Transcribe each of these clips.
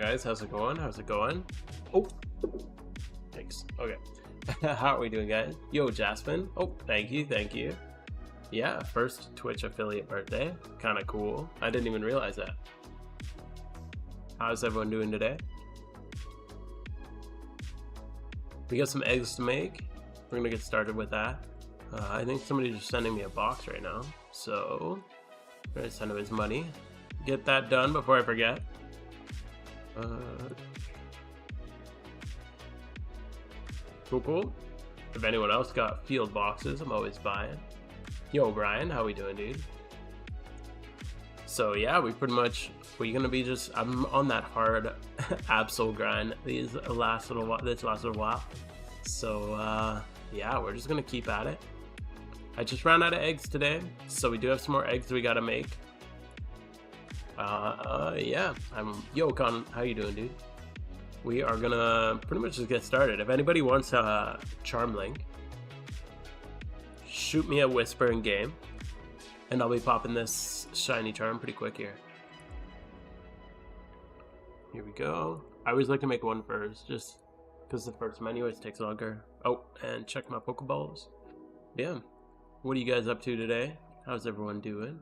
guys? How's it going? How's it going? Oh, thanks. Okay. How are we doing, guys? Yo, Jasmine. Oh, thank you. Thank you. Yeah, first Twitch affiliate birthday. Kind of cool. I didn't even realize that. How's everyone doing today? We got some eggs to make. We're gonna get started with that. I think somebody's just sending me a box right now. So, I'm gonna send him his money. Get that done before I forget. Cool. If anyone else got field boxes, I'm always buying. Yo, Brian, how we doing, dude? So yeah, we're gonna be just, I'm on that hard Absol grind this last little while. So yeah, we're just gonna keep at it. I just ran out of eggs today, so we do have some more eggs we gotta make. Yeah, yo, Con, how you doing, dude? We are gonna pretty much just get started. If anybody wants a charm link, shoot me a whisper in game, and I'll be popping this shiny charm pretty quick here. Here we go. I always like to make one first, just because the first menu always takes longer. Oh, and check my Pokeballs. Yeah. What are you guys up to today? How's everyone doing?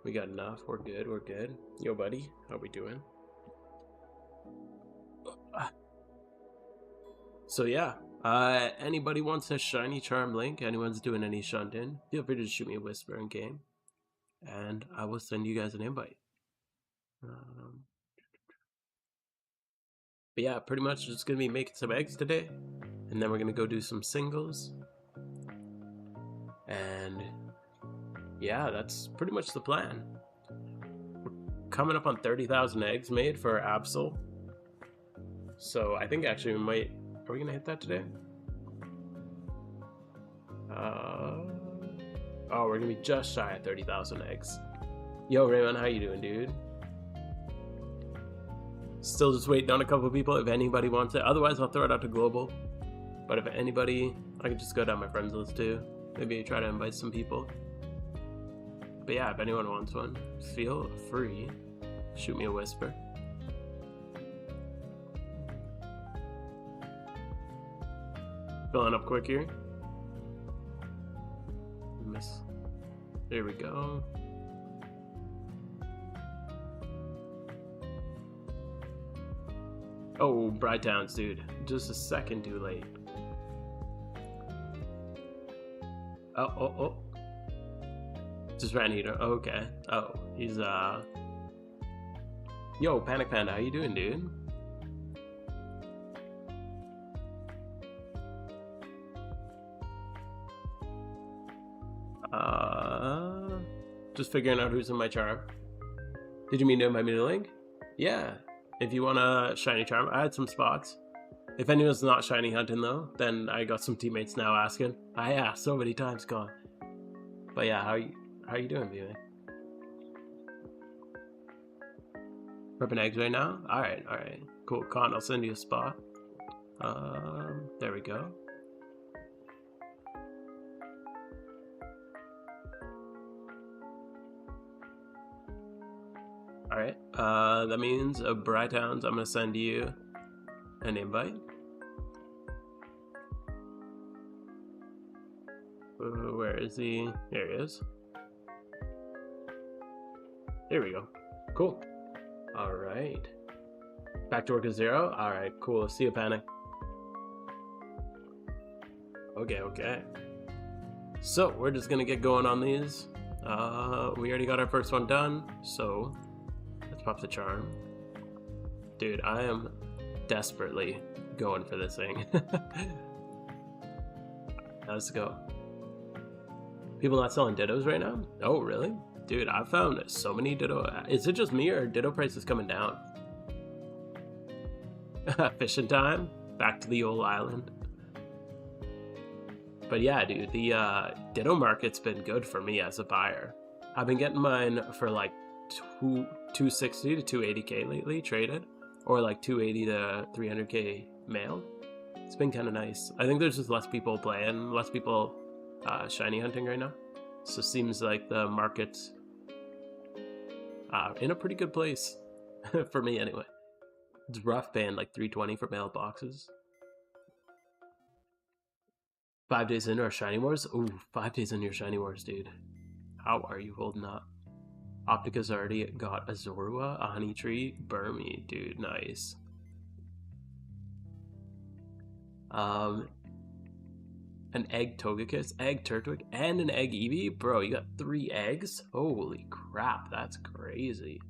We got enough. We're good. We're good. Yo, buddy. How we doing? So yeah, anybody wants a shiny charm link, anyone's doing any shunting, feel free to shoot me a whisper in game, and I will send you guys an invite. But yeah, pretty much just gonna be making some eggs today, and then we're gonna go do some singles, and yeah, that's pretty much the plan. We're coming up on 30,000 eggs made for Absol, so I think actually we might. Are we gonna hit that today? Oh, we're gonna be just shy of 30,000 eggs. Yo, Raymond, how you doing, dude? Still just waiting on a couple of people. If anybody wants it, otherwise I'll throw it out to global. But if anybody, I can just go down my friends list too. Maybe try to invite some people. But yeah, if anyone wants one, feel free. Shoot me a whisper. Filling up quick here. Miss. There we go. Oh, Bright Towns, dude. Just a second too late. Oh. Just ran here. Okay. Oh, he's Yo, Panic Panda, how you doing, dude? Just figuring out who's in my charm. Did you mean to invite me to link? Yeah. If you want a shiny charm, I had some spots. If anyone's not shiny hunting though, then I got some teammates now asking. I asked so many times, gone. But yeah, how you doing, viewing? Prepping eggs right now? Alright. Cool, Con, I'll send you a spot. There we go. Alright, that means Bright Towns, I'm gonna send you an invite. Where is he? There he is. There we go. Cool. Alright. Back to work at 0? Alright, cool. See you, Panic. Okay. So, we're just gonna get going on these. We already got our first one done, so let's pop the charm. Dude, I am desperately going for this thing. Let's go. People not selling Dittos right now? Oh, really? Dude, I found so many Ditto. Is it just me or Ditto prices coming down? Fishing time? Back to the old island. But yeah, dude, the Ditto market's been good for me as a buyer. I've been getting mine for like 260 to 280k lately traded, or like 280 to 300k mailed. It's been kind of nice. I think there's just less people playing, less people shiny hunting right now. So it seems like the market's in a pretty good place for me anyway. It's rough paying like 320 for mailboxes. 5 days into our Shiny Wars? Ooh, 5 days into your Shiny Wars, dude. How are you holding up? Optica's already got a Zorua, a Honey Tree, Burmy, dude, nice. An egg Togekiss, egg Turtwig, and an egg Eevee? Bro, you got 3 eggs? Holy crap, that's crazy.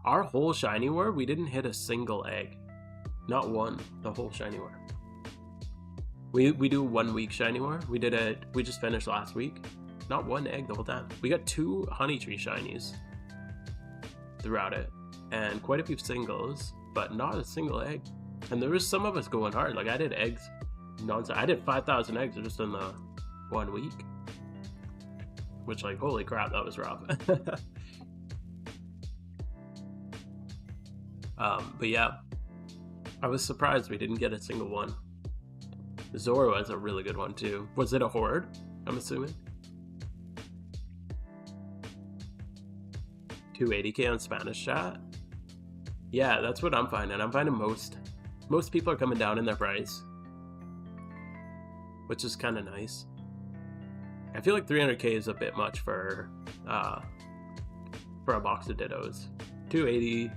Our whole Shiny War, we didn't hit a single egg. Not one, the whole Shiny War. We do 1 week Shiny War. We just finished last week. Not one egg the whole time. We got 2 Honey Tree Shinies throughout it. And quite a few singles, but not a single egg. And there was some of us going hard. Like I did eggs nonstop. I did 5,000 eggs just in the 1 week. Which like, holy crap, that was rough. But yeah, I was surprised we didn't get a single one. Zorua is a really good one too. Was it a horde? I'm assuming. 280k on Spanish chat. Yeah, that's what I'm finding. I'm finding most people are coming down in their price, which is kind of nice. I feel like 300k is a bit much for a box of Dittos. 280,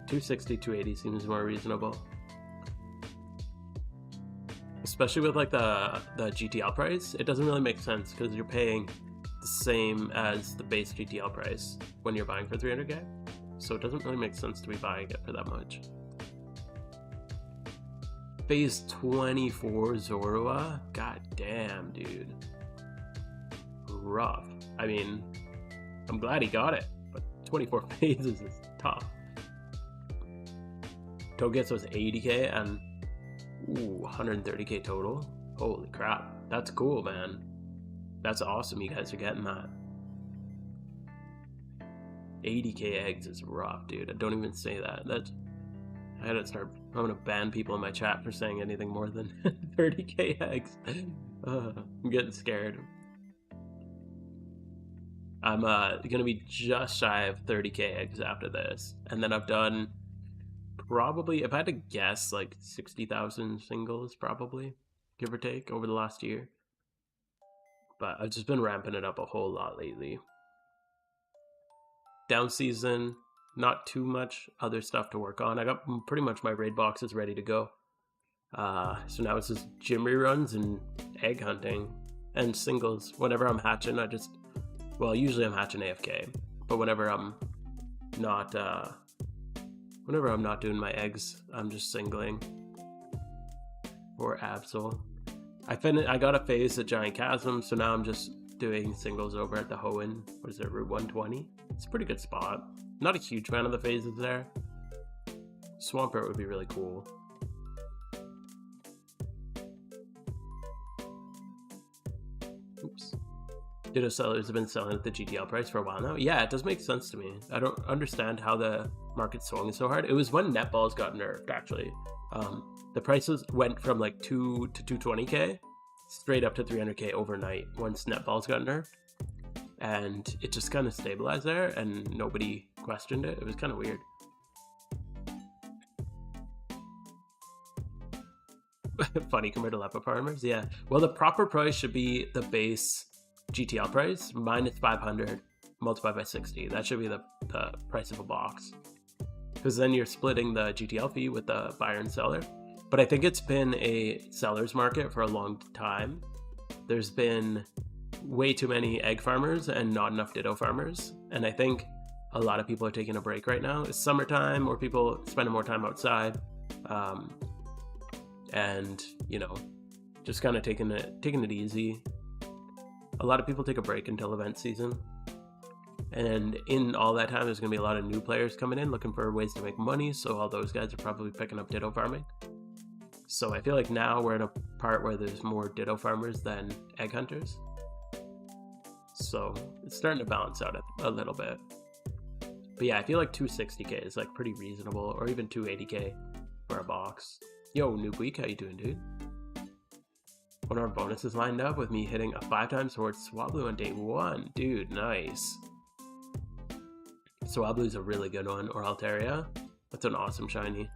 260, 280 seems more reasonable. Especially with like the GTL price, it doesn't really make sense because you're paying the same as the base GTL price when you're buying for 300k. So it doesn't really make sense to be buying it for that much. Phase 24 Zorua? God damn, dude. Rough. I mean, I'm glad he got it, but 24 phases is tough. Togekiss was 80k and 130k total. Holy crap. That's cool, man. That's awesome you guys are getting that. 80k eggs is rough, dude. Don't even say that. I had to start. I'm gonna ban people in my chat for saying anything more than 30k eggs. I'm getting scared. I'm gonna be just shy of 30k eggs after this, and then I've done probably, if I had to guess, like 60,000 singles, probably, give or take, over the last year. But I've just been ramping it up a whole lot lately. Down season, not too much other stuff to work on. I got pretty much my raid boxes ready to go. So now it's just gym reruns and egg hunting and singles. Whenever I'm hatching, usually I'm hatching AFK, but whenever I'm not doing my eggs, I'm just singling for Absol. I got a phase at Giant Chasm, so now I'm just doing singles over at the Hoenn. What is it, Route 120? It's a pretty good spot. Not a huge fan of the phases there. Swampert would be really cool. Oops. Ditto sellers have been selling at the GTL price for a while now. Yeah, it does make sense to me. I don't understand how the market swung so hard. It was when netballs got nerfed, actually. The prices went from like 2 to 220k straight up to 300k overnight once netballs got nerfed. And it just kind of stabilized there and nobody questioned it. It was kind of weird. Funny compared to Lepa farmers, yeah. Well, the proper price should be the base GTL price minus 500 multiplied by 60. That should be the price of a box, because then you're splitting the GTL fee with the buyer and seller. But I think it's been a seller's market for a long time. There's been way too many egg farmers and not enough Ditto farmers, and I think a lot of people are taking a break right now. It's summertime, or people spending more time outside, and just kind of taking it easy. A lot of people take a break until event season, and in all that time there's going to be a lot of new players coming in looking for ways to make money, so all those guys are probably picking up Ditto farming. So I feel like now we're in a part where there's more Ditto farmers than egg hunters, so it's starting to balance out a little bit. But yeah, I feel like 260k is like pretty reasonable, or even 280k for a box. Yo, Noob Week, how you doing, dude? One of our bonuses lined up with me hitting a 5x Horde Swablu on day 1. Dude, nice. Swablu's a really good one, or Altaria. That's an awesome shiny.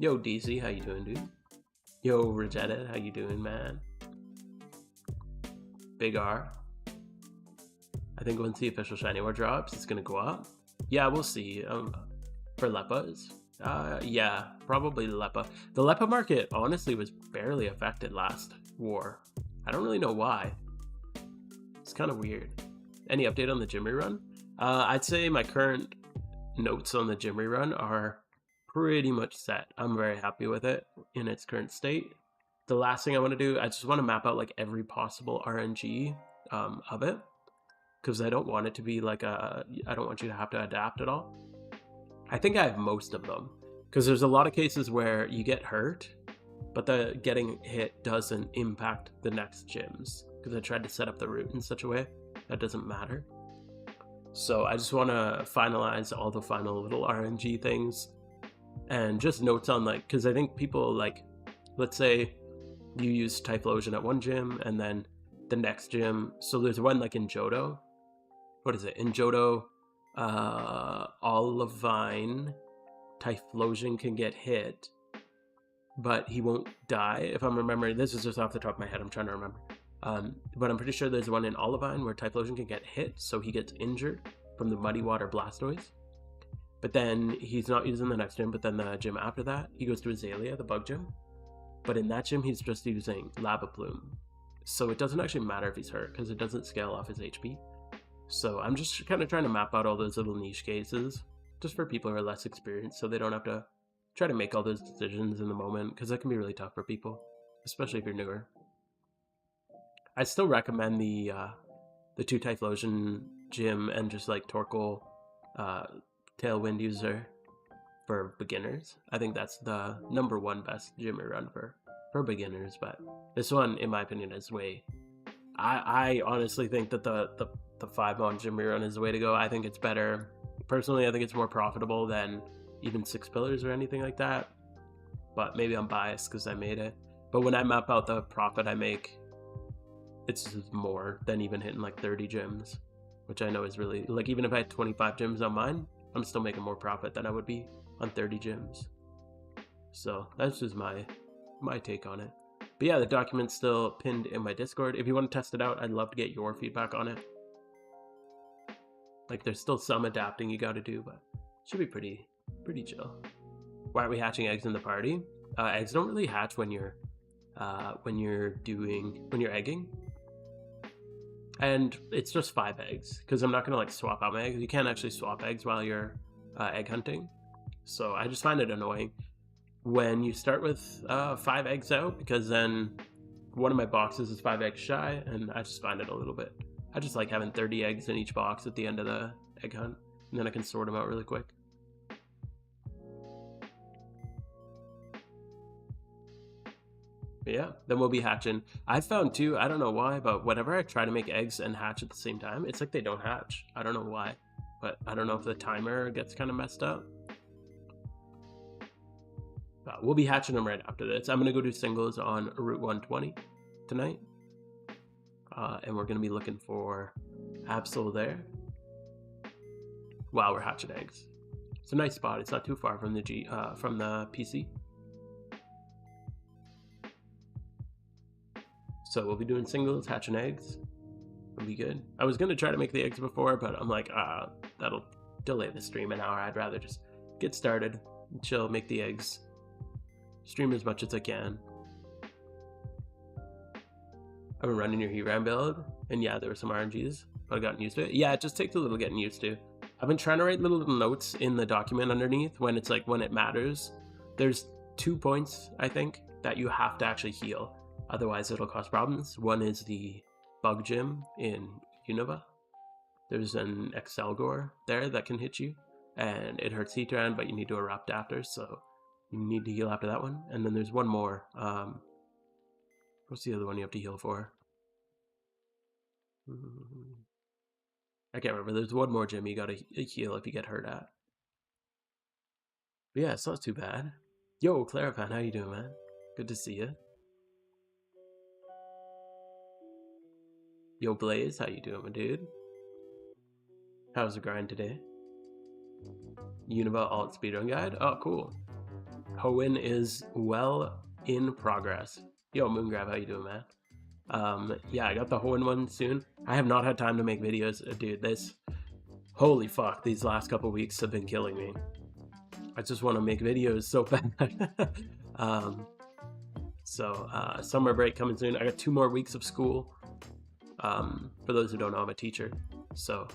Yo, DC, how you doing, dude? Yo, Regetta, how you doing, man? Big R. I think once the official shiny war drops, it's gonna go up. Yeah, we'll see. For Leppas, yeah, probably Leppa. The Leppa market honestly was barely affected last war. I don't really know why. It's kind of weird. Any update on the gym rerun? I'd say my current notes on the gym rerun are pretty much set. I'm very happy with it in its current state. The last thing I want to do, I just want to map out like every possible RNG of it, because I don't want it to be like I don't want you to have to adapt at all. I think I have most of them, because there's a lot of cases where you get hurt, but the getting hit doesn't impact the next gyms, because I tried to set up the route in such a way that doesn't matter. So I just want to finalize all the final little RNG things, and just notes on like, because I think people like, let's say you use Typhlosion at one gym and then the next gym. So there's one like in Johto. What is it? In Johto, Olivine, Typhlosion can get hit, but he won't die. If I'm remembering, this is just off the top of my head. I'm trying to remember. But I'm pretty sure there's one in Olivine where Typhlosion can get hit, so he gets injured from the Muddy Water Blastoise. But then he's not using the next gym, but then the gym after that, he goes to Azalea, the bug gym. But in that gym, he's just using Lava Plume. So it doesn't actually matter if he's hurt, because it doesn't scale off his HP. So I'm just kind of trying to map out all those little niche cases, just for people who are less experienced, so they don't have to try to make all those decisions in the moment, because that can be really tough for people, especially if you're newer. I still recommend the 2 Typhlosion gym and just like Torkoal Tailwind user for beginners. I think that's the #1 best gym run for beginners, but this one, in my opinion, is way... I honestly think that the 5-mon gym run is the way to go. I think it's better. Personally, I think it's more profitable than even 6 pillars or anything like that, but maybe I'm biased because I made it. But when I map out the profit I make, it's more than even hitting like 30 gyms, which I know is really, like, even if I had 25 gyms on mine, I'm still making more profit than I would be on 30 gyms. So that's just my take on it. But yeah, the document's still pinned in my Discord. If you want to test it out, I'd love to get your feedback on it. Like, there's still some adapting you got to do, but it should be pretty chill. Why aren't we hatching eggs in the party? Eggs don't really hatch when you're egging. And it's just 5 eggs, because I'm not going to like swap out my eggs. You can't actually swap eggs while you're egg hunting. So I just find it annoying when you start with 5 eggs out, because then one of my boxes is 5 eggs shy, and I just find it a little bit... I just like having 30 eggs in each box at the end of the egg hunt, and then I can sort them out really quick. But yeah, then we'll be hatching. I found too, I don't know why, but whenever I try to make eggs and hatch at the same time, it's like they don't hatch. I don't know why, but I don't know if the timer gets kind of messed up. But we'll be hatching them right after this. I'm going to go do singles on Route 120 tonight. And we're going to be looking for Absol there while we're hatching eggs. It's a nice spot. It's not too far from the PC. So we'll be doing singles, hatching eggs. It'll be good. I was going to try to make the eggs before, but I'm like, that'll delay the stream an hour. I'd rather just get started, chill, make the eggs, stream as much as I can. I've been running your Heatran build, and yeah, there were some RNGs, but I've gotten used to it. Yeah, it just takes a little getting used to. I've been trying to write little notes in the document underneath when it's like, when it matters. There's 2 points, I think, that you have to actually heal. Otherwise, it'll cause problems. One is the bug gym in Unova. There's an Excelgor there that can hit you, and it hurts Heatran, but you need to erupt after, so you need to heal after that one. And then there's one more. What's the other one you have to heal for? I can't remember. There's one more gym you gotta heal if you get hurt at. But yeah, it's not too bad. Yo, Clarifan, how you doing, man? Good to see you. Yo, Blaze, how you doing, my dude? How's the grind today? Unova alt speedrun guide? Oh, cool. Hoenn is well in progress. Yo, Moongrab, how you doing, man? Yeah, I got the Hoenn one soon. I have not had time to make videos, dude. Holy fuck, these last couple weeks have been killing me. I just want to make videos so bad. Summer break coming soon. I got 2 more weeks of school. For those who don't know, I'm a teacher. So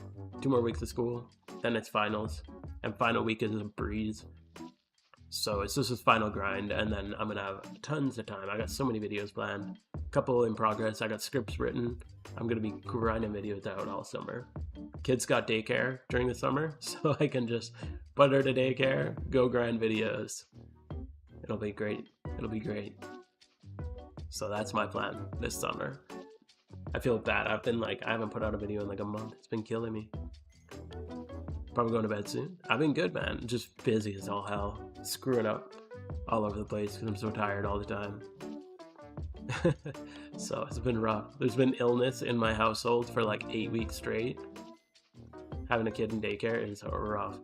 2 more weeks of school, then it's finals. And final week is a breeze. So it's just this final grind, and then I'm gonna have tons of time. I got so many videos planned, a couple in progress. I got scripts written. I'm gonna be grinding videos out all summer. Kids got daycare during the summer, so I can just put her to daycare, go grind videos. It'll be great. It'll be great. So that's my plan this summer. I feel bad. I haven't put out a video in like a month. It's been killing me. Probably going to bed soon. I've been good, man. Just busy as all hell. Screwing up all over the place because I'm so tired all the time. So it's been rough. There's been illness in my household for like 8 weeks straight. Having a kid in daycare is rough.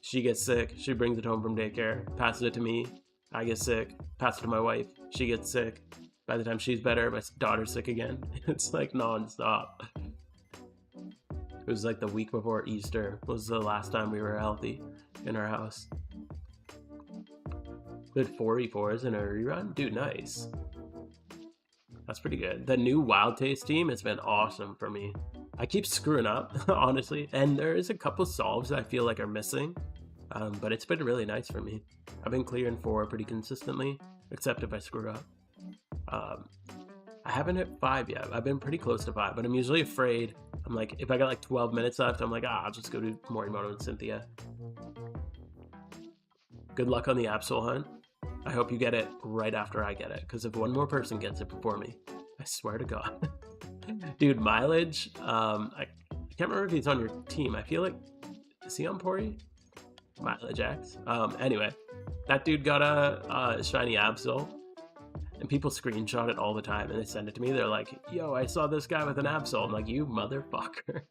She gets sick. She brings it home from daycare, passes it to me. I get sick, pass it to my wife. She gets sick. By the time she's better, my daughter's sick again. It's like non-stop. It was like the week before Easter was the last time we were healthy in our house. We had 4 E4s in a rerun? Dude, nice. That's pretty good. The new Wild Taste team has been awesome for me. I keep screwing up, honestly, and there is a couple solves that I feel like are missing, but it's been really nice for me. I've been clearing 4 pretty consistently, except if I screw up. I haven't hit 5 yet. I've been pretty close to 5, but I'm usually afraid. I'm like, if I got like 12 minutes left, I'm like, I'll just go do Morimoto and Cynthia. Good luck on the Absol hunt. I hope you get it right after I get it, because if one more person gets it before me, I swear to God. Dude, Mileage, I can't remember if he's on your team. I feel like, is he on Pori? Mileage X. Anyway, that dude got a shiny Absol. And people screenshot it all the time and they send it to me. They're like, yo, I saw this guy with an Absol. I'm like, you motherfucker.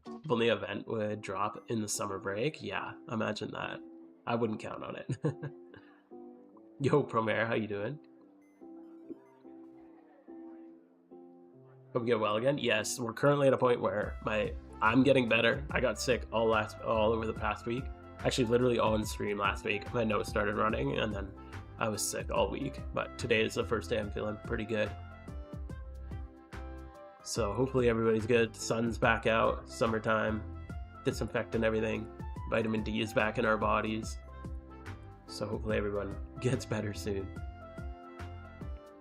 If only event would drop in the summer break. Yeah, imagine that. I wouldn't count on it. Yo, Promare, how you doing? Hope you get well again. Yes, we're currently at a point where I'm getting better. I got sick all over the past week. Actually, literally on stream last week. My nose started running and then I was sick all week, but today is the first day I'm feeling pretty good. So hopefully everybody's good. Sun's back out, summertime, disinfecting everything. Vitamin D is back in our bodies. So hopefully everyone gets better soon.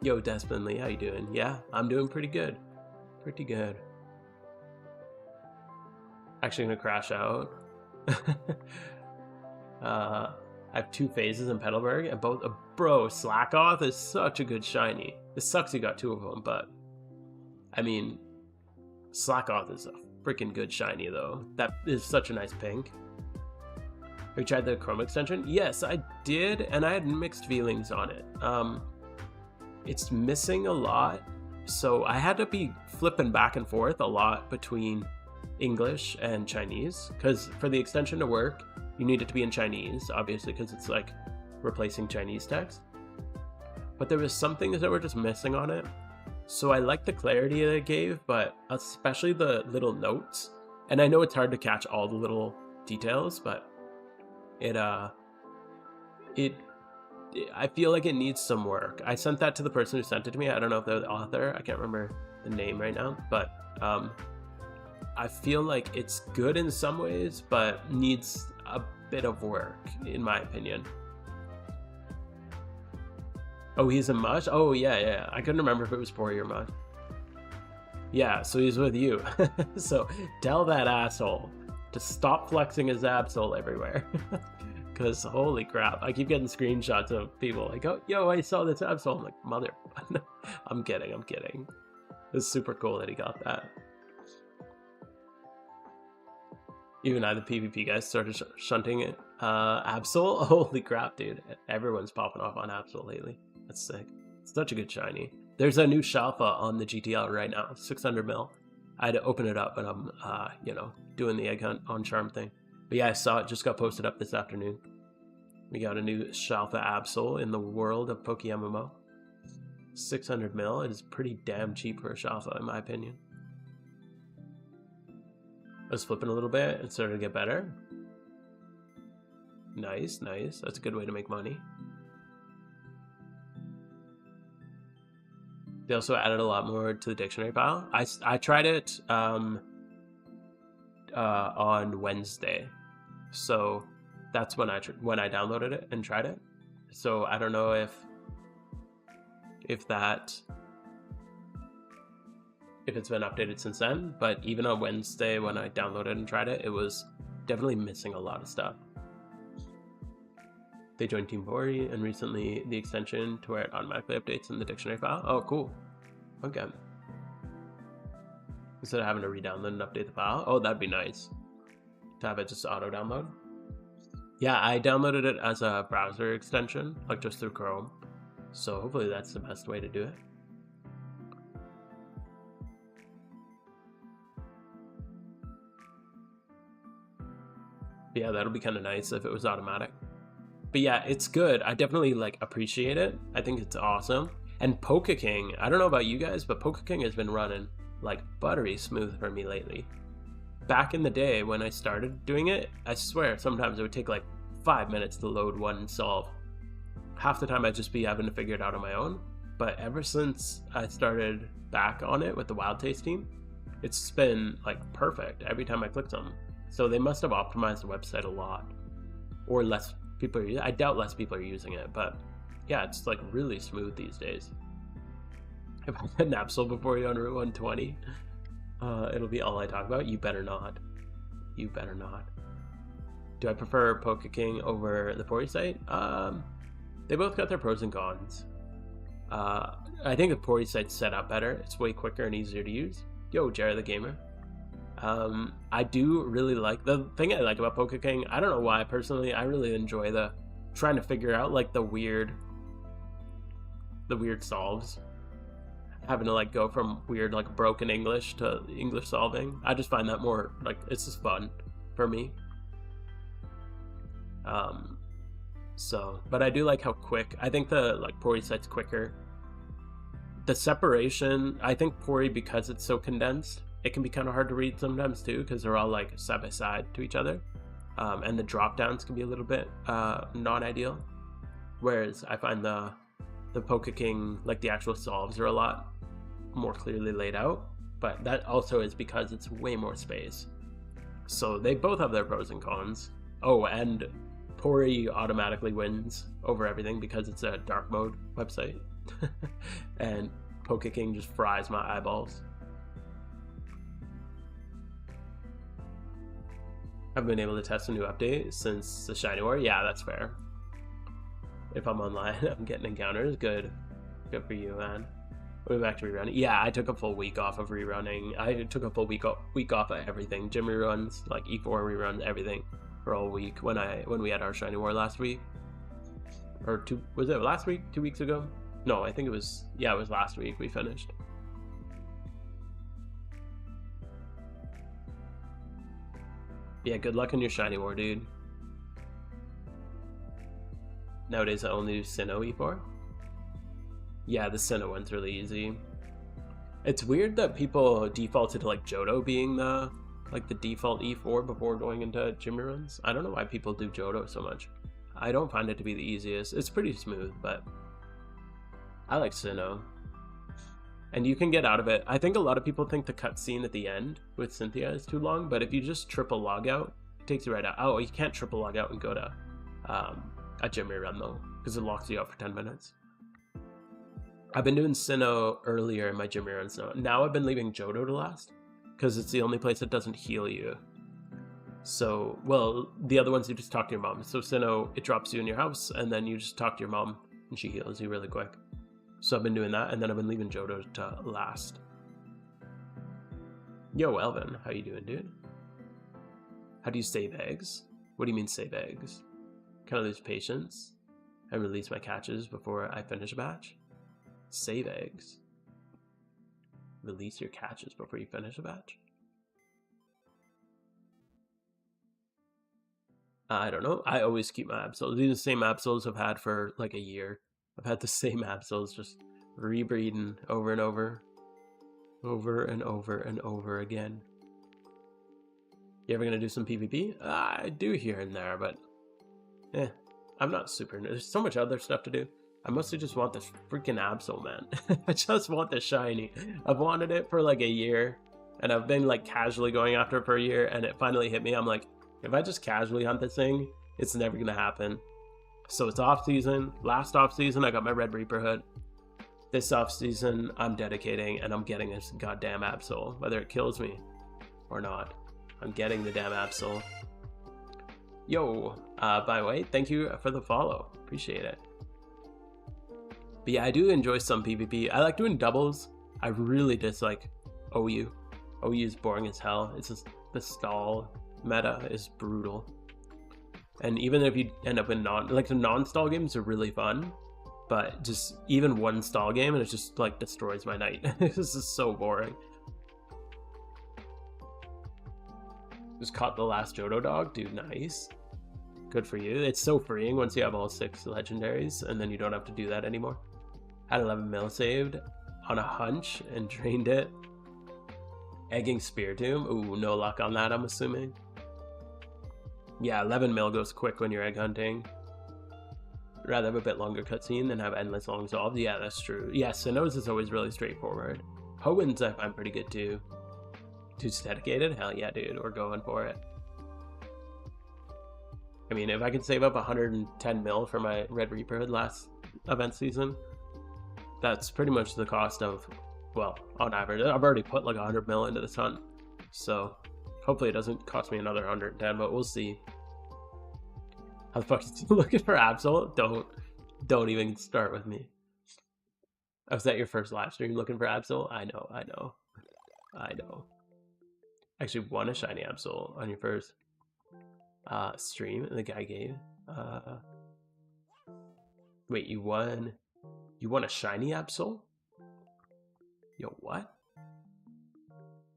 Yo, Desmond Lee, how you doing? Yeah, I'm doing pretty good. Pretty good. Actually gonna crash out. I have 2 phases in Petalburg, and both. Bro, Slackoth is such a good shiny. It sucks you got 2 of them, but I mean, Slackoth is a freaking good shiny though. That is such a nice pink. Have you tried the Chrome extension? Yes, I did, and I had mixed feelings on it. It's missing a lot, so I had to be flipping back and forth a lot between English and Chinese, because for the extension to work, you need it to be in Chinese, obviously, because it's like replacing Chinese text. But there was some things that were just missing on it. So I like the clarity that it gave, but especially the little notes. And I know it's hard to catch all the little details, but I feel like it needs some work. I sent that to the person who sent it to me. I don't know if they're the author. I can't remember the name right now, but I feel like it's good in some ways, but needs a bit of work, in my opinion. Oh, he's a Mush? Oh, yeah. I couldn't remember if it was Pori or Mush. Yeah, so he's with you. So tell that asshole to stop flexing his Absol everywhere. Because holy crap, I keep getting screenshots of people like, oh, yo, I saw this Absol. I'm like, mother. I'm kidding. It's super cool that he got that. Even the PvP guys started shunting it. Absol? Holy crap, dude. Everyone's popping off on Absol lately. That's sick. It's such a good shiny. There's a new Shalfa on the GTL right now, 600 mil. I had to open it up, and I'm, doing the egg hunt on Charm thing. But yeah, I saw it, just got posted up this afternoon. We got a new Shalfa Absol in the world of PokeMMO. 600 mil is pretty damn cheap for a Shalfa, in my opinion. I was flipping a little bit and started to get better. Nice, nice. That's a good way to make money. They also added a lot more to the dictionary file. I tried it on Wednesday, so that's when I downloaded it and tried it. So I don't know if it's been updated since then, but even on Wednesday when I downloaded and tried it, it was definitely missing a lot of stuff. They joined Team Bori, and recently the extension to where it automatically updates in the dictionary file. Oh, cool. Okay. Instead of having to re-download and update the file. Oh, that'd be nice to have it just auto-download. Yeah, I downloaded it as a browser extension, like just through Chrome. So hopefully that's the best way to do it. Yeah, that'll be kind of nice if it was automatic. But yeah, it's good. I definitely like appreciate it. I think it's awesome. And Pokeking, I don't know about you guys, but Pokeking has been running like buttery smooth for me lately. Back in the day when I started doing it, I swear sometimes it would take like 5 minutes to load one solve. Half the time I'd just be having to figure it out on my own. But ever since I started back on it with the Wild Taste team, it's been like perfect every time I clicked on them. So they must have optimized the website a lot, or less people are. I doubt less people are using it, but yeah, it's like really smooth these days. If I had an Absol before you on Route 120, it'll be all I talk about. You better not. You better not. Do I prefer Pokeking over the Pori site? They both got their pros and cons. I think the Pori site's set up better. It's way quicker and easier to use. Yo, Jared the Gamer. I do really like the thing I like about Pokeking. I don't know why personally. I really enjoy the trying to figure out like the weird solves, having to like go from weird like broken English to English solving. I just find that more like it's just fun for me. So, but I do like how quick. I think the like Pori site's quicker. The separation, I think Pori, because it's so condensed, it can be kind of hard to read sometimes too, because they're all like side by side to each other, and the drop downs can be a little bit not ideal. Whereas I find the Pokeking, like the actual solves, are a lot more clearly laid out. But that also is because it's way more space. So they both have their pros and cons. Oh, and Pori automatically wins over everything because it's a dark mode website, and Pokeking just fries my eyeballs. I've been able to test a new update since the Shiny War. Yeah, that's fair. If I'm online, I'm getting encounters. Good for you, man. We're back to rerunning. Yeah, I took a full week off of rerunning. I took a full week off of everything. Gym reruns, like E4 reruns, everything for all week when we had our Shiny War last week. Or was it last week? 2 weeks ago? No, I think it was last week we finished. Yeah, good luck in your Shiny War, dude. Nowadays I only do Sinnoh E4. Yeah, the Sinnoh one's really easy. It's weird that people defaulted to like Johto being the default E4 before going into gym runs. I don't know why people do Johto so much. I don't find it to be the easiest. It's pretty smooth, but I like Sinnoh. And you can get out of it. I think a lot of people think the cutscene at the end with Cynthia is too long, but if you just triple log out, it takes you right out. Oh, you can't triple log out and go to a gym run though, because it locks you out for 10 minutes. I've been doing Sinnoh earlier in my gym runs now. Now I've been leaving Johto to last, because it's the only place that doesn't heal you. So, well, the other ones you just talk to your mom. So Sinnoh, it drops you in your house, and then you just talk to your mom, and she heals you really quick. So I've been doing that, and then I've been leaving Johto to last. Yo, Elvin, how you doing, dude? How do you save eggs? What do you mean save eggs? Can I lose patience and release my catches before I finish a batch? Save eggs. Release your catches before you finish a batch? I don't know. I always keep my Absols. These are the same Absols I've had for like a year. I've had the same Absols just rebreeding over and over. Over and over and over again. You ever gonna do some PvP? I do here and there, but I'm not super. There's so much other stuff to do. I mostly just want this freaking Absol, man. I just want the shiny. I've wanted it for like a year, and I've been like casually going after it for a year, and it finally hit me. I'm like, if I just casually hunt this thing, it's never gonna happen. So it's off season. Last off season, I got my Red Reaper hood. This off season, I'm dedicating, and I'm getting this goddamn Absol, whether it kills me or not. I'm getting the damn Absol. Yo, by the way, thank you for the follow. Appreciate it. But yeah, I do enjoy some PvP. I like doing doubles. I really dislike OU. OU is boring as hell. It's just the stall meta is brutal. And even if you end up in the non-stall games are really fun, but just even one stall game and it just like destroys my night. This is so boring. Just caught the last Johto dog, dude. Nice. Good for you. It's so freeing once you have all 6 legendaries, and then you don't have to do that anymore. Had 11 mil saved on a hunch and drained it. Egging Spiritomb. Ooh, no luck on that, I'm assuming. Yeah, 11 mil goes quick when you're egg hunting. Rather have a bit longer cutscene than have endless long solves. Yeah, that's true. Yeah, Sinnoh's is always really straightforward. Hoenns I find pretty good too. Dude's dedicated? Hell yeah, dude. We're going for it. I mean, if I could save up 110 mil for my Red Reaper hood last event season, that's pretty much the cost of, well, on average. I've already put like 100 mil into this hunt. So hopefully it doesn't cost me another 110, but we'll see. How the fuck is he looking for Absol? Don't even start with me. Oh, was that your first live stream looking for Absol? I know. Actually won a shiny Absol on your first stream the guy gave. Wait, you won a shiny Absol? Yo, what?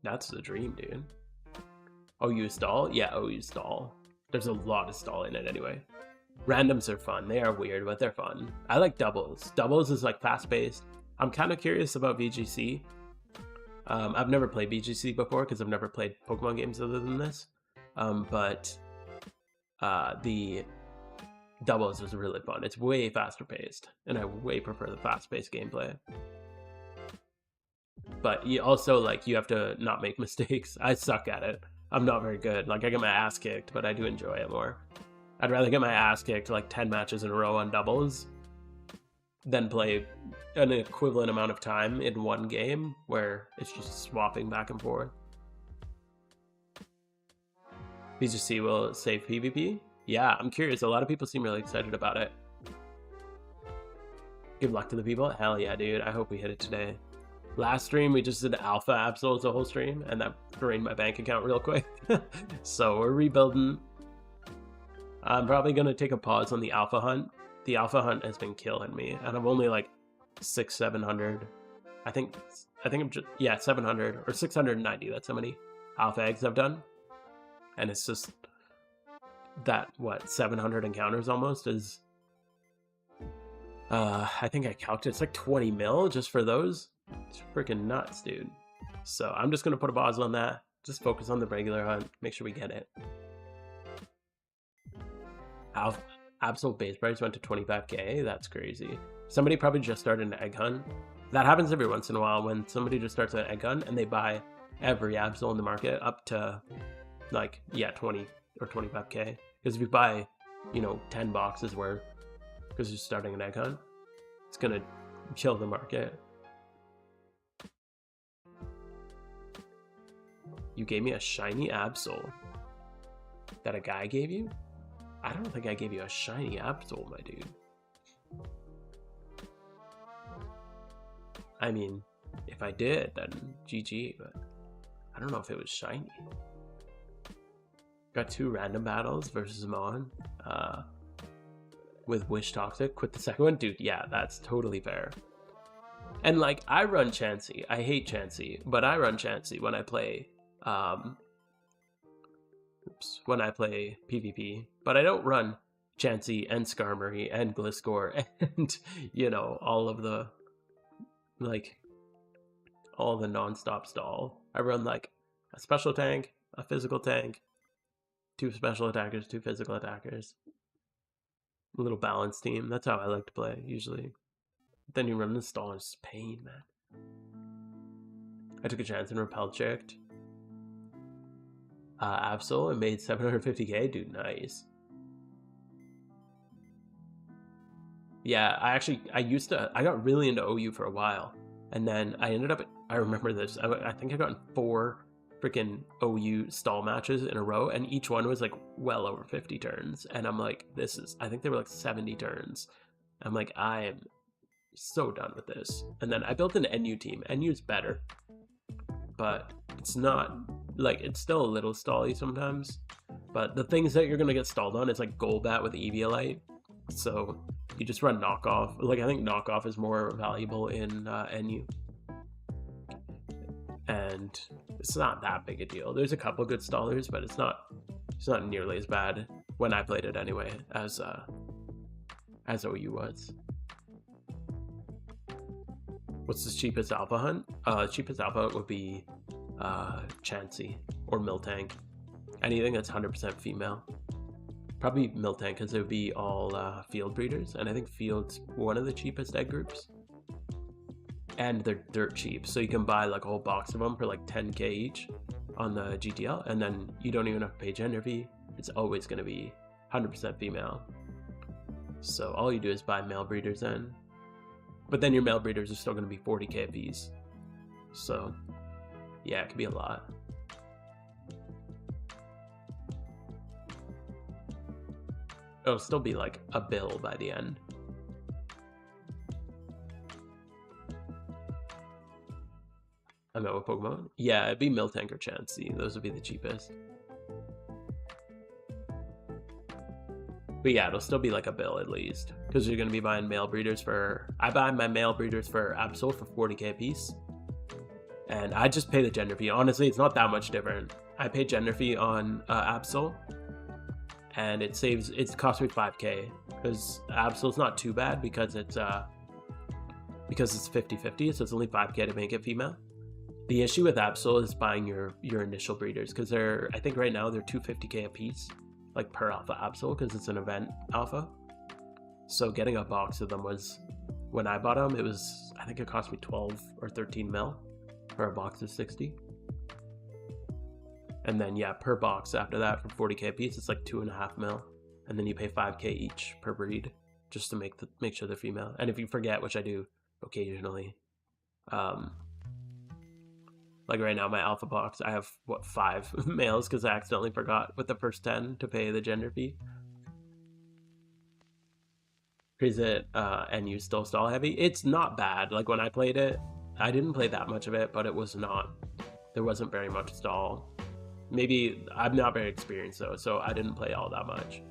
That's the dream, dude. Oh, you stall? Yeah, oh, you stall. There's a lot of stall in it anyway. Randoms are fun. They are weird, but they're fun. I like doubles. Doubles is like fast-paced. I'm kind of curious about VGC. I've never played VGC before because I've never played Pokemon games other than this. But the doubles is really fun. It's way faster paced, and I way prefer the fast-paced gameplay. But you also, like, you have to not make mistakes. I suck at it. I'm not very good. Like, I get my ass kicked, but I do enjoy it more. I'd rather get my ass kicked like 10 matches in a row on doubles than play an equivalent amount of time in one game where it's just swapping back and forth. VGC will save PvP? Yeah, I'm curious. A lot of people seem really excited about it. Good luck to the people. Hell yeah, dude. I hope we hit it today. Last stream, we just did Alpha Absol as a whole stream, and that drained my bank account real quick. So we're rebuilding. I'm probably going to take a pause on the Alpha hunt. The Alpha hunt has been killing me, and I'm only like 700. I think I'm just, yeah, 700 or 690. That's how many Alpha eggs I've done. And it's just that, what, 700 encounters almost is, I think I calculated, it's like 20 mil just for those. It's freaking nuts, dude. So I'm just going to put a pause on that. Just focus on the regular hunt. Make sure we get it. Absol base price went to 25k. That's crazy. Somebody probably just started an egg hunt. That happens every once in a while when somebody just starts an egg hunt and they buy every Absol in the market up to like, yeah, 20 or 25k. Because if you buy, 10 boxes worth because you're starting an egg hunt, it's gonna kill the market. You gave me a shiny Absol that a guy gave you? I don't think I gave you a shiny Absol, my dude. I mean, if I did, then GG, but I don't know if it was shiny. Got 2 random battles versus Mon. With Wish Toxic. Quit the second one. Dude, yeah, that's totally fair. And like, I run Chansey. I hate Chansey, but I run Chansey when I play groups when I play PvP, but I don't run Chansey and Skarmory and Gliscor and, you know, all the non-stop stall. I run like a special tank, a physical tank, 2 special attackers, 2 physical attackers. A little balanced team. That's how I like to play, usually. But then you run the stall, and it's pain, man. I took a chance and repel checked. Absol and made 750k, dude, nice. Yeah, I got really into OU for a while, and then I ended up, I remember this, I think I got in 4 freaking OU stall matches in a row, and each one was like well over 50 turns, and I'm like, I think they were like 70 turns. I'm like, I am so done with this. And then I built an NU team. NU's better, but it's not, like, it's still a little stally sometimes, but the things that you're gonna get stalled on is like Golbat with Eviolite, so you just run knockoff. Like, I think knockoff is more valuable in NU, and it's not that big a deal. There's a couple good stallers, but it's not nearly as bad when I played it anyway as OU was. What's the cheapest alpha hunt? Cheapest alpha hunt would be Chansey or Miltank. Anything that's 100% female. Probably Miltank, because it would be all field breeders, and I think field's one of the cheapest egg groups. And they're dirt cheap, so you can buy like a whole box of them for like 10k each on the GTL, and then you don't even have to pay gender fee. It's always going to be 100% female. So all you do is buy male breeders in. But then your male breeders are still going to be 40k a piece. So yeah, it could be a lot. It'll still be like a bill by the end. I know what Pokemon? Yeah, it'd be Miltank or Chansey. Those would be the cheapest. But yeah, it'll still be like a bill at least, because you're going to be buying male breeders for... I buy my male breeders for Absol for 40k a piece. And I just pay the gender fee. Honestly, it's not that much different. I pay gender fee on Absol, and it cost me 5k, because Absol's not too bad because it's 50-50, so it's only 5k to make it female. The issue with Absol is buying your initial breeders, because I think right now they're 250k a piece, like per alpha Absol, because it's an event alpha. So getting a box of them was, when I bought them, I think it cost me 12 or 13 mil for a box of 60. And then yeah, per box after that for 40k a piece, it's like 2.5 mil, and then you pay 5k each per breed just to make sure they're female. And if you forget, which I do occasionally, like right now, my alpha box, I have, 5 males, because I accidentally forgot with the first 10 to pay the gender fee. Is it NU still stall heavy? It's not bad. Like when I played it, I didn't play that much of it, but it was not, there wasn't very much stall. Maybe, I'm not very experienced though, so I didn't play all that much.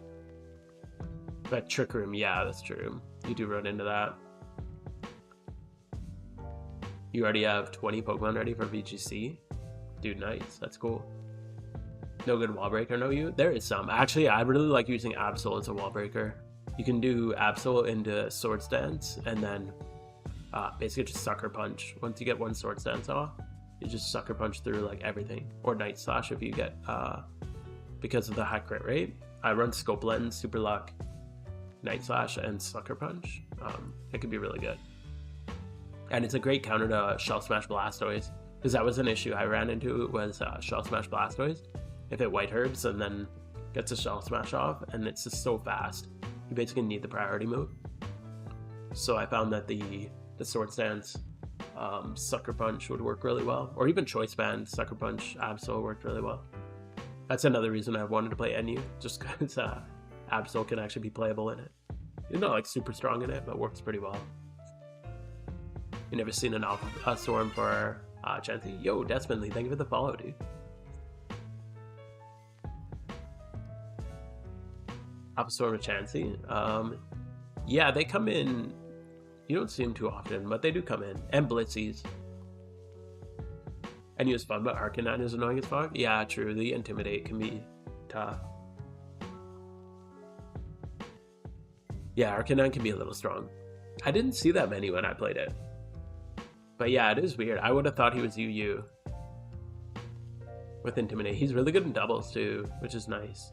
But Trick Room, yeah, that's true. You do run into that. You already have 20 Pokemon ready for VGC? Dude, nice. That's cool. No good wall breaker, no you? There is some. Actually, I really like using Absol as a wall breaker. You can do Absol into Sword Stance, and then basically just Sucker Punch. Once you get one Sword Stance off, you just Sucker Punch through like everything. Or Night Slash if you get, because of the high crit rate. I run Scope Lens, Super Luck, Night Slash, and Sucker Punch. It could be really good. And it's a great counter to Shell Smash Blastoise, because that was an issue I ran into, was Shell Smash Blastoise. If it White Herbs and then gets a Shell Smash off, and it's just so fast, you basically need the priority move. So I found that the Sword Stance Sucker Punch would work really well, or even Choice Band Sucker Punch Absol worked really well. That's another reason I wanted to play NU, just because Absol can actually be playable in it. It's not like super strong in it, but works pretty well. You never seen an Alpha Storm for Chansey? Yo, Desmondly, thank you for the follow, dude. Alpha Storm with Chansey? Yeah, they come in. You don't see them too often, but they do come in. And Blitzies. And he was fun, but Arcanine is annoying as fuck. Yeah, true. The Intimidate can be tough. Yeah, Arcanine can be a little strong. I didn't see that many when I played it. But yeah, it is weird. I would have thought he was UU with Intimidate. He's really good in doubles too, which is nice.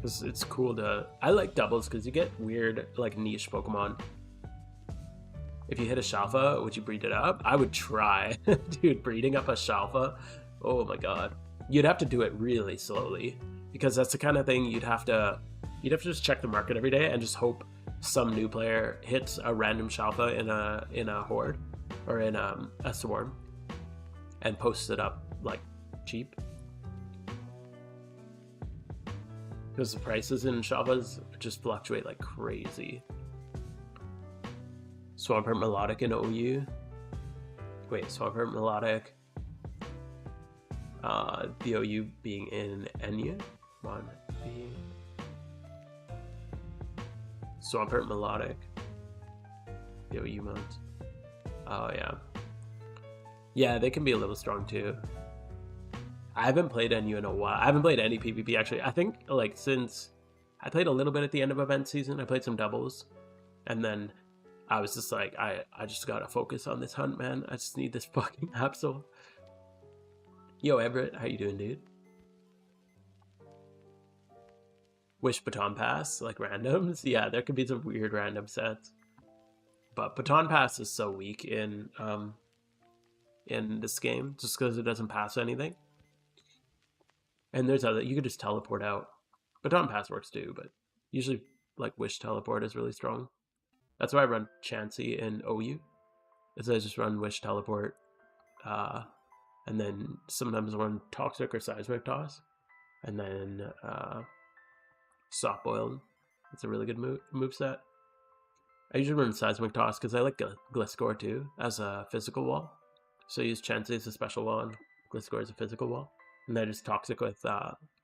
It's cool to... I like doubles because you get weird, like, niche Pokemon. If you hit a Shalfa, would you breed it up? I would try. Dude, breeding up a Shalfa? Oh my god. You'd have to do it really slowly, because that's the kind of thing you'd have to just check the market every day and just hope some new player hits a random Shalfa in a horde or in a swarm and posts it up like cheap. Because the prices in Shalfas just fluctuate like crazy. Swampert Melodic in OU. Wait, Swampert Melodic. The OU being in Enya. Come on, Swampert Melodic. The OU modes. Oh yeah. Yeah, they can be a little strong too. I haven't played NU in a while. I haven't played any PvP actually. I think like since I played a little bit at the end of event season. I played some doubles, and then I was just like, I just gotta focus on this hunt, man. I just need this fucking Absol. Yo, Everett, how you doing, dude? Wish Baton Pass, like randoms? Yeah, there could be some weird random sets. But Baton Pass is so weak in this game, just because it doesn't pass anything. And there's other, you could just teleport out. Baton Pass works too, but usually like Wish Teleport is really strong. That's why I run Chansey in OU. Is I just run Wish Teleport, and then sometimes I run Toxic or Seismic Toss, and then Soft Boiled. It's a really good move set. I usually run Seismic Toss because I like Gliscor too as a physical wall. So I use Chansey as a special wall and Gliscor as a physical wall. And then just Toxic with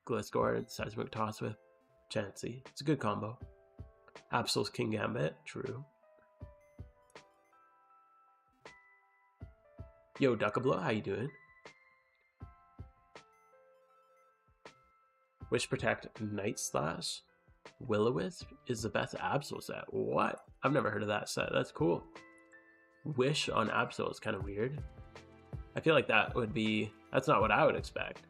Gliscor and Seismic Toss with Chansey. It's a good combo. Absol's King Gambit, true. Yo, Duckablow, how you doing? Wish Protect Night Slash Will-O-Wisp is the best Absol set. What? I've never heard of that set. That's cool. Wish on Absol is kind of weird. I feel like that would be... That's not what I would expect.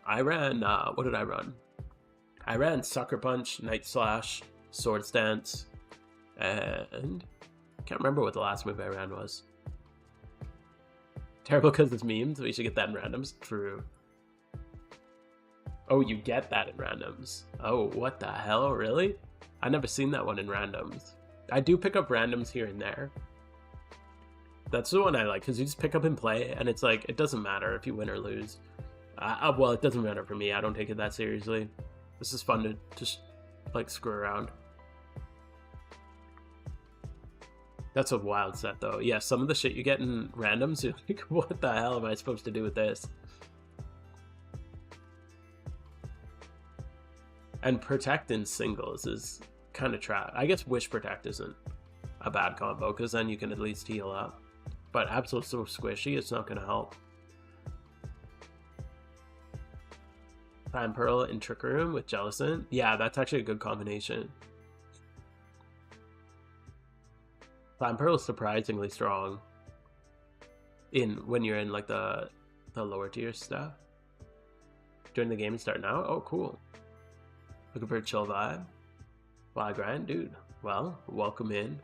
I ran... what did I run? I ran Sucker Punch, Night Slash, Sword Stance, and... I can't remember what the last move I ran was. Terrible because it's memes. We should get that in randoms. True. Oh, you get that in randoms. Oh, what the hell? Really? I've never seen that one in randoms. I do pick up randoms here and there. That's the one I like, because you just pick up and play, and it's like, it doesn't matter if you win or lose. Well, it doesn't matter for me. I don't take it that seriously. This is fun to just, like, screw around. That's a wild set, though. Yeah, some of the shit you get in randoms, you're like, what the hell am I supposed to do with this? And Protect in singles is kind of trap. I guess Wish Protect isn't a bad combo, because then you can at least heal up. But Absol's so squishy, it's not going to help. Time Pearl in Trick Room with Jellicent. Yeah, that's actually a good combination. Time Pearl is surprisingly strong when you're in like the lower tier stuff. During the game and start now? Oh, cool. Looking for a chill vibe? Why grind? Dude, well, welcome in.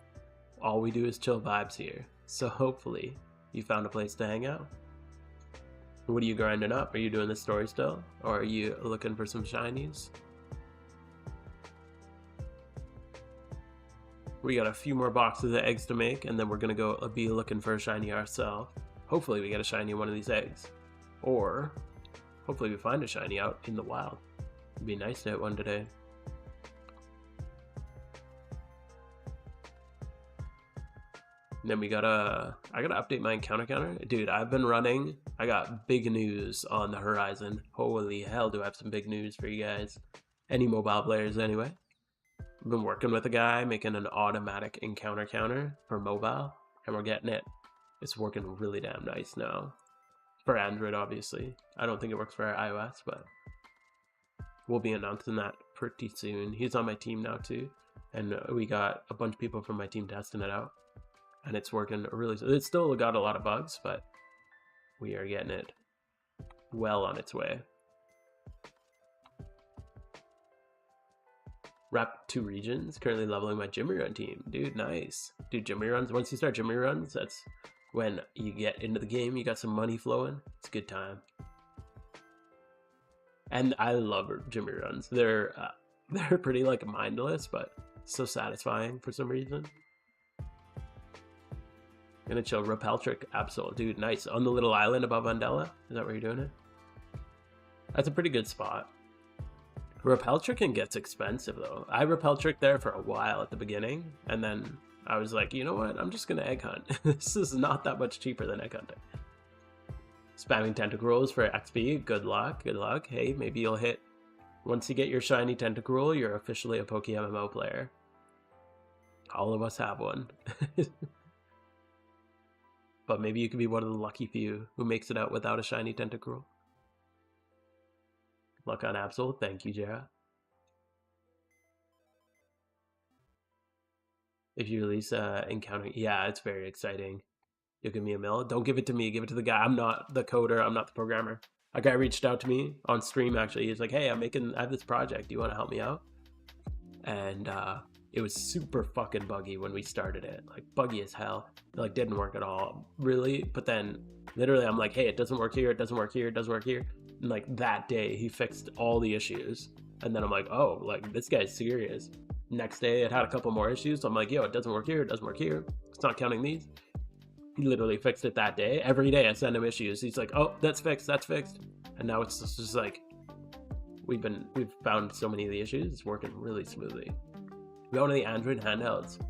All we do is chill vibes here. So hopefully you found a place to hang out. What are you grinding up? Are you doing the story still? Or are you looking for some shinies? We got a few more boxes of eggs to make, and then we're gonna go be looking for a shiny ourselves. Hopefully we get a shiny in one of these eggs. Or hopefully we find a shiny out in the wild. It'd be nice to hit one today. And then I gotta update my encounter counter. Dude, I've been running. I got big news on the horizon. Holy hell, do I have some big news for you guys. Any mobile players anyway. I've been working with a guy making an automatic encounter counter for mobile, and we're getting it. It's working really damn nice now. for Android, obviously. I don't think it works for iOS, but we'll be announcing that pretty soon. He's on my team now too, and we got a bunch of people from my team testing it out, and it's working really. It's still got a lot of bugs, but we are getting it well on its way. Rep 2 regions, currently leveling my Jimmy Run team. Dude, nice. Dude, Jimmy Runs, once you start Jimmy Runs, that's when you get into the game, you got some money flowing. It's a good time. And I love Jimmy Runs. They're pretty like mindless, but so satisfying for some reason. Gonna chill. Rappel trick, Absol. Dude, nice. On the little island above Andela? Is that where you're doing it? That's a pretty good spot. Rappel tricking gets expensive though. I rappel tricked there for a while at the beginning, and then I was like, you know what? I'm just gonna egg hunt. This is not that much cheaper than egg hunting. Spamming tentacles for XP. Good luck. Good luck. Hey, maybe you'll hit. Once you get your shiny tentacle, you're officially a Poke MMO player. All of us have one. But maybe you could be one of the lucky few who makes it out without a shiny tentacle. Luck on Absol. Thank you, Jara. If you release encountering, yeah, it's very exciting. You'll give me a mill. Don't give it to me. Give it to the guy. I'm not the coder. I'm not the programmer. A guy reached out to me on stream, actually. He's like, hey, I have this project. Do you want to help me out? And it was super fucking buggy when we started it. Like, buggy as hell. It, like, didn't work at all, really. But then, literally, I'm like, hey, it doesn't work here. It doesn't work here. It doesn't work here. And, like, that day, he fixed all the issues. And then I'm like, oh, like, this guy's serious. Next day, it had a couple more issues. So I'm like, yo, it doesn't work here. It doesn't work here. It's not counting these. He literally fixed it that day. Every day I send him issues. He's like, oh, that's fixed. That's fixed. And now it's just like, we've found so many of the issues. It's working really smoothly. We got one of the Android handhelds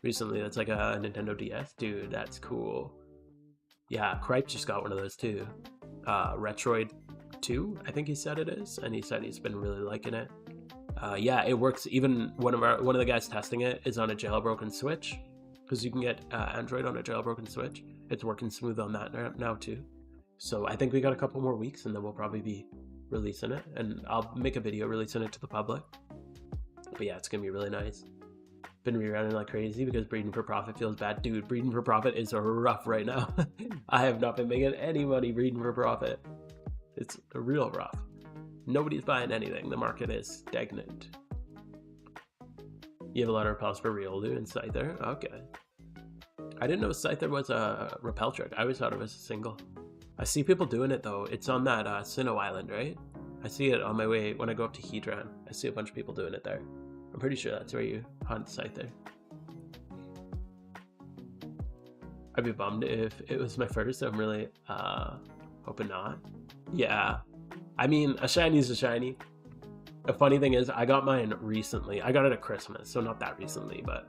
recently. That's like a Nintendo DS. Dude, that's cool. Yeah, Cripe just got one of those too. Retroid 2, I think he said it is. And he said he's been really liking it. Yeah, it works. Even one of the guys testing it is on a jailbroken Switch, because you can get Android on a jailbroken Switch. It's working smooth on that now too. So I think we got a couple more weeks, and then we'll probably be releasing it, and I'll make a video releasing it to the public. But yeah, it's gonna be really nice. Been rerunning like crazy because breeding for profit feels bad. Dude, breeding for profit is rough right now. I have not been making any money breeding for profit. It's real rough. Nobody's buying anything. The market is stagnant. You have a lot of repels for real, dude, in Scyther? Okay. I didn't know Scyther was a repel trick. I always thought it was a single. I see people doing it, though. It's on that Sinnoh Island, right? I see it on my way when I go up to Hedron. I see a bunch of people doing it there. I'm pretty sure that's where you hunt Scyther. I'd be bummed if it was my first. I'm really hoping not. Yeah. I mean, a shiny is a shiny. The funny thing is, I got mine recently. I got it at Christmas, so not that recently, but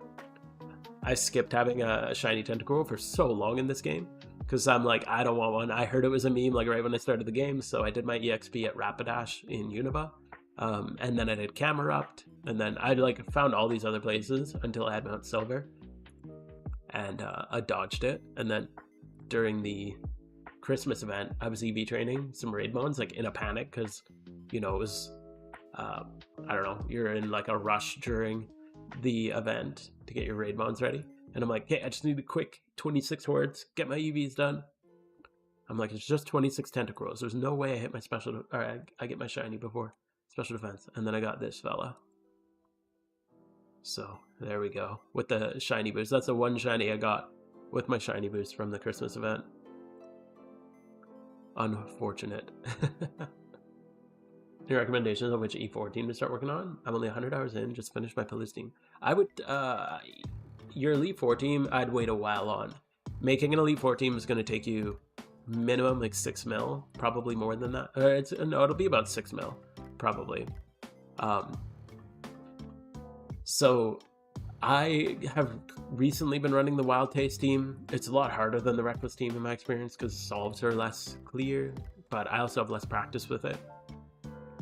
I skipped having a shiny tentacle for so long in this game, because I'm like, I don't want one. I heard it was a meme like right when I started the game, so I did my EXP at Rapidash in Unova, and then I did Camerupt, and then I like found all these other places until I had Mount Silver, and I dodged it, and then during the Christmas event, I was EV training some raid modes, like in a panic, because, you know, it was, I don't know, you're in like a rush during the event to get your raid mods ready. And I'm like, hey, I just need a quick 26 hordes, get my EVs done. I'm like, it's just 26 tentacles. There's no way I hit my special, or I get my shiny before special defense. And then I got this fella. So there we go with the shiny boost. That's the one shiny I got with my shiny boost from the Christmas event. Unfortunate. Any recommendations on which E4 team to start working on? I'm only 100 hours in, just finished my police team. I would, your Elite 4 team, I'd wait a while on. Making an Elite 4 team is going to take you minimum like 6 mil, probably more than that. No, it'll be about 6 mil, probably. So I have recently been running the Wild Taste team. It's a lot harder than the Reckless team in my experience because solves are less clear, but I also have less practice with it.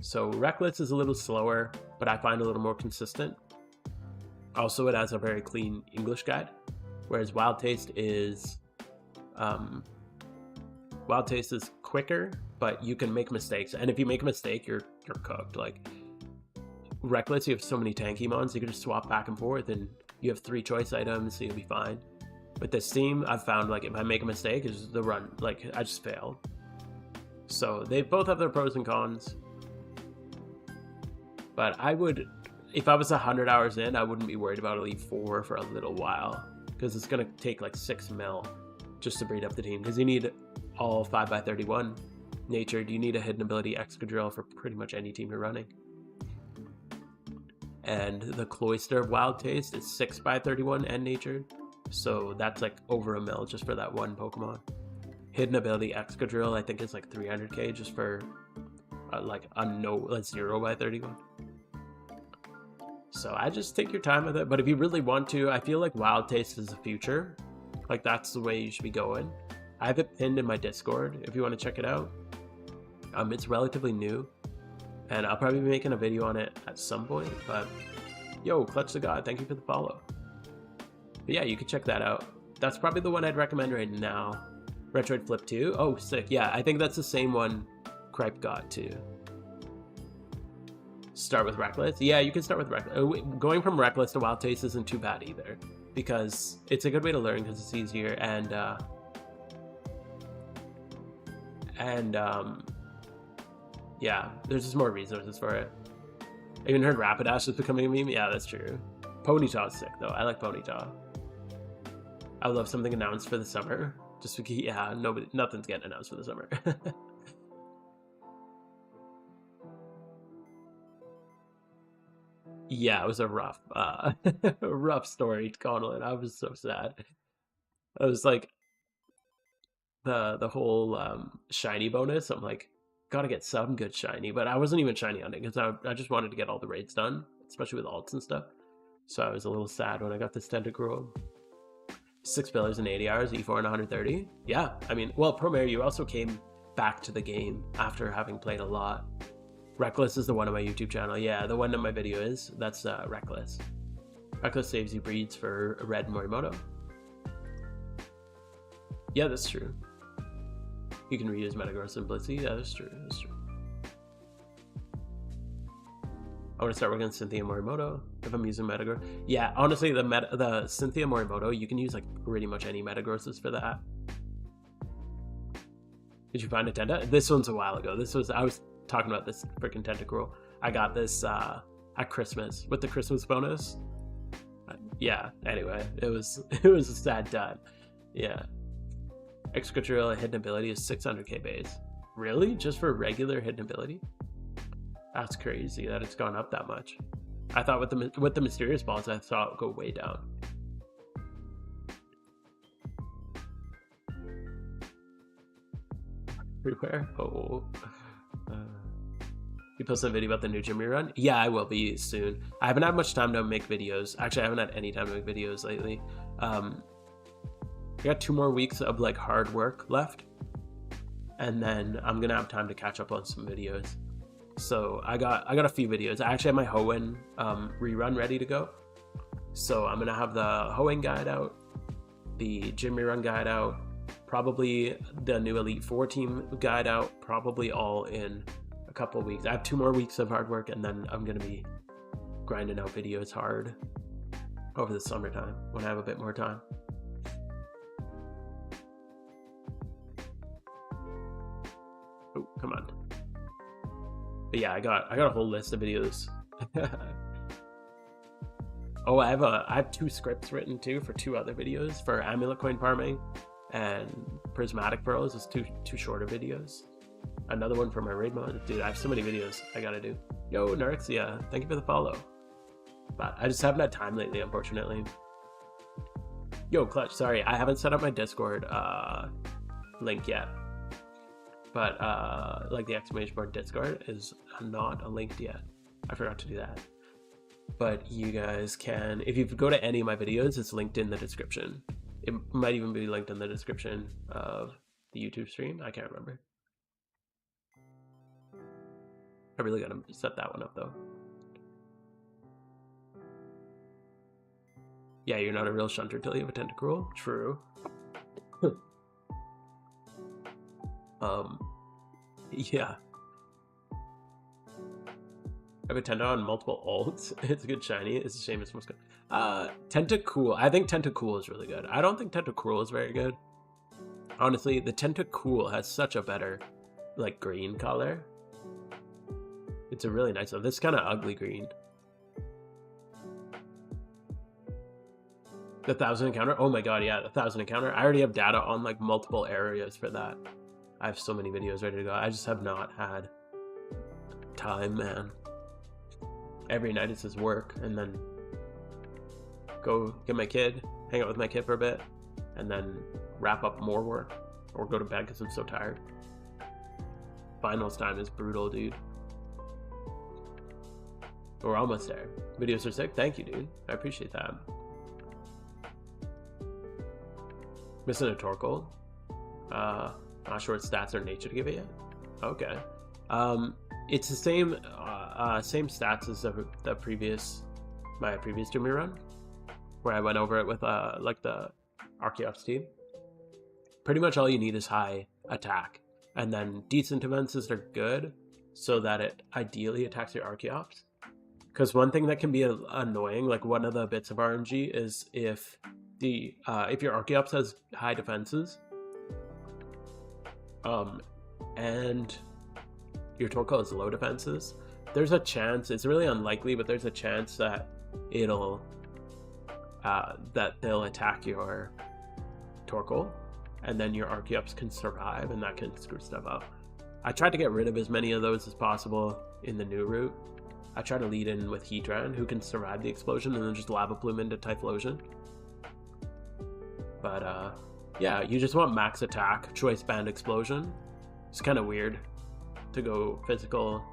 So Reckless is a little slower, but I find a little more consistent. Also, it has a very clean English guide, whereas Wild Taste is Wild Taste is quicker, but you can make mistakes, and if you make a mistake, you're cooked. Like Reckless, you have so many tanky mons, you can just swap back and forth, and you have 3 choice items, so you'll be fine. With this team, I've found like if I make a mistake, is the run, like I just fail. So they both have their pros and cons. But I would, if I was 100 hours in, I wouldn't be worried about Elite 4 for a little while, because it's going to take like 6 mil just to breed up the team, because you need all 5x31 natured. You need a hidden ability Excadrill for pretty much any team you're running. And the Cloyster of Wild Taste is 6x31 and natured, so that's like over a mil just for that one Pokemon. Hidden ability Excadrill I think is like 300k just for like a no, like 0x31. So I just take your time with it, but if you really want to, I feel like Wild Taste is the future. Like that's the way you should be going. I have it pinned in my Discord if you want to check it out. It's relatively new, and I'll probably be making a video on it at some point, but yo, Clutch the God, thank you for the follow. But yeah, you can check that out. That's probably the one I'd recommend right now. Retroid Flip 2, oh sick, yeah, I think that's the same one Cripe got too. Start with Reckless? Yeah, you can start with Reckless. Going from Reckless to Wild Taste isn't too bad either, because it's a good way to learn because it's easier, and yeah, there's just more resources for it. I even heard Rapidash is becoming a meme. Yeah, that's true. Ponyta's sick though. I like Ponyta. I would love something announced for the summer. Just because, yeah, nothing's getting announced for the summer. Yeah, it was a rough, rough story, Conlon. I was so sad. I was like, the whole shiny bonus. I'm like, gotta get some good shiny, but I wasn't even shiny hunting because I just wanted to get all the raids done, especially with alts and stuff. So I was a little sad when I got this Tentacruel. 6 pillars in 80 hours, E4 and 130. Yeah, I mean, well, Promare, you also came back to the game after having played a lot. Reckless is the one on my YouTube channel. Yeah, the one that my video is, that's Reckless. Reckless saves you breeds for Red Morimoto. Yeah, that's true. You can reuse Metagross and Blissey. Yeah, that's true. That's true. I want to start working on Cynthia Morimoto if I'm using Metagross. Yeah, honestly, the Cynthia Morimoto, you can use like pretty much any Metagrosses for that. Did you find a Tenta? This one's a while ago. I was talking about this freaking Tentacruel. I got this at Christmas with the Christmas bonus. Yeah, anyway, it was a sad time. Yeah. Excadrill hidden ability is 600k base. Really? Just for regular hidden ability? That's crazy that it's gone up that much. I thought with the mysterious balls, I thought it would go way down. Everywhere? Oh. You posted a video about the new gym rerun? Yeah, I will be soon. I haven't had much time to make videos. Actually, I haven't had any time to make videos lately. I got 2 more weeks of like hard work left, and then I'm gonna have time to catch up on some videos. So I got a few videos. I actually have my Hoenn rerun ready to go. So I'm gonna have the Hoenn guide out, the gym rerun guide out, probably the new Elite 4 team guide out, probably all in a couple of weeks. I have 2 more weeks of hard work, and then I'm gonna be grinding out videos hard over the summertime when I have a bit more time. Oh, come on. But yeah, I got a whole list of videos. Oh, I have 2 scripts written too for 2 other videos for Amulet Coin farming and Prismatic Pearls. It's 2 shorter videos. Another one for my raid mod. Dude, I have so many videos I gotta do. Yo, Narixia, thank you for the follow. But I just haven't had time lately, unfortunately. Yo, Clutch, sorry, I haven't set up my Discord link yet. But like the exclamation mark Discord is not linked yet. I forgot to do that. But you guys can, if you go to any of my videos, it's linked in the description. It might even be linked in the description of the YouTube stream. I can't remember. I really gotta set that one up though. Yeah, you're not a real shunter till you have a Tentacruel. True. Yeah. I have a Tenta on multiple ults. It's a good shiny. It's a shame it's most good. Tentacool. I think Tentacool is really good. I don't think Tentacruel is very good. Honestly, the Tentacool has such a better, like, green color. It's a really nice one. This is kind of ugly green. The 1,000 encounter? Oh my god, yeah, the 1,000 encounter. I already have data on, like, multiple areas for that. I have so many videos ready to go. I just have not had time, man. Every night it's just work, and then go get my kid, hang out with my kid for a bit, and then wrap up more work, or go to bed because I'm so tired. Finals time is brutal, dude. We're almost there. Videos are sick. Thank you, dude. I appreciate that. Missing a Torkoal. Not sure what stats or nature to give it yet. Okay. It's the same same stats as the previous my previous Jimmy run, where I went over it with like the Archeops team. Pretty much all you need is high attack, and then decent defenses are good, so that it ideally attacks your Archeops. Because one thing that can be annoying, like one of the bits of RNG, is if your Archeops has high defenses, and your Torkoal has low defenses, there's a chance, it's really unlikely, but there's a chance that it'll that they'll attack your Torkoal, and then your Archeops can survive, and that can screw stuff up. I tried to get rid of as many of those as possible in the new route. I try to lead in with Heatran, who can survive the explosion, and then just Lava Plume into Typhlosion. But yeah, you just want max attack, choice band explosion. It's kind of weird to go physical,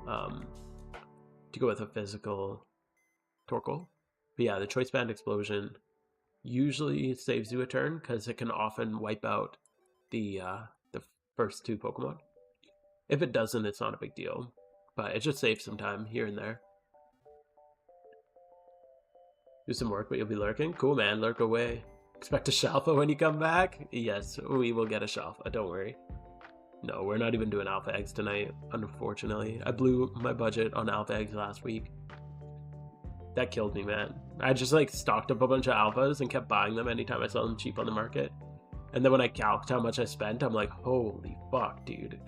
to go with a physical Torkoal. But yeah, the choice band explosion usually saves you a turn, because it can often wipe out the first two Pokemon. If it doesn't, it's not a big deal, but it just saves some time here and there. Do some work, but you'll be lurking. Cool, man. Lurk away. Expect a Shalfa when you come back? Yes, we will get a Shalfa. Don't worry. No, we're not even doing Alpha Eggs tonight, unfortunately. I blew my budget on Alpha Eggs last week. That killed me, man. I just, like, stocked up a bunch of Alphas and kept buying them anytime I saw them cheap on the market. And then when I calced how much I spent, I'm like, holy fuck, dude.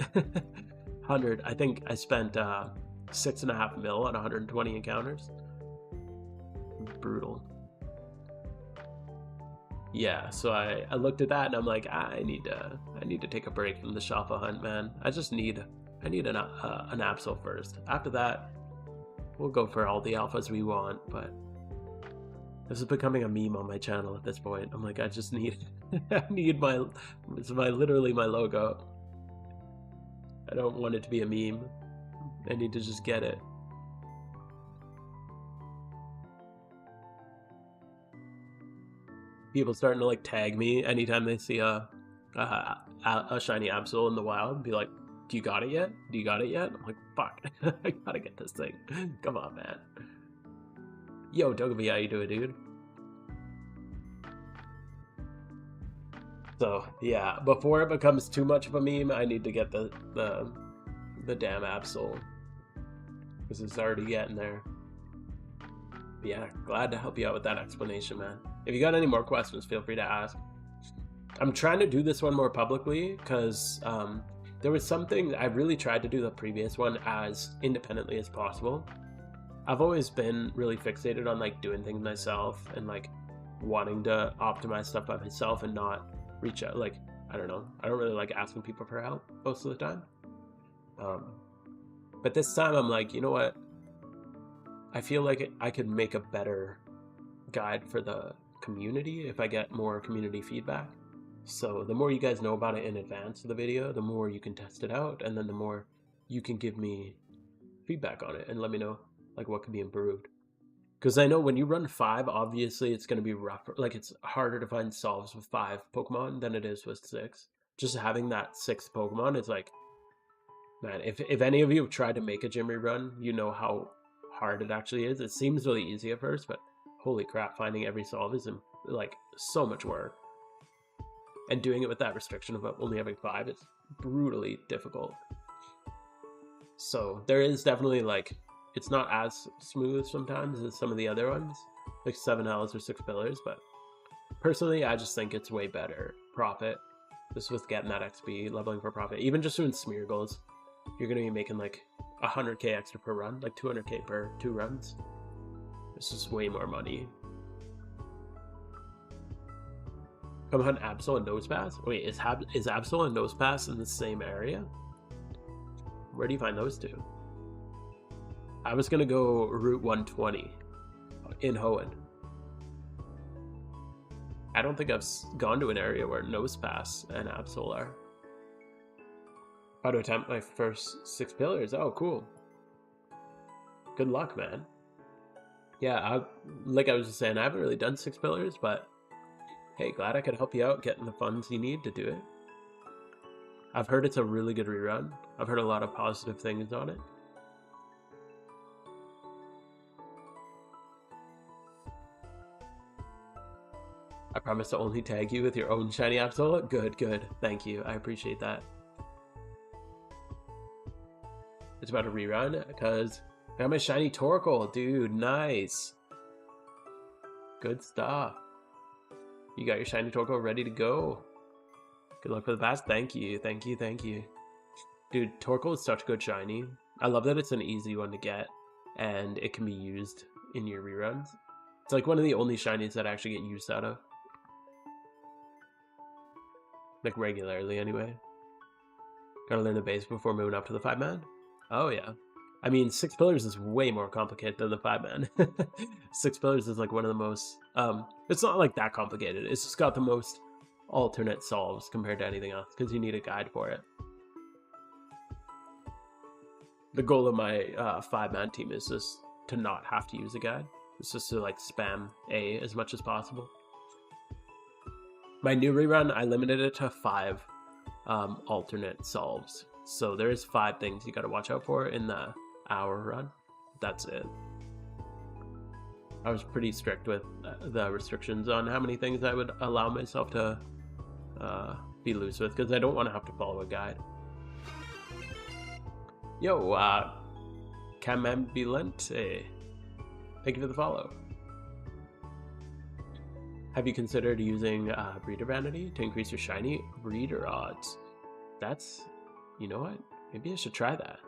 I think I spent 6.5 mil on 120 encounters. Brutal. Yeah, so I looked at that and I'm like, I need to take a break from the Shalfa hunt, man. I need an Absol first. After that, we'll go for all the alphas we want. But this is becoming a meme on my channel at this point. I'm like, I just need I need literally my logo. I don't want it to be a meme. I need to just get it. People starting to, like, tag me anytime they see a shiny Absol in the wild, be like, do you got it yet? Do you got it yet? I'm like, fuck. I gotta get this thing. Come on, man. Yo, Togepi, how you doing, dude? So, yeah, before it becomes too much of a meme, I need to get the damn Absol, because it's already getting there. But yeah, glad to help you out with that explanation, man. If you got any more questions, feel free to ask. I'm trying to do this one more publicly, because there was something, I really tried to do the previous one as independently as possible. I've always been really fixated on, like, doing things myself and, like, wanting to optimize stuff by myself and not reach out. Like, I don't know, I don't really like asking people for help most of the time. But this time I'm like, you know what, I feel like I could make a better guide for the community if I get more community feedback. So the more you guys know about it in advance of the video, the more you can test it out, and then the more you can give me feedback on it and let me know, like, what can be improved. Because I know when you run 5, obviously it's going to be rougher. Like, it's harder to find solves with 5 Pokemon than it is with 6. Just having that 6th Pokemon is like, man, if any of you have tried to make a Jimmy run, you know how hard it actually is. It seems really easy at first, but holy crap, finding every solve is, like, so much work. And doing it with that restriction of only having 5 is brutally difficult. So there is definitely like, it's not as smooth sometimes as some of the other ones, like 7 Ls or 6 pillars, but personally I just think it's way better profit just with getting that XP, leveling for profit. Even just doing smear goals, you're gonna be making like 100k extra per run, like 200k per 2 runs. This is way more money. Come hunt Absol and Nosepass? Wait, is Absol and Nosepass in the same area? Where do you find those two? I was gonna go Route 120 in Hoenn. I don't think I've gone to an area where Nosepass and Absol are. How to attempt my first 6 pillars. Oh, cool. Good luck, man. Yeah, like I was just saying, I haven't really done 6 pillars, but hey, glad I could help you out getting the funds you need to do it. I've heard it's a really good rerun. I've heard a lot of positive things on it. I promise to only tag you with your own shiny Absol. Good, good. Thank you. I appreciate that. It's about to rerun because I got my shiny Torkoal. Dude, nice. Good stuff. You got your shiny Torkoal ready to go. Good luck for the past. Thank you, thank you, thank you. Dude, Torkoal is such a good shiny. I love that it's an easy one to get and it can be used in your reruns. It's like one of the only shinies that I actually get used out of. Like regularly anyway. Gotta learn the base before moving up to the 5-man. Oh yeah. I mean, 6 pillars is way more complicated than the 5-man. 6 pillars is like one of the most, it's not like that complicated. It's just got the most alternate solves compared to anything else because you need a guide for it. The goal of my 5-man team is just to not have to use a guide. It's just to like spam A as much as possible. My new rerun, I limited it to 5 alternate solves. So there's 5 things you gotta watch out for in the hour run. That's it. I was pretty strict with the restrictions on how many things I would allow myself to be loose with because I don't want to have to follow a guide. Yo, Camambulente, thank you for the follow. Have you considered using breeder vanity to increase your shiny breeder odds? That's, you know what? Maybe I should try that.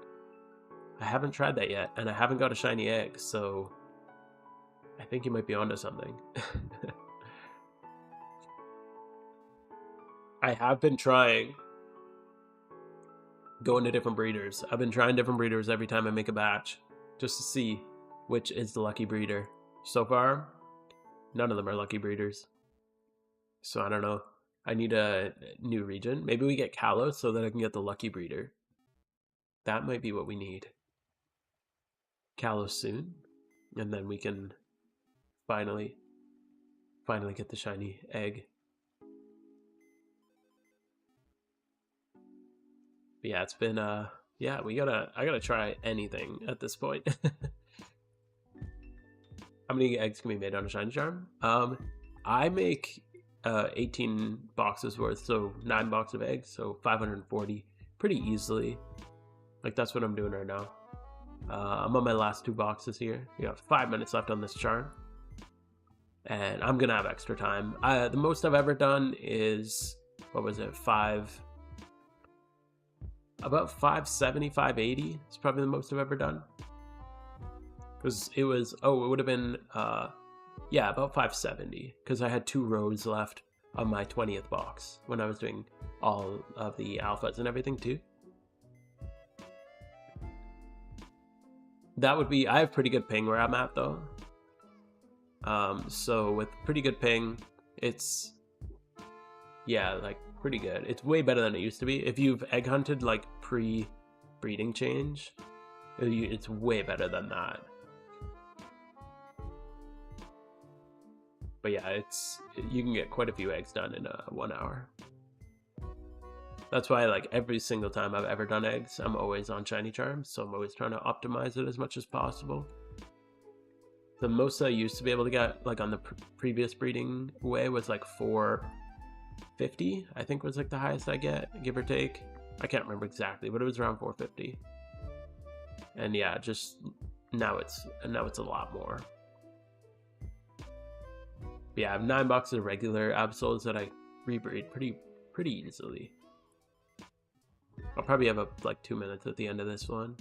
I haven't tried that yet, and I haven't got a shiny egg, so I think you might be onto something. I have been trying going to different breeders. I've been trying different breeders every time I make a batch just to see which is the lucky breeder. So far, none of them are lucky breeders. So I don't know. I need a new region. Maybe we get Kalos so that I can get the lucky breeder. That might be what we need. Kalos soon. And then we can finally get the shiny egg. But yeah, it's been yeah, I gotta try anything at this point. How many eggs can be made on a shiny charm? I make 18 boxes worth, so 9 boxes of eggs, so 540 pretty easily. Like that's what I'm doing right now. I'm on my last 2 boxes here. We got 5 minutes left on this charm, and I'm gonna have extra time. The most I've ever done is, what was it, about 570, 580 is probably the most I've ever done. Because it was, it would have been, yeah, about 570. Because I had 2 rows left on my 20th box when I was doing all of the alphas and everything too. That would be, I have pretty good ping where I'm at though. So with pretty good ping, it's, yeah, like pretty good. It's way better than it used to be. If you've egg hunted like pre-breeding change, it's way better than that. But yeah, you can get quite a few eggs done in 1 hour. That's why like every single time I've ever done eggs, I'm always on shiny charms, so I'm always trying to optimize it as much as possible. The most I used to be able to get like on the previous breeding way was like 450, I think was like the highest I get, give or take. I can't remember exactly, but it was around 450. And yeah, just now it's a lot more. But yeah, I have 9 boxes of regular Absols that I rebreed pretty easily. I'll probably have like 2 minutes at the end of this one.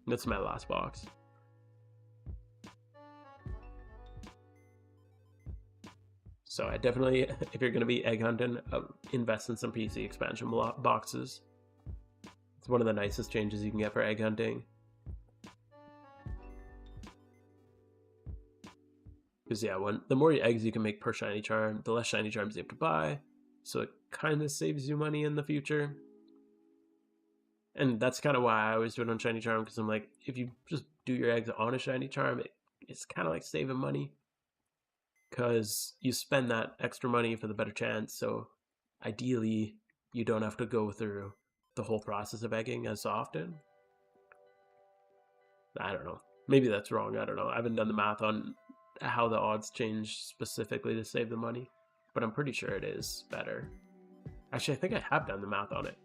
That's my last box. So I definitely, if you're going to be egg hunting, invest in some PC expansion boxes. It's one of the nicest changes you can get for egg hunting. Because yeah, the more eggs you can make per shiny charm, the less shiny charms you have to buy. So it kind of saves you money in the future. And that's kind of why I always do it on shiny charm, because I'm like, if you just do your eggs on a shiny charm, it's kind of like saving money. Because you spend that extra money for the better chance, so ideally you don't have to go through the whole process of egging as often. I don't know. Maybe that's wrong. I don't know. I haven't done the math on how the odds change specifically to save the money, but I'm pretty sure it is better. Actually, I think I have done the math on it.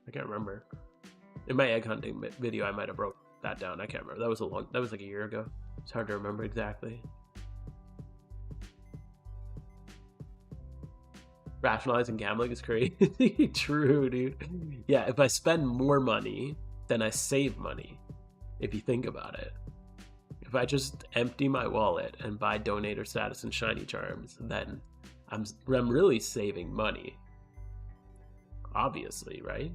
I can't remember. In my egg hunting video, I might have broke that down. I can't remember. That was like a year ago. It's hard to remember exactly. Rationalizing gambling is crazy. True, dude. Yeah, if I spend more money, then I save money. If you think about it. If I just empty my wallet and buy donator status and shiny charms, then I'm really saving money. Obviously, right?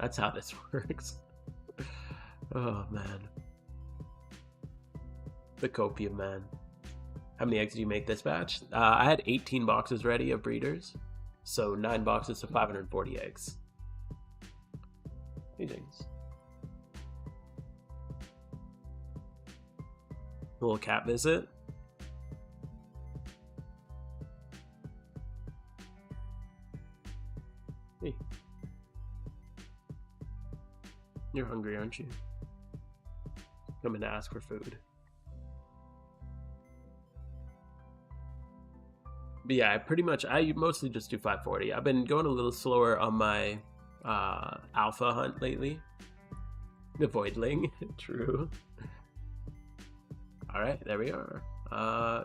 That's how this works. Oh, man. The copium, man. How many eggs did you make this batch? I had 18 boxes ready of breeders. So 9 boxes to 540 eggs. Greetings. A little cat visit. Hey. You're hungry, aren't you? Coming to ask for food. But yeah, I mostly just do 540. I've been going a little slower on my alpha hunt lately. The voidling, true. All right, there we are. I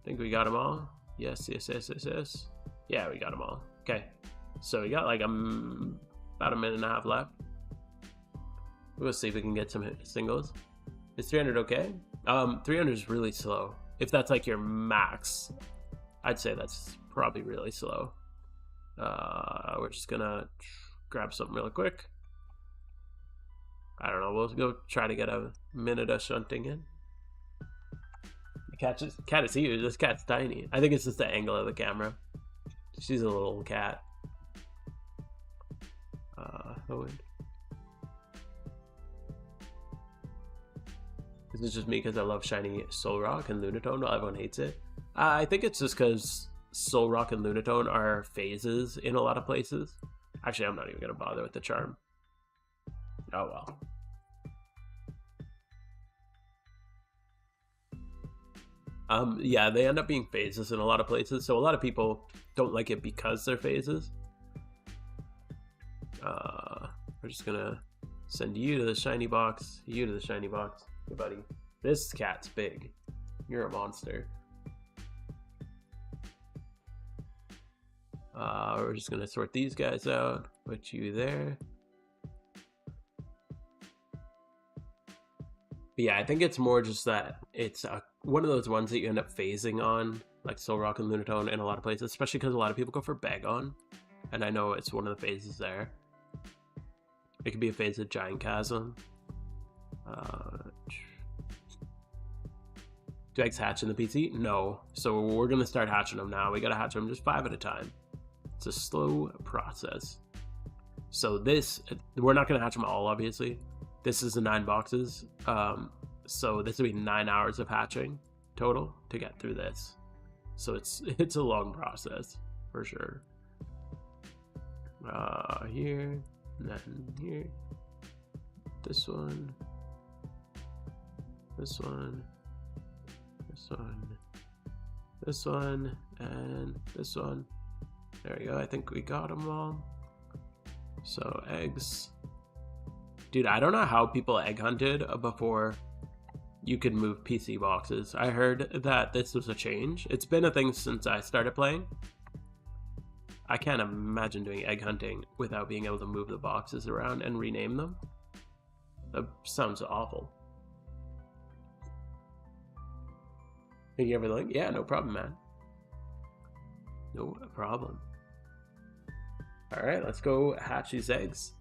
think we got them all. Yes. Yeah, we got them all. Okay, so we got like about a minute and a half left. We'll see if we can get some singles. Is 300 okay? 300 is really slow. If that's like your max, I'd say that's probably really slow. We're just gonna grab something really quick. I don't know, we'll go try to get a minute of shunting in. The cat is huge. This cat's tiny. I think it's just the angle of the camera. She's a little cat. This is just me because I love shiny Soul Rock and Lunatone while everyone hates it. I think it's just because Soul Rock and Lunatone are phases in a lot of places. Actually, I'm not even going to bother with the charm. Oh well. Yeah, they end up being phases in a lot of places, so a lot of people don't like it because they're phases. We're just gonna send you to the shiny box, you to the shiny box. Hey, buddy. This cat's big. You're a monster. We're just gonna sort these guys out, put you there. But yeah, I think it's more just that it's one of those ones that you end up phasing on, like Soul Rock and Lunatone in a lot of places, especially because a lot of people go for Bagon, and I know it's one of the phases there. It could be a phase of Giant Chasm. Do eggs hatch in the PC? No. So we're going to start hatching them now. We got to hatch them just 5 at a time. It's a slow process. So we're not going to hatch them all, obviously. This is the 9 boxes. So this will be 9 hours of hatching total to get through this. So it's a long process for sure. Here, and then here. This one. This one. This one. This one. and this one. There we go. I think we got them all. So eggs. Dude, I don't know how people egg hunted before you could move PC boxes. I heard that this was a change. It's been a thing since I started playing. I can't imagine doing egg hunting without being able to move the boxes around and rename them. That sounds awful. Can you ever link? Yeah, no problem, man. No problem. All right, let's go hatch these eggs.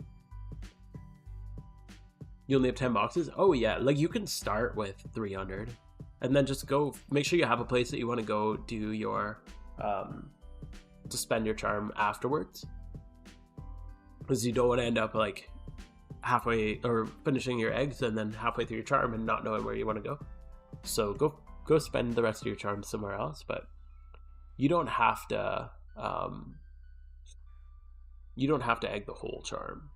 You only have 10 boxes? Oh yeah, like you can start with 300 and then just go, make sure you have a place that you want to go do your, to spend your charm afterwards. Because you don't want to end up like halfway or finishing your eggs and then halfway through your charm and not knowing where you want to go. So go spend the rest of your charm somewhere else, but you don't have to, egg the whole charm.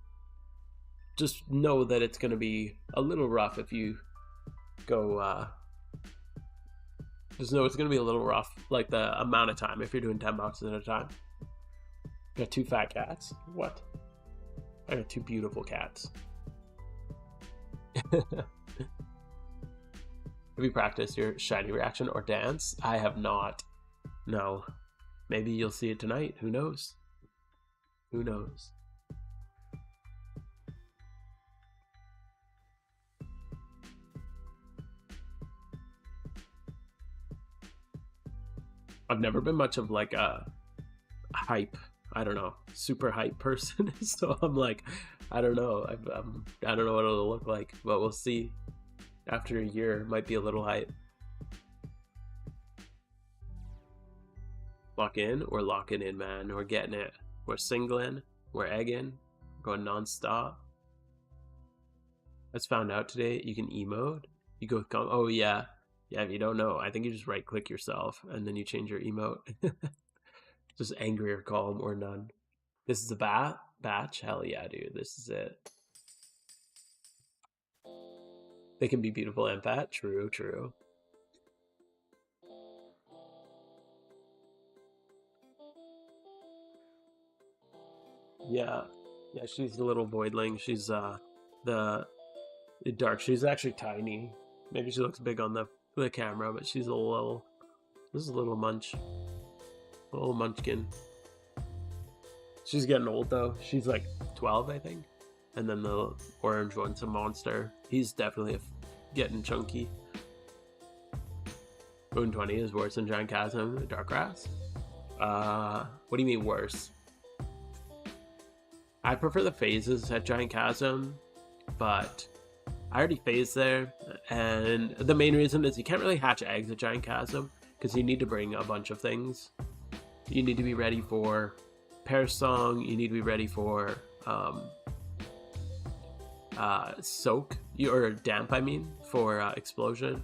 Just know that it's going to be a little rough if you go, just know it's going to be a little rough, like the amount of time, if you're doing 10 boxes at a time. Got 2 fat cats. What? I got 2 beautiful cats. Have you practiced your shiny reaction or dance? I have not. No. Maybe you'll see it tonight. Who knows? Who knows? I've never been much of like a hype, I don't know, super hype person. So I'm like, I don't know. I don't know what it'll look like, but we'll see. After a year, it might be a little hype. Lock in, we're locking in, man. We're getting it. We're singling. We're egging. We're going non-stop. I just found out today you can emote. You go with oh yeah. Yeah, if you don't know, I think you just right click yourself and then you change your emote. Just angry or calm or none. This is a batch? Hell yeah, dude. This is it. They can be beautiful and fat. True, true. Yeah. Yeah, she's the little voidling. She's the dark. She's actually tiny. Maybe she looks big on the camera, but she's a little. This is a little munch. A little munchkin. She's getting old though. She's like 12, I think. And then the orange one's a monster. He's definitely getting chunky. Moon 20 is worse than Giant Chasm. Dark Grass? What do you mean worse? I prefer the phases at Giant Chasm, but I already phased there, and the main reason is you can't really hatch eggs at Giant Chasm because you need to bring a bunch of things. You need to be ready for Pear Song, you need to be ready for Soak, or Damp, I mean, for Explosion.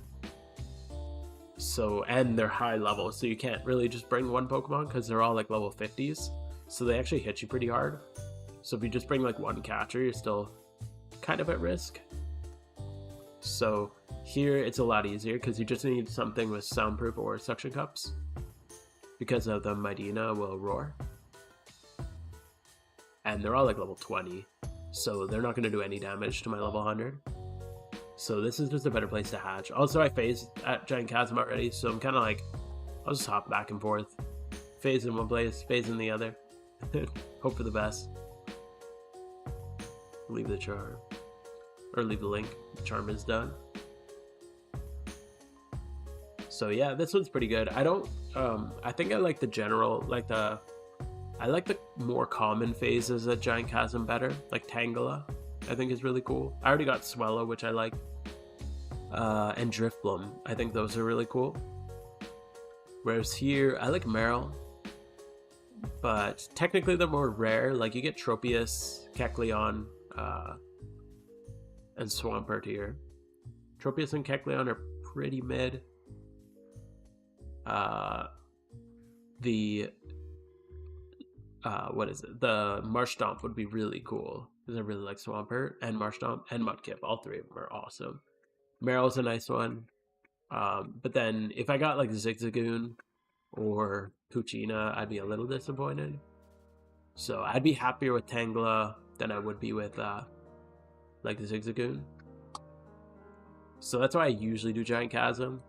So, and they're high level, so you can't really just bring one Pokemon because they're all like level 50s, so they actually hit you pretty hard. So if you just bring like one catcher, you're still kind of at risk. So here it's a lot easier because you just need something with soundproof or suction cups because of the Medina will roar. And they're all like level 20, so they're not going to do any damage to my level 100. So this is just a better place to hatch. Also, I phased at Giant Chasm already, so I'm kind of like, I'll just hop back and forth. Phase in one place, phase in the other. Hope for the best. Leave the charm. Or leave the link. The charm is done. So yeah, this one's pretty good. I don't, I think I like the general, I like the more common phases at Giant Chasm better. Like Tangela, I think is really cool. I already got Swellow, which I like. And Drifbloom, I think those are really cool. Whereas here, I like Meryl. But technically they're more rare. Like you get Tropius, Kecleon, and Swampert here. Tropius and Kecleon are pretty mid. What is it? The Marshtomp would be really cool because I really like Swampert and Marshtomp and Mudkip. All three of them are awesome. Meryl's a nice one. But then if I got like Zigzagoon or Puccina, I'd be a little disappointed. So I'd be happier with Tangela than I would be with like Zigzagoon. So that's why I usually do Giant Chasm,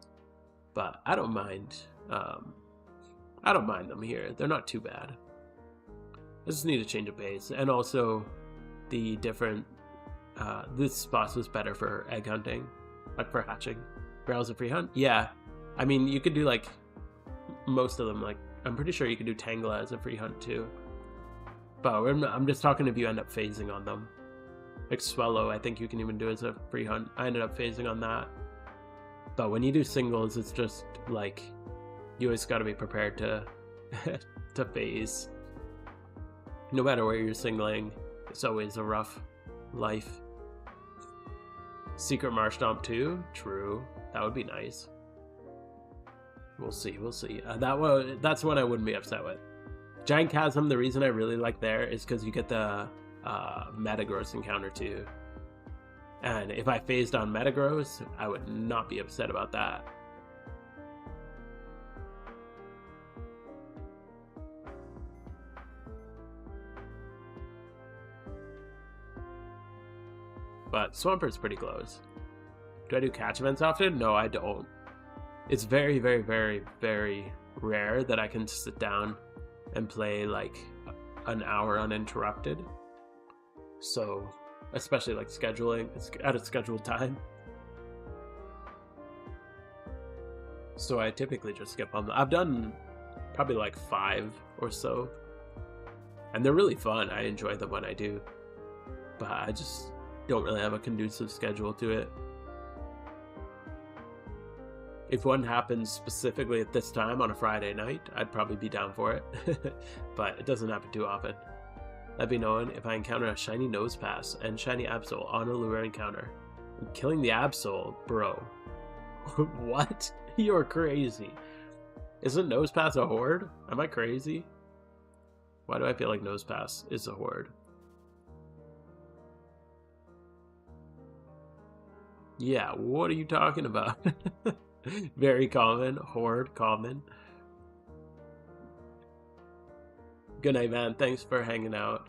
but I don't mind. I don't mind them here. They're not too bad. I just need to change a base, and also the different. This boss was better for egg hunting, like for hatching. Browse a free hunt. Yeah, I mean you could do like most of them. Like I'm pretty sure you could do Tangela as a free hunt too. But I'm just talking if you end up phasing on them. Like Swallow, I think you can even do as a free hunt. I ended up phasing on that. But when you do singles, it's just like you always got to be prepared to to phase. No matter where you're singling, it's always a rough life. Secret Marsh Stomp 2? True. That would be nice. We'll see, we'll see. That's one I wouldn't be upset with. Giant Chasm, the reason I really like there is because you get the Metagross encounter too. And if I phased on Metagross, I would not be upset about that. But Swamper's pretty close. Do I do catch events often? No, I don't. It's very, very, very, very rare that I can sit down and play like an hour uninterrupted. So, especially like scheduling, it's at a scheduled time. So I typically just skip on them. I've done probably like 5 or so. And they're really fun. I enjoy them when I do. But I just don't really have a conducive schedule to it. If one happens specifically at this time on a Friday night, I'd probably be down for it. But it doesn't happen too often. Let me know if I encounter a shiny Nosepass and shiny Absol on a lure encounter. I'm killing the Absol, bro. What? You're crazy. Isn't Nosepass a horde? Am I crazy? Why do I feel like Nosepass is a horde? Yeah, what are you talking about? Very common. Horde, common. Good night, man. Thanks for hanging out.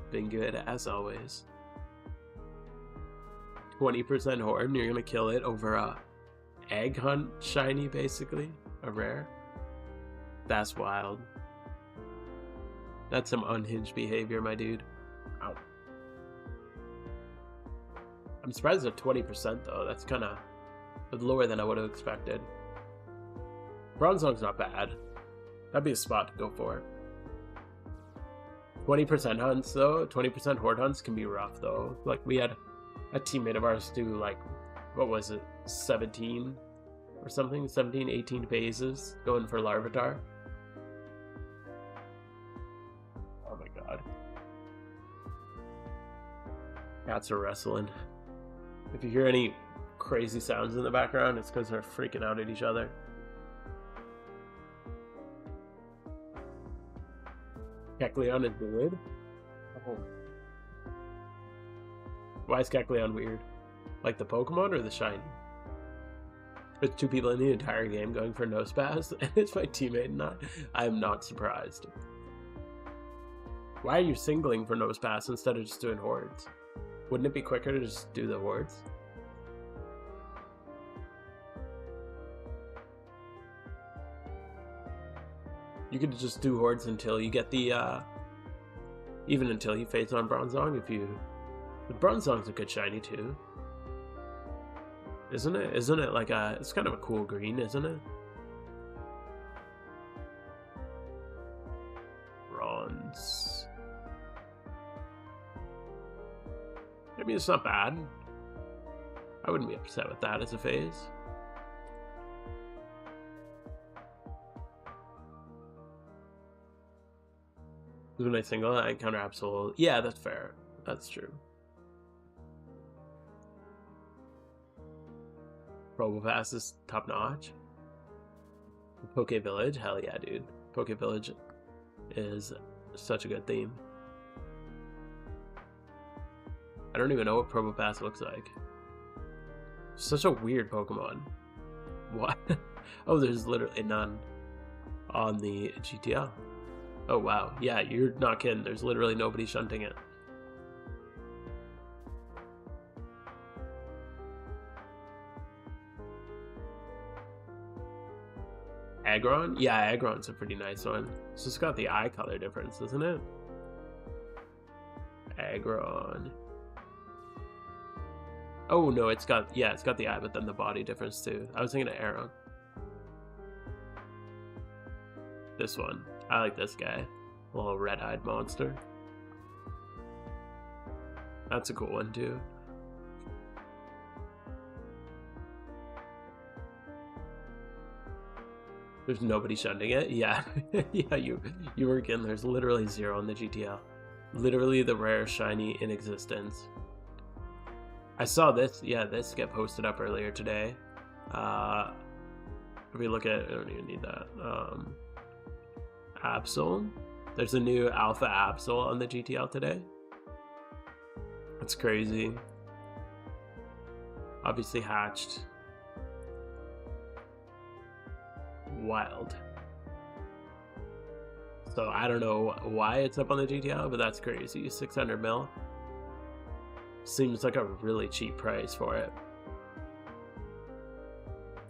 Been good, as always. 20% horde, and you're gonna kill it over a egg hunt shiny, basically. A rare. That's wild. That's some unhinged behavior, my dude. Ow. I'm surprised at 20% though. That's kind of lower than I would have expected. Bronzong's not bad. That'd be a spot to go for. 20% hunts though, 20% horde hunts can be rough though. Like we had a teammate of ours do like, what was it, 17 or something? 17, 18 phases going for Larvitar. Oh my god. Cats are wrestling. If you hear any crazy sounds in the background, it's because they're freaking out at each other. Kecleon is weird? Oh. Why is Kecleon weird? Like the Pokemon or the shiny? There's 2 people in the entire game going for Nosepass, and it's my teammate and I am not surprised. Why are you singling for Nosepass instead of just doing hordes? Wouldn't it be quicker to just do the hordes? You could just do hordes until you get the, even until you phase on Bronzong. If you, the Bronzong's a good shiny too, isn't it? Isn't it like a? It's kind of a cool green, isn't it? Bronze. I mean, it's not bad. I wouldn't be upset with that as a phase. When I single, I encounter Absol. Yeah, that's fair. That's true. Probopass is top notch. Poke Village, hell yeah, dude. Poke Village is such a good theme. I don't even know what Probopass looks like. Such a weird Pokemon. What? Oh, there's literally none. on the GTL. Oh wow, yeah, you're not kidding. There's literally nobody shunting it. Aggron? Yeah, Aggron's a pretty nice one. It's just got the eye color difference, isn't it? Aggron. Oh no, it's got the eye, but then the body difference too. I was thinking of Aeron. This one. I like this guy. A little red-eyed monster. That's a cool one too. There's nobody shunting it? Yeah. Yeah, you were kidding. There's literally 0 on the GTL. Literally the rarest shiny in existence. I saw this, this get posted up earlier today. If we look at, I don't even need that. Absol. There's a new Alpha Absol on the GTL today. That's crazy. Obviously hatched. Wild. So I don't know why it's up on the GTL, but that's crazy. 600 mil. Seems like a really cheap price for it.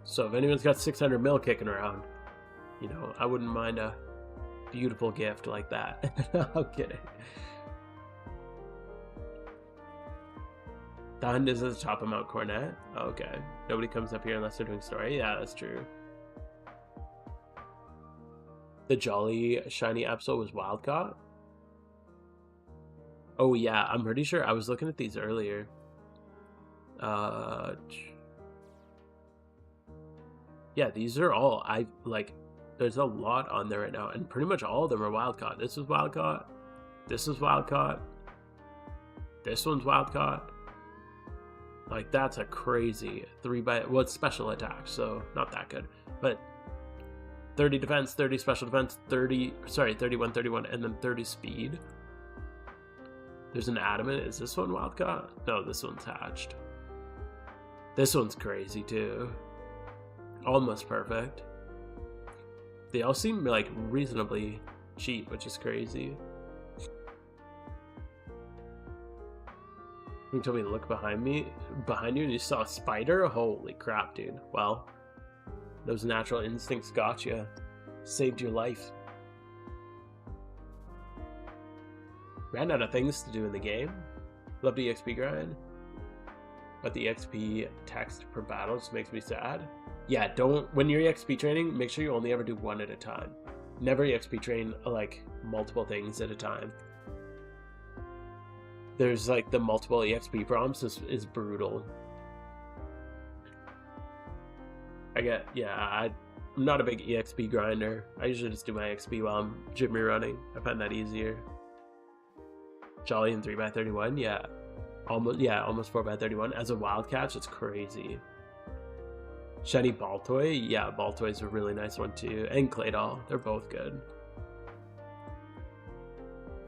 So if anyone's got 600 mil kicking around, you know, I wouldn't mind a beautiful gift like that. I'm kidding. The Hunt is at the top of Mount Cornet. Okay. Nobody comes up here unless they're doing story. Yeah, that's true. The Jolly Shiny Absol was wild caught. Oh yeah, I'm pretty sure I was looking at these earlier. Yeah, these are all there's a lot on there right now, and pretty much all of them are wild caught. This was wild caught. This was wild caught. This one's wild caught. Like, that's a crazy 3x. Well, it's special attack, so not that good. But 30 defense, 30 special defense, 31, and then 30 speed. There's an adamant. Is this one wild caught? No, this one's hatched. This one's crazy too. Almost perfect. They all seem like reasonably cheap, which is crazy. You told me to look behind you, and you saw a spider? Holy crap, dude. Well, those natural instincts got you. Saved your life. Ran out of things to do in the game. Love the EXP grind. But the EXP text per battle just makes me sad. Yeah, when you're EXP training, make sure you only ever do one at a time. Never EXP train like multiple things at a time. There's like the multiple EXP prompts is brutal. I'm not a big EXP grinder. I usually just do my XP while I'm gym running. I find that easier. Jolly in 3x31, yeah. Almost 4x31. As a wild catch, it's crazy. Shiny Baltoy, yeah, Baltoy's a really nice one too. And Claydol, they're both good.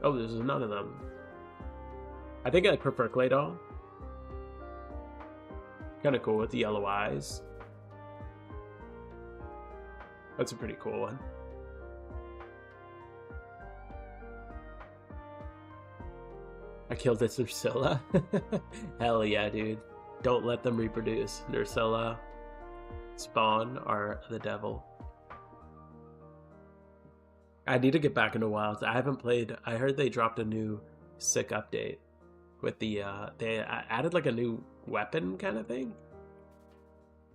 Oh, there's none of them. I think I prefer Claydol. Kind of cool with the yellow eyes. That's a pretty cool one. I killed this Nursilla. Hell yeah, dude. Don't let them reproduce. Nursilla, Spawn are the devil. I need to get back into Wilds. I haven't played. I heard they dropped a new sick update with the they added like a new weapon kind of thing.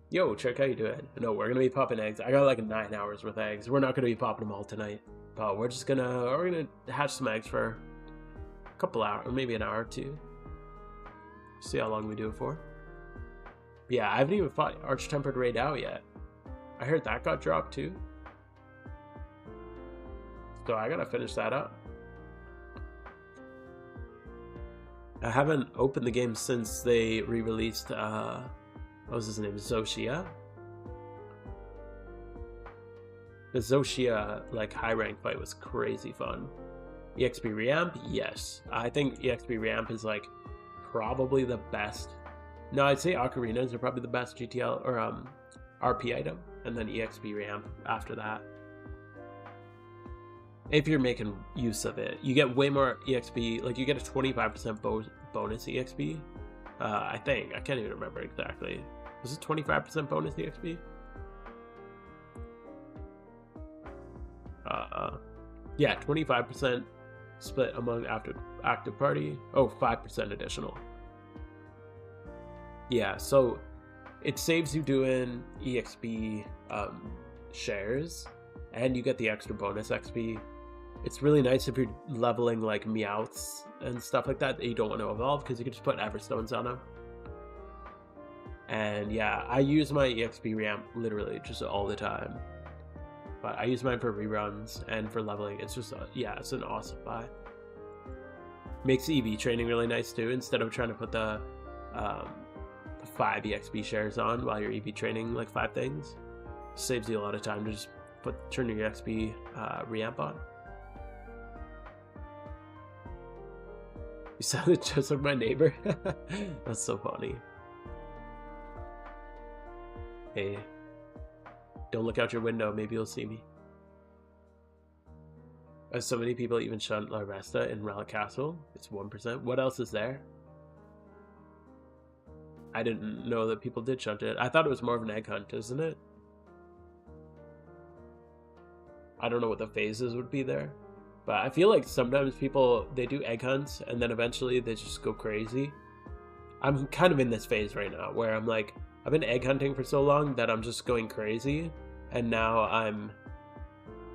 Yo, Trick, how you doing? No, we're gonna be popping eggs. I got like 9 hours with eggs. We're not gonna be popping them all tonight, but we're gonna hatch some eggs for a couple hours, maybe an hour or two. See how long we do it for. But yeah, I haven't even fought Arch-Tempered Raid out yet. I heard that got dropped too. So I gotta finish that up. I haven't opened the game since they re-released, what was his name? Zoshia? The Zoshia, like, high rank fight was crazy fun. EXP Reamp? Yes. I think EXP Reamp is, like, probably the best. No, I'd say Ocarinas are probably the best GTL, or, RP item. And then EXP Reamp after that. if you're making use of it. You get way more EXP, like you get a 25% bonus EXP. I think, I can't even remember exactly. Was it 25% bonus EXP? Yeah, 25% split among active party. Oh, 5% additional. Yeah, so it saves you doing EXP shares, and you get the extra bonus XP. It's really nice if you're leveling like Meowths and stuff like that you don't want to evolve, because you can just put Everstones on them. And yeah, I use my EXP ramp literally just all the time. But I use mine for reruns and for leveling. It's just, yeah, it's an awesome buy. Makes EV training really nice too, instead of trying to put the 5 EXP shares on while you're EV training like 5 things. Saves you a lot of time to just turn your EXP reamp on. You sounded just like my neighbor. That's so funny. Hey, don't look out your window, maybe you'll see me. So many people even shunt La Resta in Relic Castle. It's 1%. What else is there? I didn't know that people did shunt it. I thought it was more of an egg hunt, isn't it? I don't know what the phases would be there. But I feel like sometimes people, they do egg hunts and then eventually they just go crazy. I'm kind of in this phase right now where I'm like, I've been egg hunting for so long that I'm just going crazy. And now I'm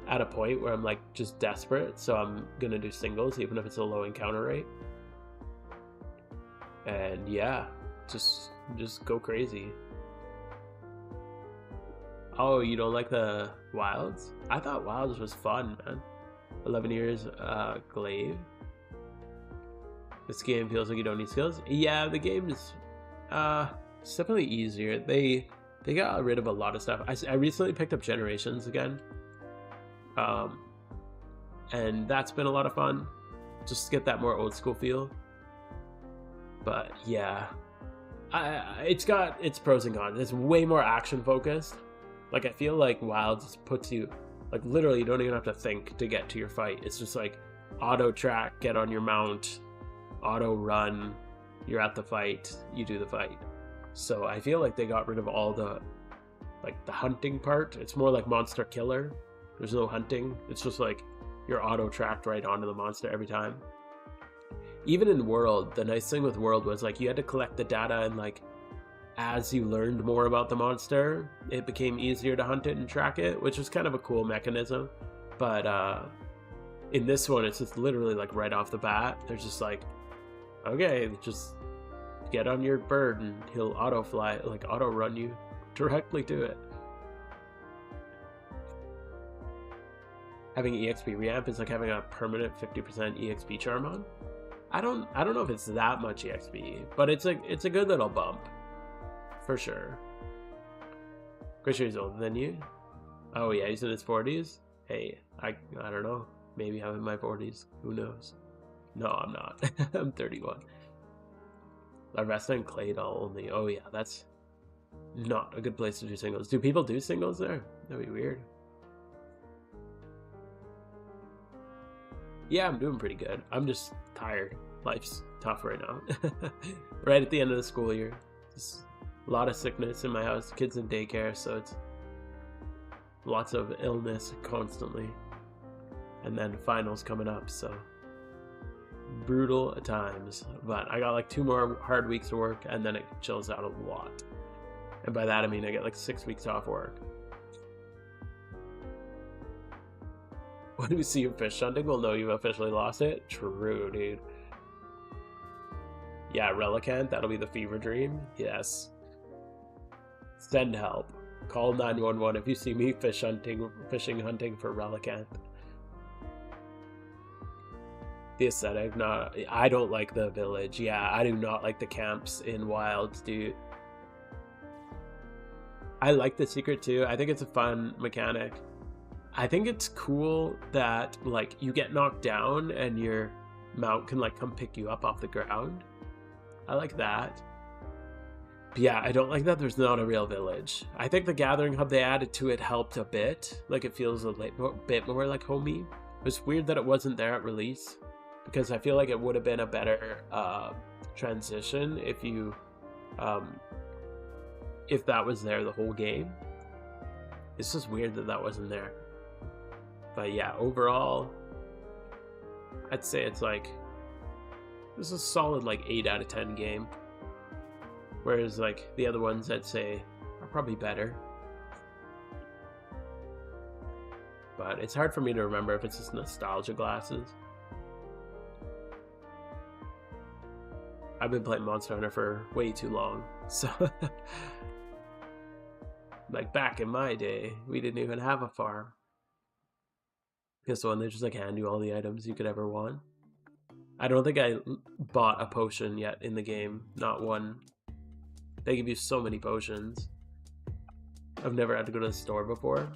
at a point where I'm like just desperate. So I'm going to do singles even if it's a low encounter rate. And yeah, just go crazy. Oh, you don't like the Wilds? I thought Wilds was fun, man. 11 years, Glaive. This game feels like you don't need skills. Yeah, the game is it's definitely easier. They got rid of a lot of stuff. I recently picked up Generations again. And that's been a lot of fun. Just to get that more old school feel. But yeah. It's got its pros and cons. It's way more action focused. Like, I feel like WoW just puts you, like, literally you don't even have to think to get to your fight. It's just like auto track, get on your mount, auto run, you're at the fight, you do the fight. So I feel like they got rid of all the, like, the hunting part. It's more like monster killer. There's no hunting. It's just like you're auto tracked right onto the monster every time. Even in World, the nice thing with World was like you had to collect the data, and like as you learned more about the monster, it became easier to hunt it and track it, which was kind of a cool mechanism. But in this one, it's just literally like right off the bat, there's just like, okay, just get on your bird and he'll auto fly, like auto run you directly to it. Having EXP reamp is like having a permanent 50% EXP charm on. I don't know if it's that much EXP, but it's a good little bump. For sure. Christian is older than you. Oh yeah, he's in his 40s. Hey, I don't know. Maybe I'm in my 40s. Who knows? No, I'm not. I'm 31. Larvesta and Claydol only. Oh yeah, that's not a good place to do singles. Do people do singles there? That'd be weird. Yeah, I'm doing pretty good. I'm just tired. Life's tough right now. Right at the end of the school year. Just a lot of sickness in my house, kids in daycare, so it's lots of illness constantly. And then finals coming up, so brutal at times. But I got like 2 more hard weeks of work, and then it chills out a lot. And by that I mean I get like 6 weeks off work. When we see you fish hunting, we'll know you've officially lost it. True, dude. Yeah, Relicanth, that'll be the fever dream. Yes. Send help. Call 911 if you see me fishing hunting for Relicanth. The aesthetic, I don't like the village. Yeah, I do not like the camps in Wilds, dude. I like the secret too. I think it's a fun mechanic. I think it's cool that like you get knocked down and your mount can like come pick you up off the ground. I like that. But yeah, I don't like that there's not a real village. I think the gathering hub they added to it helped a bit. Like it feels a bit more like homey. It was weird that it wasn't there at release, because I feel like it would have been a better transition if you if that was there the whole game. It's just weird that that wasn't there. But yeah, overall, I'd say it's like, this is a solid like 8 out of 10 game. Whereas like the other ones I'd say are probably better. But it's hard for me to remember if it's just nostalgia glasses. I've been playing Monster Hunter for way too long, so like back in my day, we didn't even have a farm. Because one, they just like hand you all the items you could ever want. I don't think I bought a potion yet in the game, not one. They give you so many potions. I've never had to go to the store before.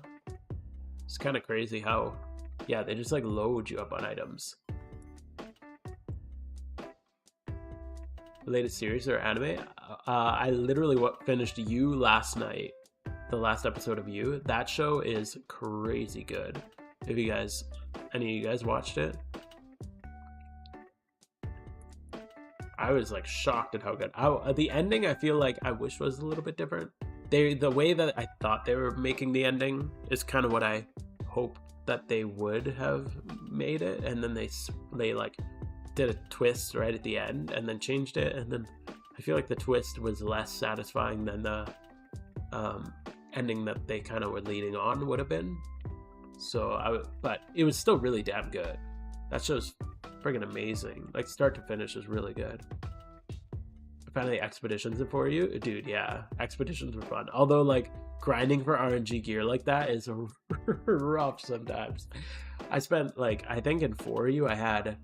It's kind of crazy how, yeah, they just like load you up on items. The latest series or anime? I literally finished You last night. The last episode of You. That show is crazy good. If you guys, any of you guys watched it? I was like shocked at how good. The ending, I feel like I wish was a little bit different. The way that I thought they were making the ending is kind of what I hoped that they would have made it, and then they like did a twist right at the end and then changed it, and then I feel like the twist was less satisfying than the ending that they kind of were leading on would have been. So but it was still really damn good. That show's friggin' amazing. Like start to finish is really good. Finally, expeditions are for you, dude. Yeah, expeditions were fun. Although like grinding for RNG gear like that is rough sometimes. I spent like, I think in For You I had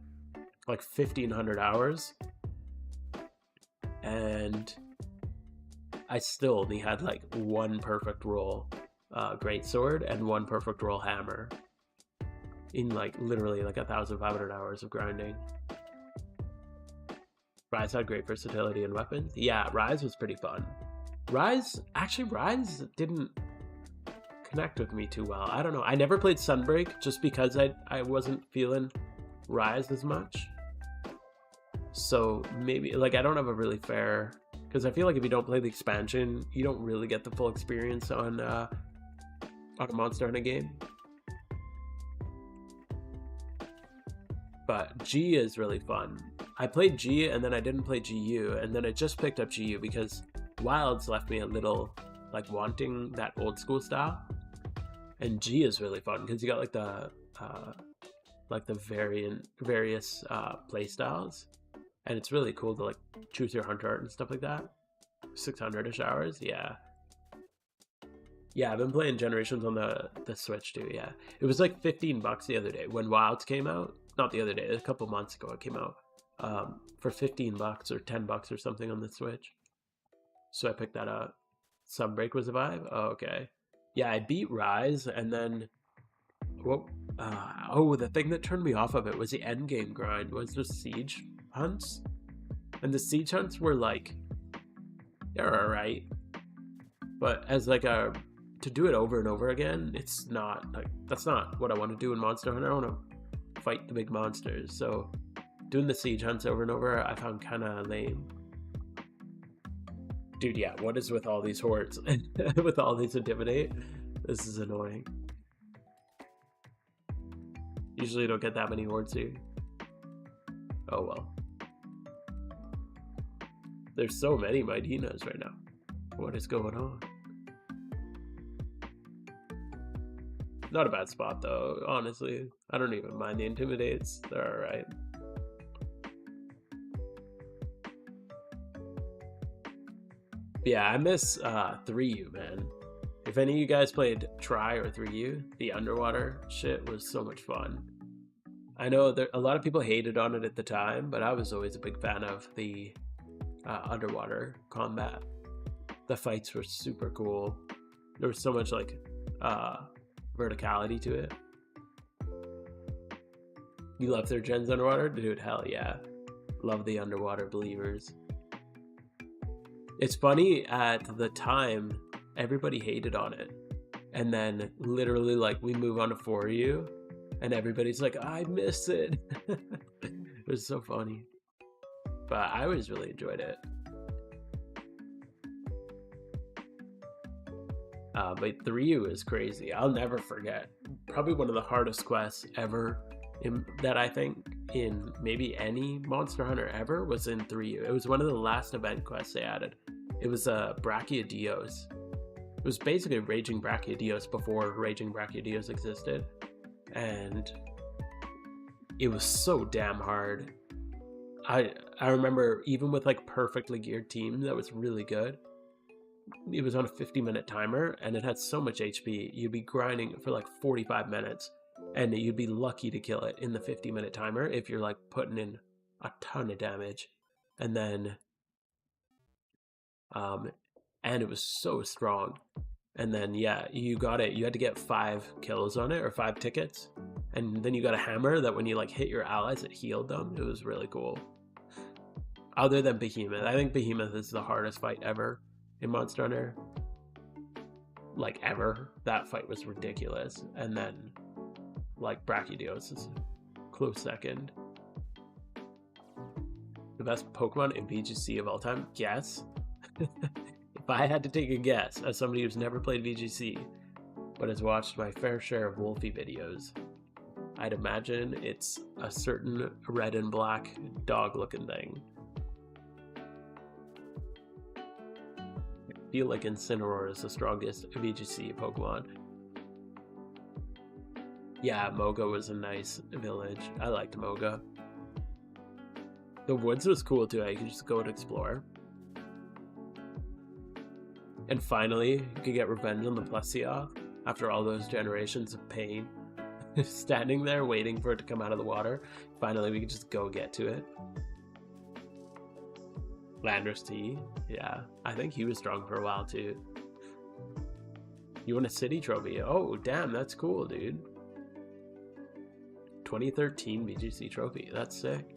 like 1,500 hours, and I still only had like one perfect roll greatsword and one perfect roll hammer in like literally like 1,500 hours of grinding. Rise had great versatility in weapons. Yeah, Rise was pretty fun. Rise didn't connect with me too well. I don't know. I never played Sunbreak just because I wasn't feeling Rise as much. So maybe like I don't have a really fair, because I feel like if you don't play the expansion, you don't really get the full experience on a Monster Hunter game. But G is really fun. I played G and then I didn't play GU, and then I just picked up GU because Wilds left me a little like wanting that old school style. And G is really fun because you got like the various play styles, and it's really cool to like choose your hunter art and stuff like that. 600-ish hours, yeah. Yeah, I've been playing Generations on the Switch too, yeah. It was like $15 the other day when Wilds came out. Not the other day, a couple months ago it came out. For $15 or $10 or something on the Switch. So I picked that up. Sunbreak was a vibe? Oh, okay. Yeah, I beat Rise, and then the thing that turned me off of it was the end game grind, was the siege hunts. And the siege hunts were like, they're alright. But as like to do it over and over again, it's not like, that's not what I want to do in Monster Hunter. I want to fight the big monsters. So doing the siege hunts over and over, I found kind of lame. Dude, yeah, what is with all these hordes? With all these intimidate? This is annoying. Usually don't get that many hordes here. Oh well. There's so many Midinas right now. What is going on? Not a bad spot though, honestly. I don't even mind the intimidates. They're alright. Yeah, I miss 3U, man. If any of you guys played Try or 3U, the underwater shit was so much fun. I know a lot of people hated on it at the time, but I was always a big fan of the underwater combat. The fights were super cool. There was so much like verticality to it. You love 3rd gens underwater? Dude, hell yeah. Love the underwater believers. It's funny, at the time, everybody hated on it. And then literally like we move on to For You, and everybody's like, I miss it. It was so funny. But I always really enjoyed it. But 3U is crazy. I'll never forget. Probably one of the hardest quests ever that I think in maybe any Monster Hunter ever was in 3U. It was one of the last event quests they added. It was Brachydios. It was basically Raging Brachydios before Raging Brachydios existed. And it was so damn hard. I remember even with like perfectly geared team that was really good. It was on a 50-minute timer and it had so much HP. You'd be grinding for like 45 minutes and you'd be lucky to kill it in the 50-minute timer if you're like putting in a ton of damage. And then and it was so strong. And then yeah, you got it. You had to get 5 kills on it, or 5 tickets. And then you got a hammer that when you like hit your allies, it healed them. It was really cool. Other than Behemoth, I think Behemoth is the hardest fight ever in Monster Hunter. Like ever. That fight was ridiculous. And then like Brachydios is close second. The best Pokemon in VGC of all time? Guess. If I had to take a guess, as somebody who's never played VGC but has watched my fair share of Wolfie videos, I'd imagine it's a certain red and black dog looking thing. I feel like Incineroar is the strongest VGC Pokemon. Yeah, Moga was a nice village. I liked Moga. The woods was cool too. I could just go and explore. And finally, you could get revenge on the Plesioth after all those generations of pain. Standing there waiting for it to come out of the water. Finally, we could just go get to it. Landorus T. Yeah, I think he was strong for a while too. You won a city trophy. Oh, damn, that's cool, dude. 2013 VGC trophy. That's sick.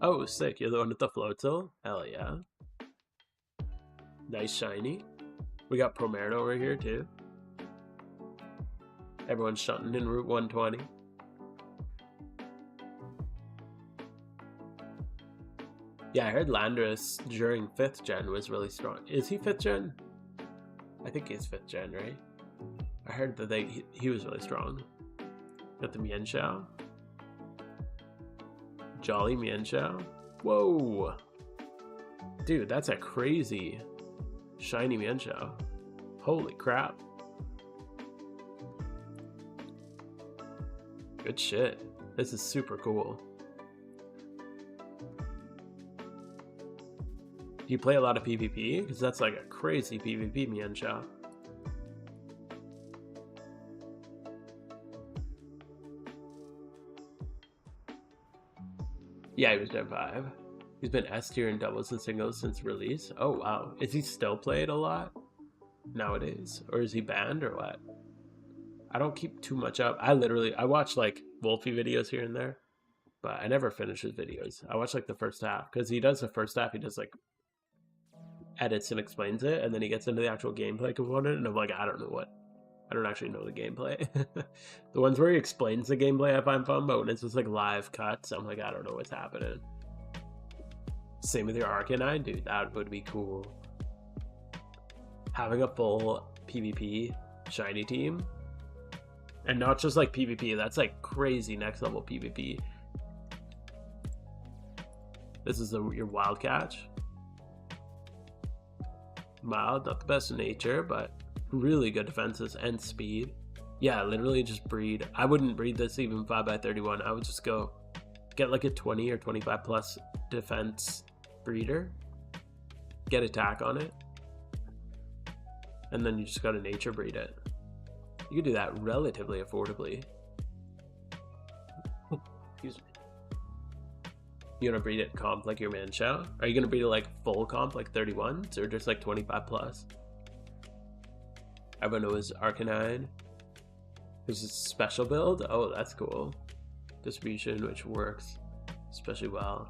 Oh, sick. You're the one with the floatzel? Hell yeah. Nice shiny. We got Promare over here too. Everyone's shunting in Route 120. Yeah, I heard Landorus during 5th gen was really strong. Is he 5th gen? I think he's 5th gen, right? I heard that he was really strong. Got the Mienshao. Jolly Mienshao. Whoa! Dude, that's a crazy shiny Mienshao. Holy crap. Good shit. This is super cool. Do you play a lot of PvP? Because that's like a crazy PvP Mienshao. Yeah, he was Gen 5. He's been S tier in doubles and singles since release. Oh wow. Is he still played a lot nowadays? Or is he banned or what? I don't keep too much up. I watch like Wolfie videos here and there, but I never finish his videos. I watch like the first half, because he does the first half, he does like edits and explains it, and then he gets into the actual gameplay component, and I'm like, I don't actually know the gameplay. The ones where he explains the gameplay I find fun, but when it's just like live cuts, I'm like, I don't know what's happening. Same with your Arcanine, dude, that would be cool. Having a full PvP shiny team, and not just like PvP, that's like crazy next level PvP. This is your wild catch. Mild, not the best in nature, but really good defenses and speed. Yeah, literally just breed. I wouldn't breed this even 5x31. I would just go get like a 20 or 25 plus defense breeder, get attack on it, and then you just gotta nature breed it. You can do that relatively affordably. Excuse me. You gonna breed it comp like your Mienshao? Are you gonna breed it like full comp like 31s or just like 25 plus? Everyone knows Arcanine. There's a special build. Oh, that's cool. Distribution, which works especially well.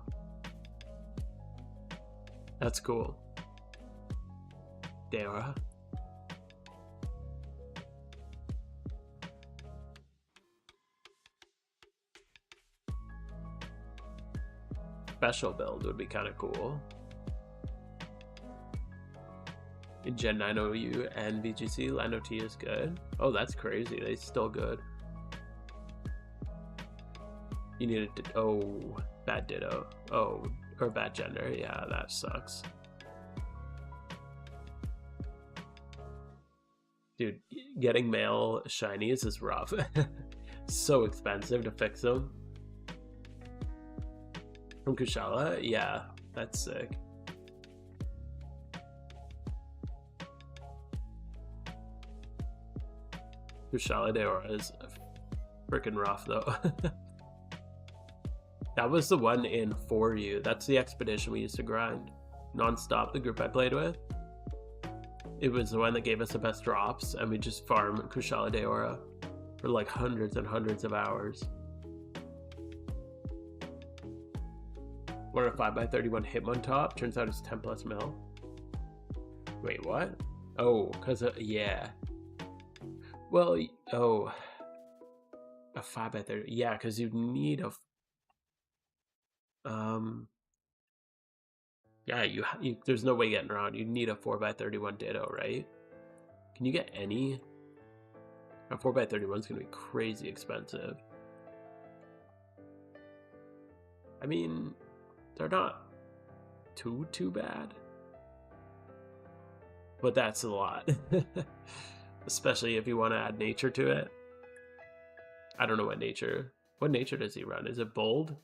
That's cool. Deora. Special build would be kind of cool. In Gen 9 OU and VGC, Lando T is good. Oh, that's crazy. They're still good. You need a... Oh, bad Ditto. Oh, or bad gender. Yeah, that sucks. Dude, getting male shinies is rough. So expensive to fix them. From Kushala? Yeah, that's sick. Kushala Deora is freaking rough though. That was the one in For You. That's the expedition we used to grind non-stop, the group I played with. It was the one that gave us the best drops, and we just farm Kushala Deora for like hundreds and hundreds of hours. What a 5x31 Hitmon top. Turns out it's 10 plus mil. Wait, what? Oh, because yeah. Well, oh, a 5x30. Yeah, because you need a. Yeah, you there's no way getting around. You need a 4x31 Ditto, right? Can you get any? A 4x31 is gonna be crazy expensive. I mean, they're not too bad, but that's a lot. Especially if you want to add nature to it. I don't know what nature does he run? Is it bold?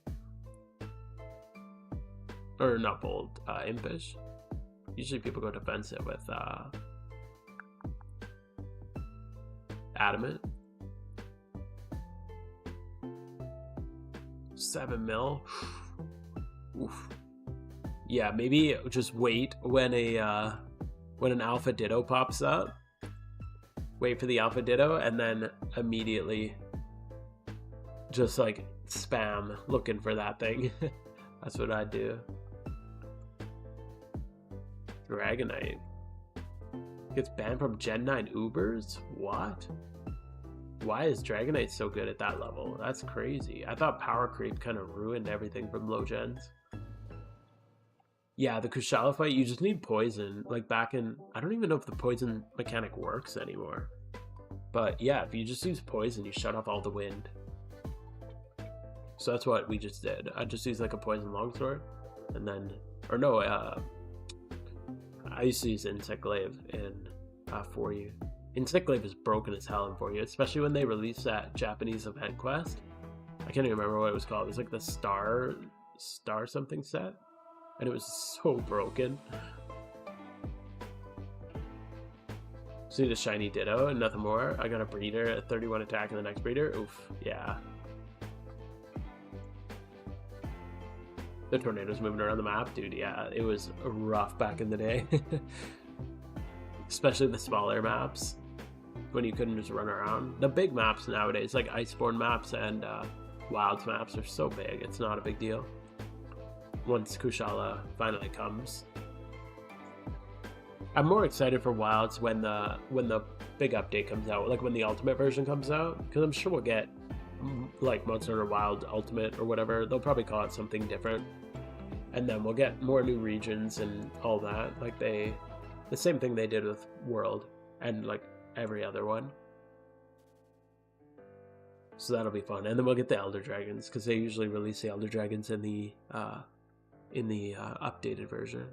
Or not bold, impish. Usually people go defensive with adamant. 7 mil. Oof. Yeah, maybe just wait when an alpha Ditto pops up. Wait for the alpha Ditto and then immediately just like spam looking for that thing. That's what I'd do. Dragonite gets banned from Gen 9 Ubers? What? Why is Dragonite so good at that level? That's crazy. I thought power creep kind of ruined everything from low gens. Yeah, the Kushala fight, you just need poison. Like back in, I don't even know if the poison mechanic works anymore. But yeah, if you just use poison, you shut off all the wind. So that's what we just did. I just used like a poison longsword, and then, or no, I used to use Insect Glaive in For You. Insect Glaive is broken as hell in For You, especially when they released that Japanese event quest. I can't even remember what it was called. It was like the Star something set, and it was so broken. See the shiny Ditto and nothing more. I got a breeder, a 31 attack, and the next breeder. Oof, yeah. The tornadoes moving around the map, dude. Yeah, it was rough back in the day. Especially the smaller maps when you couldn't just run around. The big maps nowadays, like Iceborne maps and Wilds maps, are so big. It's not a big deal. Once Kushala finally comes, I'm more excited for Wilds when the big update comes out, like when the Ultimate version comes out, because I'm sure we'll get like Monster Hunter Wild Ultimate or whatever. They'll probably call it something different, and then we'll get more new regions and all that, like the same thing they did with World and like every other one. So that'll be fun, and then we'll get the Elder Dragons, because they usually release the Elder Dragons in the updated version.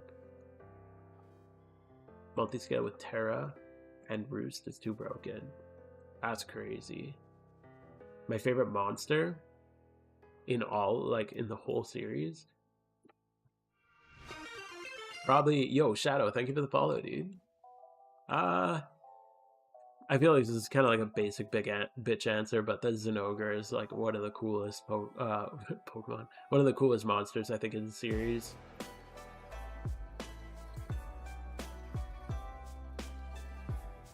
Multi-scale with Terra and Roost is too broken. That's crazy. My favorite monster in all, like in the whole series, probably, yo, Shadow, thank you for the follow, dude. I feel like this is kind of like a basic bitch answer, but the Zinogre is like one of the coolest Pokemon, one of the coolest monsters I think in the series.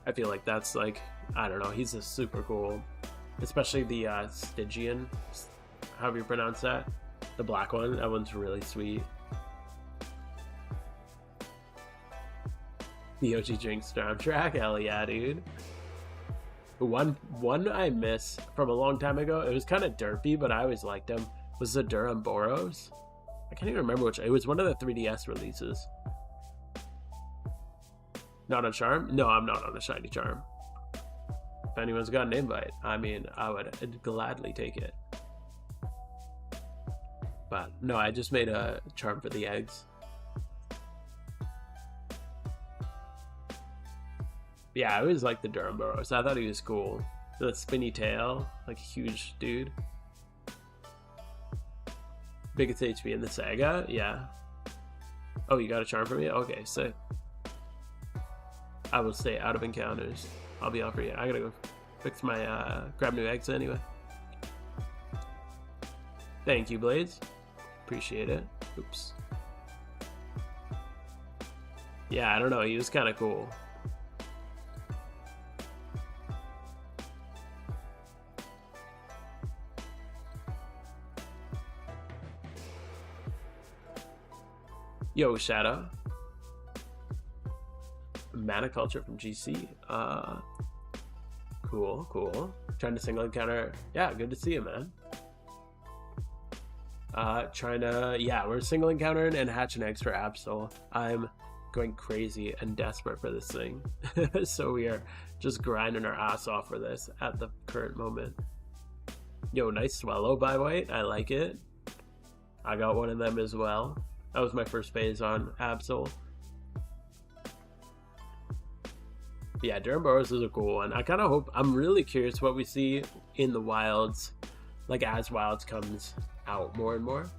I feel like that's like, I don't know, he's just super cool. Especially the Stygian, however you pronounce that. The black one, that one's really sweet. The OG Drink Storm track, hell yeah, dude. One I miss from a long time ago, it was kind of derpy, but I always liked them, was the Durham Boros. I can't even remember which, it was one of the 3DS releases. Not on Charm? No, I'm not on a shiny Charm. If anyone's got an invite, I mean, I would gladly take it. But no, I just made a Charm for the eggs. Yeah, I always liked the Durham Boros. I thought he was cool. The spinny tail, like a huge dude. Biggest HP in the saga, yeah. Oh, you got a Charm for me? Okay, sick. I will stay out of encounters. I'll be off for you. I gotta go fix my, grab new eggs anyway. Thank you, Blades. Appreciate it. Oops. Yeah, I don't know. He was kind of cool. Yo, Shadow. Mana Culture from GC. Cool. Trying to single encounter. Yeah, good to see you, man. We're single encountering and hatching eggs for Absol. I'm going crazy and desperate for this thing. So we are just grinding our ass off for this at the current moment. Yo, nice Swallow by White. I like it. I got one of them as well. That was my first phase on Absol. Yeah, Durham Boros is a cool one. I kind of hope, I'm really curious what we see in the wilds, like as wilds comes out more and more.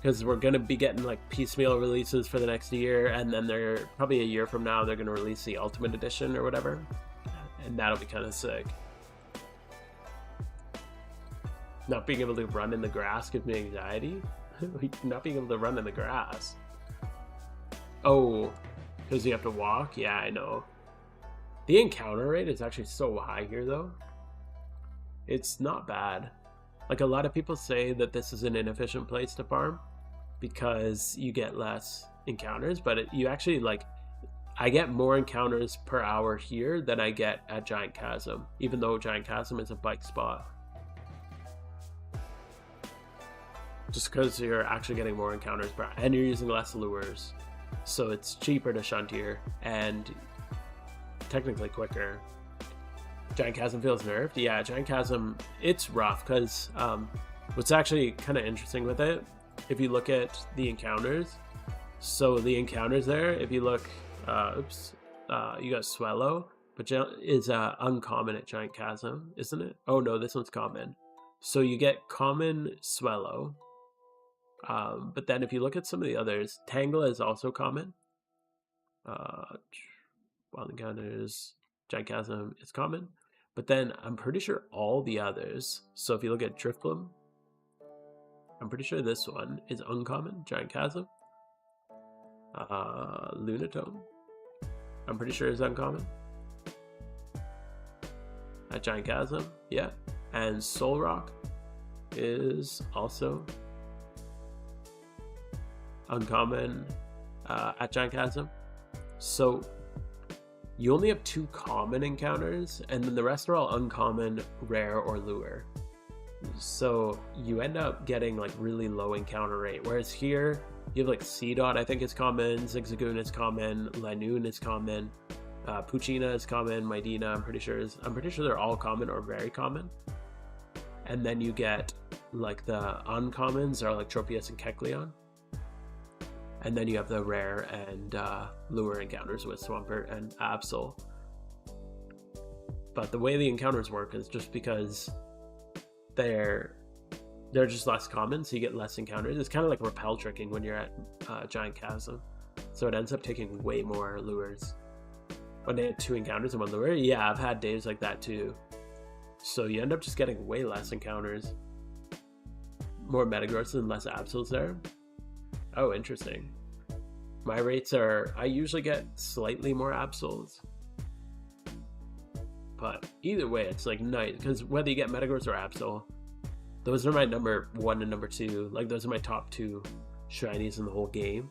Because we're going to be getting like piecemeal releases for the next year, and then they're probably a year from now, they're going to release the Ultimate Edition or whatever. And that'll be kind of sick. Not being able to run in the grass gives me anxiety. Not being able to run in the grass. Oh, because you have to walk? Yeah, I know. The encounter rate is actually so high here, though. It's not bad. Like, a lot of people say that this is an inefficient place to farm because you get less encounters, but you actually, like, I get more encounters per hour here than I get at Giant Chasm, even though Giant Chasm is a bike spot. Just because you're actually getting more encounters per hour, and you're using less lures. So it's cheaper to shunt here, and technically quicker. Giant Chasm feels nerfed. Yeah, Giant Chasm, it's rough, because what's actually kind of interesting with it, if you look at the encounters, so the encounters there, if you look, you got Swallow, but is uncommon at Giant Chasm, isn't it? Oh no, this one's common. So you get common Swallow. But then if you look at some of the others, Tangle is also common. Wild Encounters, Giant Chasm is common. But then I'm pretty sure all the others, so if you look at Drifbloom, I'm pretty sure this one is uncommon, Giant Chasm. Lunatone, I'm pretty sure is uncommon. At Giant Chasm, yeah. And Solrock is also uncommon at Giant Chasm. So you only have 2 common encounters, and then the rest are all uncommon, rare, or lure. So you end up getting like really low encounter rate. Whereas here, you have like Seedot, I think is common, Zigzagoon is common, Lanoon is common, Puccina is common, Midina I'm pretty sure they're all common or very common. And then you get like the uncommons are like Tropius and Kecleon. And then you have the rare and lure encounters with Swampert and Absol. But the way the encounters work is just because they're just less common, so you get less encounters. It's kind of like repel tricking when you're at Giant Chasm. So it ends up taking way more lures. When they had 2 encounters and 1 lure, yeah, I've had days like that too. So you end up just getting way less encounters. More Metagross and less Absols there. Oh, interesting. My rates are, I usually get slightly more Absols. But either way, it's like nice, because whether you get Metagross or Absol, those are my number 1 and number 2. Like, those are my top 2 shinies in the whole game.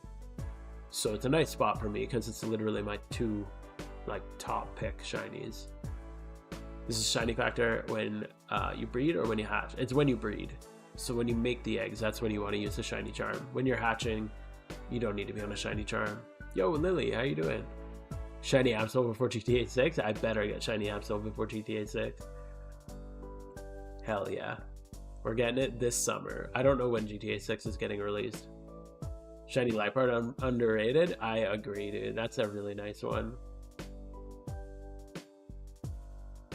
So it's a nice spot for me because it's literally my two like top pick shinies. This is shiny factor when you breed or when you hatch. It's when you breed. So when you make the eggs, that's when you want to use the shiny charm. When you're hatching, you don't need to be on a shiny charm. Yo, Lily, how you doing? Shiny Absol before GTA 6? I better get shiny Absol before GTA 6. Hell yeah. We're getting it this summer. I don't know when GTA 6 is getting released. Shiny Liepard underrated? I agree, dude. That's a really nice one.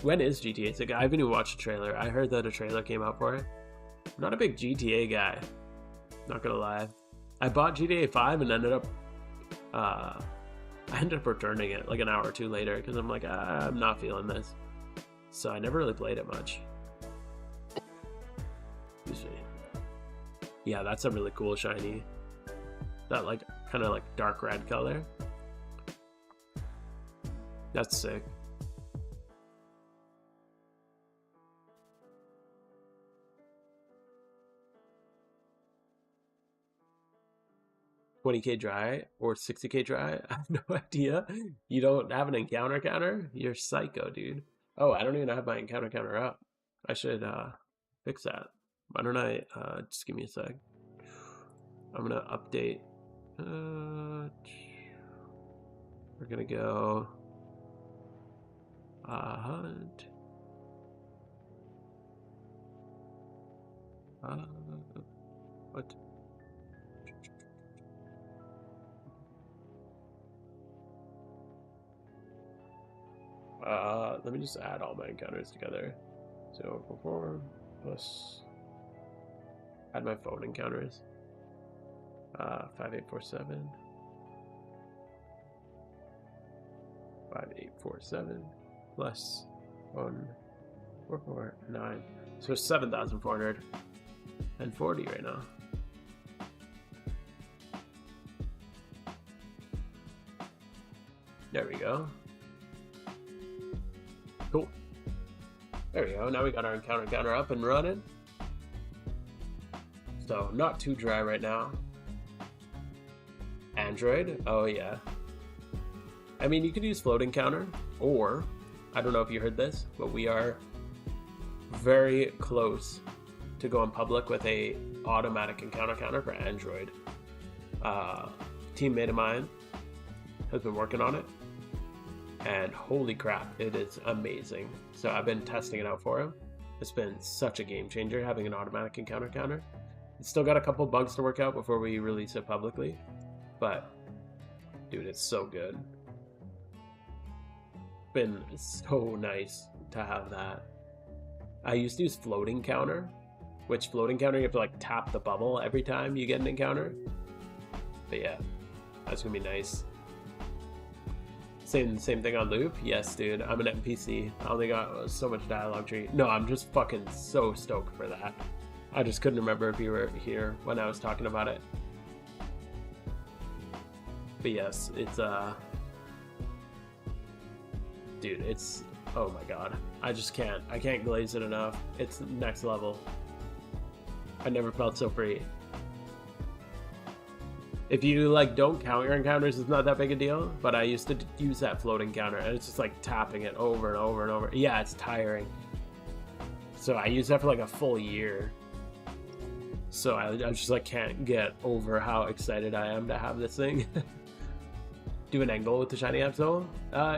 When is GTA 6? I haven't even watched a trailer. I heard that a trailer came out for it. I'm not a big GTA guy. Not gonna lie. I bought GTA 5 and ended up returning it like an hour or two later because I'm like, I'm not feeling this. So I never really played it much. Excuse me. Yeah, that's a really cool shiny. That like kind of like dark red color. That's sick. $20K dry or 60K dry? I have no idea. You don't have an encounter counter? You're psycho, dude. Oh, I don't even have my encounter counter up. I should fix that. Why don't I just give me a sec. I'm gonna update. We're gonna go hunt. What? Let me just add all my encounters together. So perform plus add my phone encounters. 5847. 5847 plus 1449. So 7,440 right now. There we go. Cool. There we go. Now we got our encounter counter up and running. So not too dry right now. Android. Oh yeah. I mean, you could use floating counter, or I don't know if you heard this, but we are very close to going public with a automatic encounter counter for Android. Teammate of mine has been working on it, and holy crap, it is amazing. So I've been testing it out for him. It's been such a game changer having an automatic encounter counter. It's still got a couple bugs to work out before we release it publicly, but dude, it's so good. Been so nice to have that. I used to use floating counter, which floating counter you have to like tap the bubble every time you get an encounter. But yeah, that's gonna be nice. Same thing on loop. Yes, dude, I'm an NPC. I only got so much dialogue tree. No, I'm just fucking so stoked for that. I just couldn't remember if you were here when I was talking about it. But yes, it's dude, it's, oh my god, I can't glaze it enough. It's next level. I never felt so free. If you like don't count your encounters, it's not that big a deal, but I used to use that floating counter and it's just like tapping it over and over and over. Yeah, it's tiring. So I used that for like a full year. So I just like can't get over how excited I am to have this thing. Do an angle with the shiny Absol?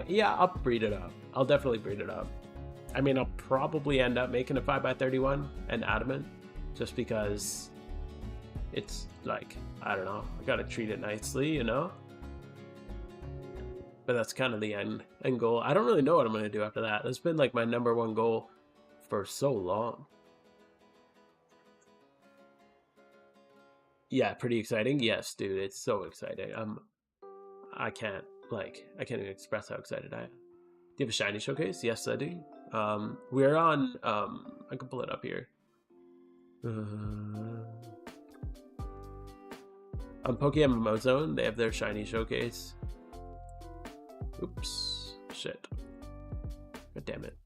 Yeah, I'll breed it up. I'll definitely breed it up. I mean, I'll probably end up making a 5x31 and adamant, just because it's like, I don't know, I gotta treat it nicely, you know? But that's kind of the end goal. I don't really know what I'm gonna do after that. That's been like my #1 goal for so long. Yeah, pretty exciting. Yes, dude, it's so exciting. I can't even express how excited I am. Do you have a shiny showcase? Yes, I do. We're on, I can pull it up here. On Pokemon Zone, they have their shiny showcase. Oops, shit. God damn it.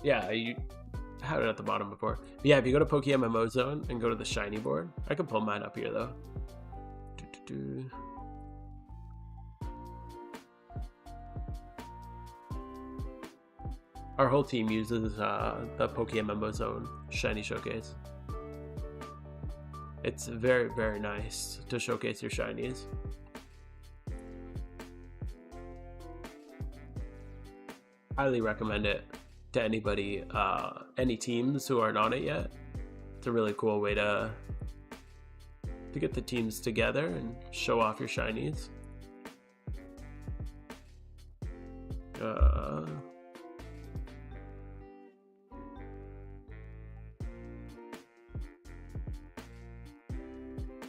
Yeah, had it at the bottom before. But yeah, if you go to PokeMMO Zone and go to the shiny board, I can pull mine up here though. Our whole team uses the PokeMMO Zone shiny showcase. It's very, very nice to showcase your shinies. Highly recommend it to anybody, any teams who aren't on it yet. It's a really cool way to get the teams together and show off your shinies.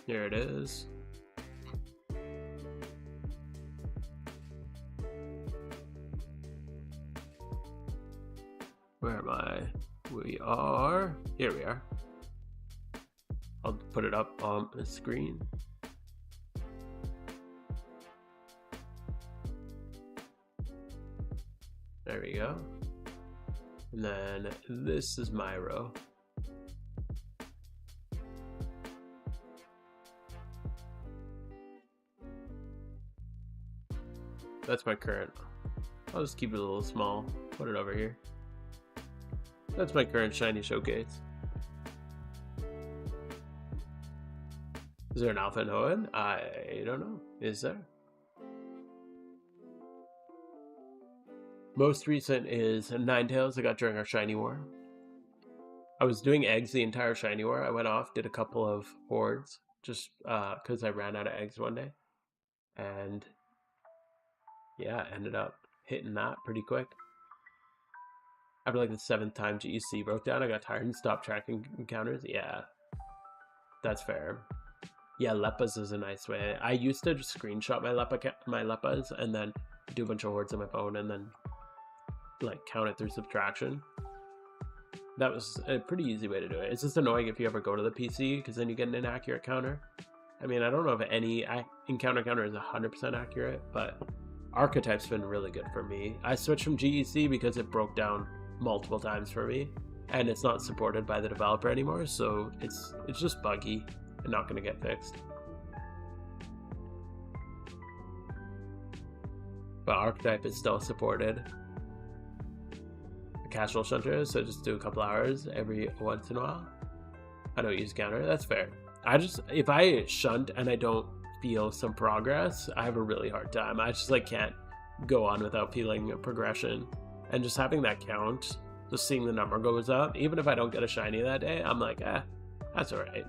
Here it is. Where am I? We are... Here we are. I'll put it up on the screen. There we go. And then this is my row. That's my current. I'll just keep it a little small. Put it over here. That's my current shiny showcase. Is there an Alpha and Hoenn? I don't know. Is there? Most recent is Ninetales I got during our shiny war. I was doing eggs the entire shiny war. I went off, did a couple of hordes, just because I ran out of eggs one day. And yeah, ended up hitting that pretty quick. After like the 7th time GEC broke down, I got tired and stopped tracking encounters. Yeah, that's fair. Yeah, Leppas is a nice way. I used to just screenshot my Leppas and then do a bunch of hordes on my phone and then like count it through subtraction. That was a pretty easy way to do it. It's just annoying if you ever go to the PC because then you get an inaccurate counter. I mean, I don't know if any encounter counter is 100% accurate, but Archetype's been really good for me. I switched from GEC because it broke down multiple times for me, and it's not supported by the developer anymore, so it's just buggy and not going to get fixed. But Archetype is still supported. A casual shunter, so just do a couple hours every once in a while. I don't use counter. That's fair. If I shunt and I don't feel some progress, I have a really hard time. I just like can't go on without feeling a progression, and just having that count, just seeing the number goes up, even if I don't get a shiny that day, I'm like, that's all right.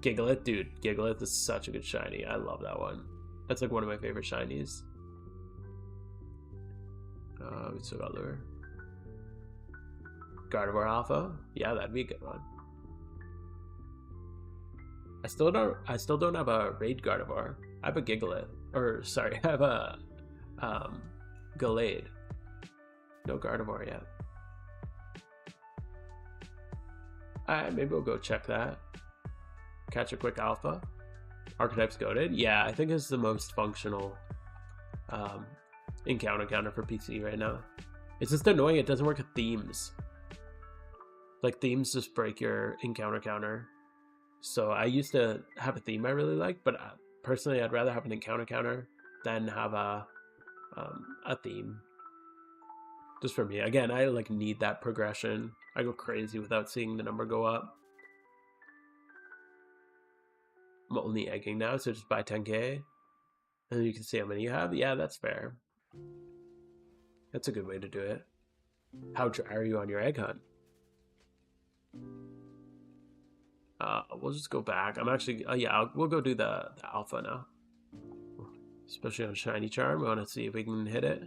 Gigalith, dude, Gigalith is such a good shiny. I love that one. That's like one of my favorite shinies. We still got Lure. Gardevoir Alpha, yeah, that'd be a good one. I still don't have a Raid Gardevoir. I have a Gigalith. Or sorry, I have a Gallade. No Gardevoir yet. Maybe we'll go check that. Catch a quick Alpha. Archetype's goated. Yeah, I think it's the most functional encounter counter for PC right now. It's just annoying it doesn't work with themes. Like themes just break your encounter counter. So I used to have a theme I really liked, but personally I'd rather have an encounter counter than have a theme. Just for me. Again, I like need that progression. I go crazy without seeing the number go up. I'm only egging now, so just buy 10k. And then you can see how many you have. Yeah, that's fair. That's a good way to do it. How dry are you on your egg hunt? We'll just go back. I'm actually, we'll go do the alpha now. Especially on Shiny Charm. We want to see if we can hit it.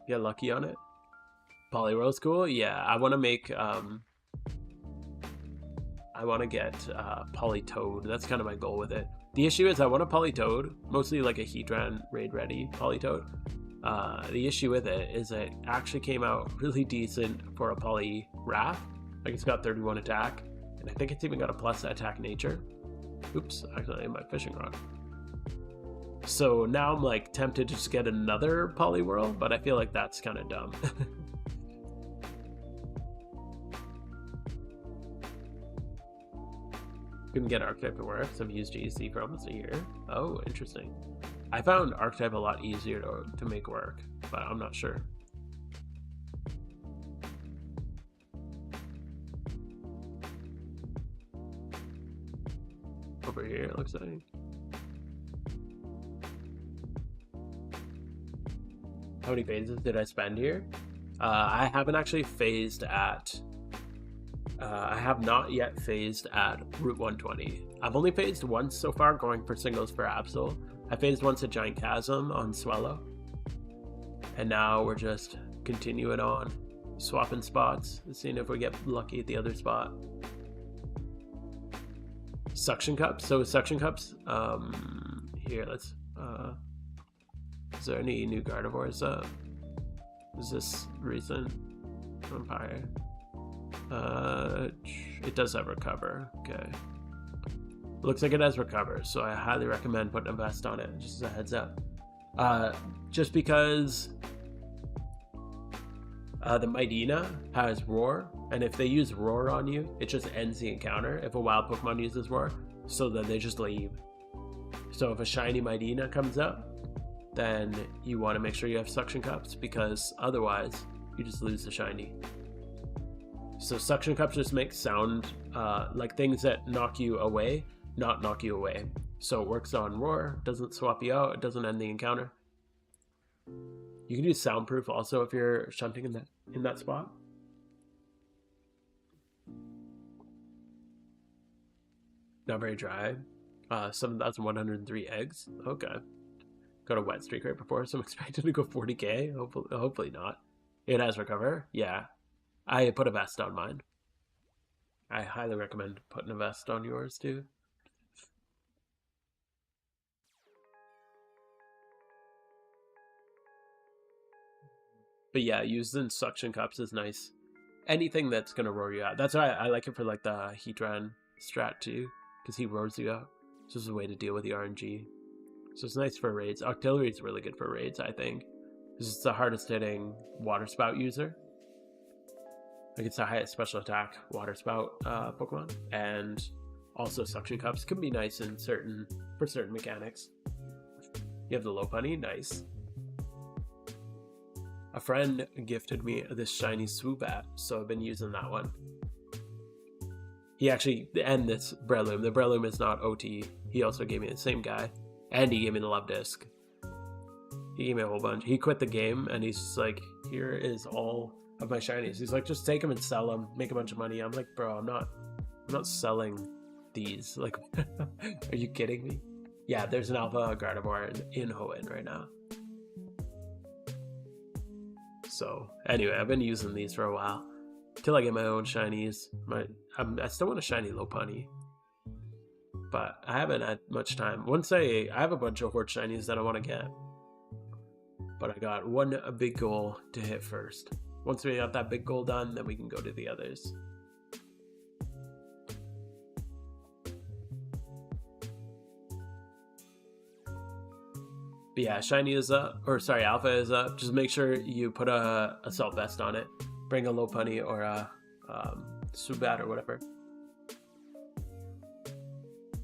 Get lucky on it. Poliwhirl's cool. Yeah, I want to make, I want to get Politoed. That's kind of my goal with it. The issue is I want a Politoed, mostly like a Heatran raid ready Politoed. The issue with it is it actually came out really decent for a Poliwrath. Like it's got 31 attack, and I think it's even got a plus attack nature. Oops, actually my fishing rod. So now I'm like tempted to just get another Poliwhirl, but I feel like that's kind of dumb. Couldn't get Archetype to work. Some used GC for almost a year. Oh, interesting. I found Archetype a lot easier to make work, but I'm not sure. Over here, it looks like. How many phases did I spend here? I haven't actually phased at... I have not yet phased at Route 120. I've only phased once so far, going for singles for Absol. I phased once at Giant Chasm on Swellow. And now we're just continuing on, swapping spots, seeing if we get lucky at the other spot. Suction Cups. So Suction Cups, here, let's... is there any new Gardevoirs up? Is this recent? Vampire. It does have Recover. Okay. Looks like it has Recover, so I highly recommend putting a vest on it, just as a heads up. Just because the Midina has Roar, and if they use Roar on you, it just ends the encounter if a wild Pokemon uses Roar, so then they just leave. So if a shiny Midina comes up, then you want to make sure you have Suction Cups, because otherwise you just lose the shiny. So Suction Cups just make sound like things that knock you away, not knock you away. So it works on Roar, doesn't swap you out, it doesn't end the encounter. You can do Soundproof also if you're shunting in that spot. Not very dry. 7,103 eggs. Okay. Got a wet streak right before, so I'm expecting to go 40k. Hopefully not. It has Recover. Yeah. I put a vest on mine. I highly recommend putting a vest on yours too. But yeah, using Suction Cups is nice. Anything that's gonna roar you out. That's why I like it for like the Heatran strat too, because he roars you out. It's just a way to deal with the RNG. So it's nice for raids. Octillery is really good for raids, I think. This is the hardest hitting Water Spout user. Like it's the highest special attack Water Spout Pokemon, and also Suction Cups can be nice in for certain mechanics. You have the Lopunny, nice. A friend gifted me this shiny Swoobat, so I've been using that one. He actually, and this Breloom. The Breloom is not OT. He also gave me the same guy, and he gave me the Love Disc. He gave me a whole bunch. He quit the game, and he's just like, here is all of my shinies. He's like, just take them and sell them, make a bunch of money. I'm like, bro, I'm not selling these. Like, are you kidding me? Yeah, there's an Alpha Gardevoir in Hoenn right now. So anyway, I've been using these for a while till I get my own shinies. I still want a shiny Lopunny, but I haven't had much time. I have a bunch of Horde shinies that I want to get, but I got one big goal to hit first. Once we got that big goal done, then we can go to the others. But yeah, shiny is up, or sorry, alpha is up. Just make sure you put a assault vest on it. Bring a Lopunny or a Swoobat or whatever.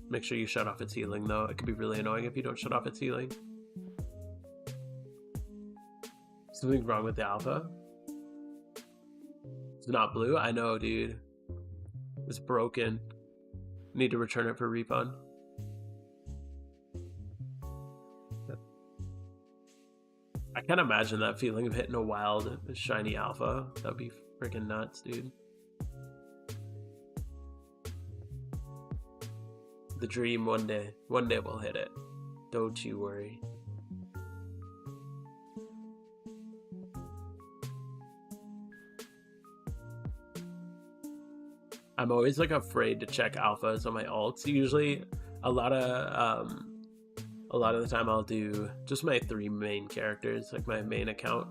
Make sure you shut off its healing though. It could be really annoying if you don't shut off its healing. Something wrong with the alpha? It's not blue? I know, dude. It's broken. Need to return it for refund. I can't imagine that feeling of hitting a wild shiny alpha. That'd be freaking nuts, dude. The dream one day we'll hit it. Don't you worry. I'm always like afraid to check alphas on my alts. Usually a lot of the time I'll do just my 3 main characters, like my main account.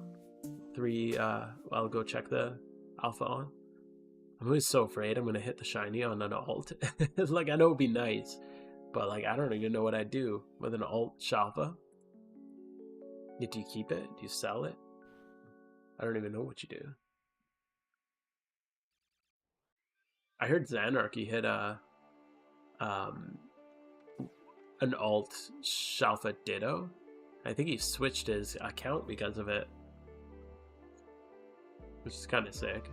3 I'll go check the alpha on. I'm always so afraid I'm gonna hit the shiny on an alt. It's like, I know it'd be nice, But like, I don't even know what I'd do with an alt Shalfa. Do you keep it? Do you sell it? I don't even know what you do. I heard Xanarchy hit an alt Shalfa Ditto. I think he switched his account because of it, which is kind of sick.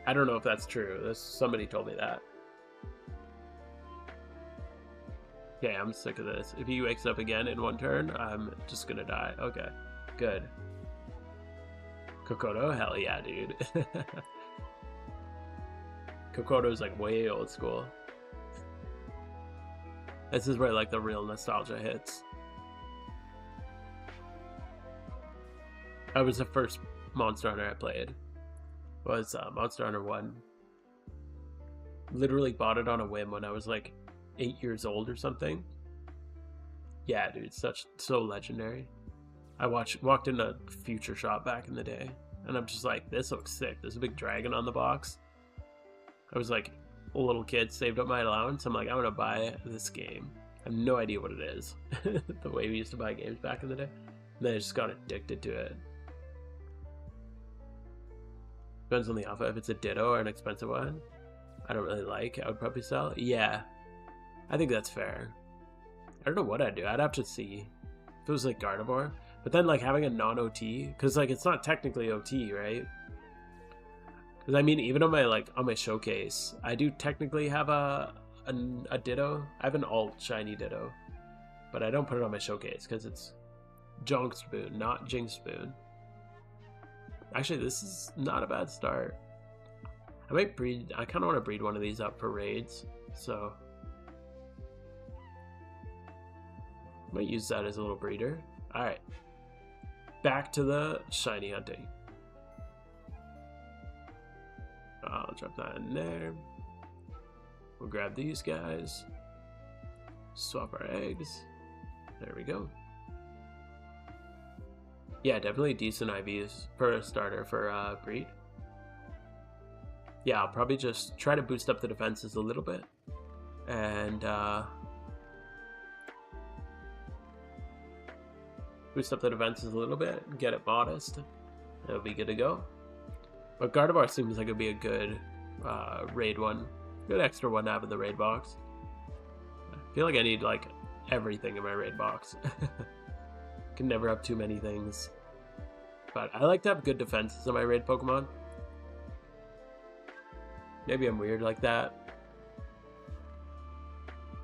I don't know if that's true. Somebody told me that. Okay, I'm sick of this. If he wakes up again in one turn, I'm just gonna die. Okay, good. Kokoto? Hell yeah, dude. Kokoto's like way old school. This is where like the real nostalgia hits. That was the first Monster Hunter I played. Was Monster Hunter 1. Literally bought it on a whim when I was like 8 years old or something. Yeah, dude, so legendary. I walked in a Future Shop back in the day, and I'm just like, this looks sick. There's a big dragon on the box. I was like a little kid, saved up my allowance. I'm like, I'm gonna buy this game. I have no idea what it is. The way we used to buy games back in the day. And then I just got addicted to it. Depends on the alpha. If it's a Ditto or an expensive one I don't really like, I would probably sell. Yeah, I think that's fair. I don't know what I'd do. I'd have to see. If it was like Gardevoir. But then like having a non-OT, because like it's not technically OT, right? Because I mean, even on my showcase, I do technically have a Ditto. I have an alt shiny Ditto, but I don't put it on my showcase because it's Jonk Spoon, not Jing Spoon. Actually, this is not a bad start. I might breed. I kind of want to breed one of these up for raids, so I might use that as a little breeder. All right, back to the shiny hunting. I'll drop that in there. We'll grab these guys. Swap our eggs. There we go. Yeah, definitely decent IVs for a starter for breed. Yeah, I'll probably just try to boost up the defenses a little bit. And boost up the defenses a little bit and get it modest. It'll be good to go. But Gardevoir seems like it'd be a good raid one. Good extra one to have in the raid box. I feel like I need like everything in my raid box. Can never have too many things. But I like to have good defenses in my raid Pokemon. Maybe I'm weird like that.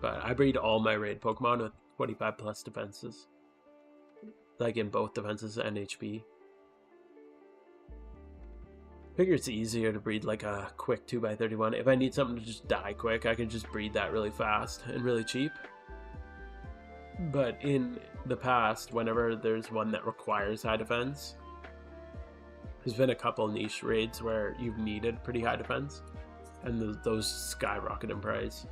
But I breed all my raid Pokemon with 25 plus defenses. Like in both defenses and HP. Figure it's easier to breed like a quick 2x31. If I need something to just die quick, I can just breed that really fast and really cheap. But in the past, whenever there's one that requires high defense, there's been a couple niche raids where you've needed pretty high defense, and those skyrocket in price.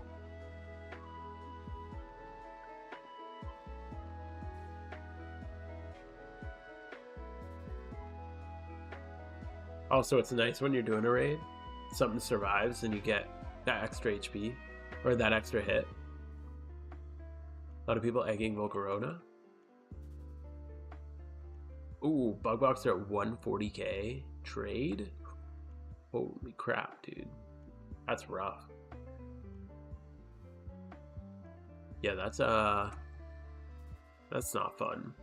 Also, it's nice when you're doing a raid, something survives and you get that extra HP, or that extra hit. A lot of people egging Volcarona. Ooh, Bug Box are at 140k. Trade? Holy crap, dude. That's rough. Yeah, that's not fun.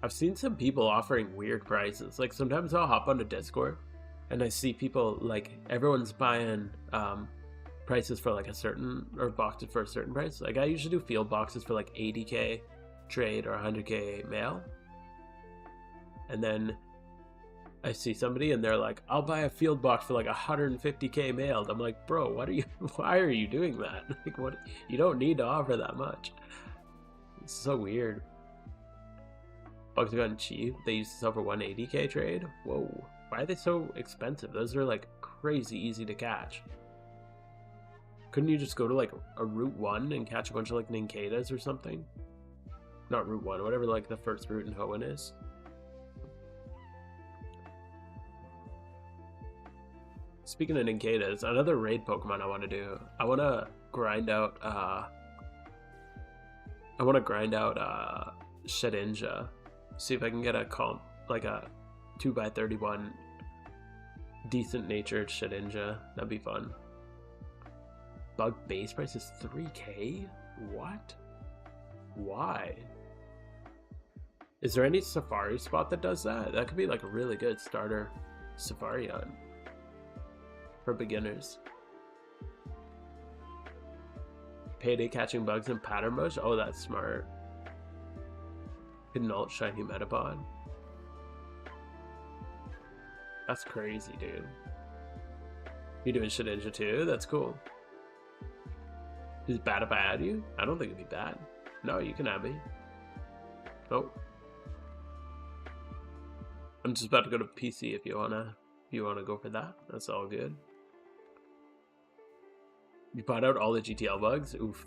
I've seen some people offering weird prices. Like sometimes I'll hop onto Discord and I see people like everyone's buying prices for like a certain, or boxes for a certain price. Like I usually do field boxes for like 80k trade or 100k mail. And then I see somebody and they're like, I'll buy a field box for like 150k mailed. I'm like, bro, why are you doing that? Like what, you don't need to offer that much. It's so weird. Bugs have gotten cheap. They used to sell for 180k trade. Whoa. Why are they so expensive? Those are like crazy easy to catch. Couldn't you just go to like a Route 1 and catch a bunch of like Ninkadas or something? Not Route 1, whatever like the first route in Hoenn is. Speaking of Ninkatas, another raid Pokemon I want to do. I want to grind out. Shedinja. See if I can get a comp, like a 2x31 decent natured Shedinja. That'd be fun. Bug base price is 3k? What? Why? Is there any safari spot that does that? That could be like a really good starter safari hunt for beginners. Payday catching bugs in pattern bush? Oh, that's smart. Hidden alt shiny Metapod. That's crazy, dude. You doing Shedinja too? That's cool. Is it bad if I add you? I don't think it'd be bad. No, you can add me. Oh. I'm just about to go to PC if you wanna go for that. That's all good. You bought out all the GTL bugs? Oof.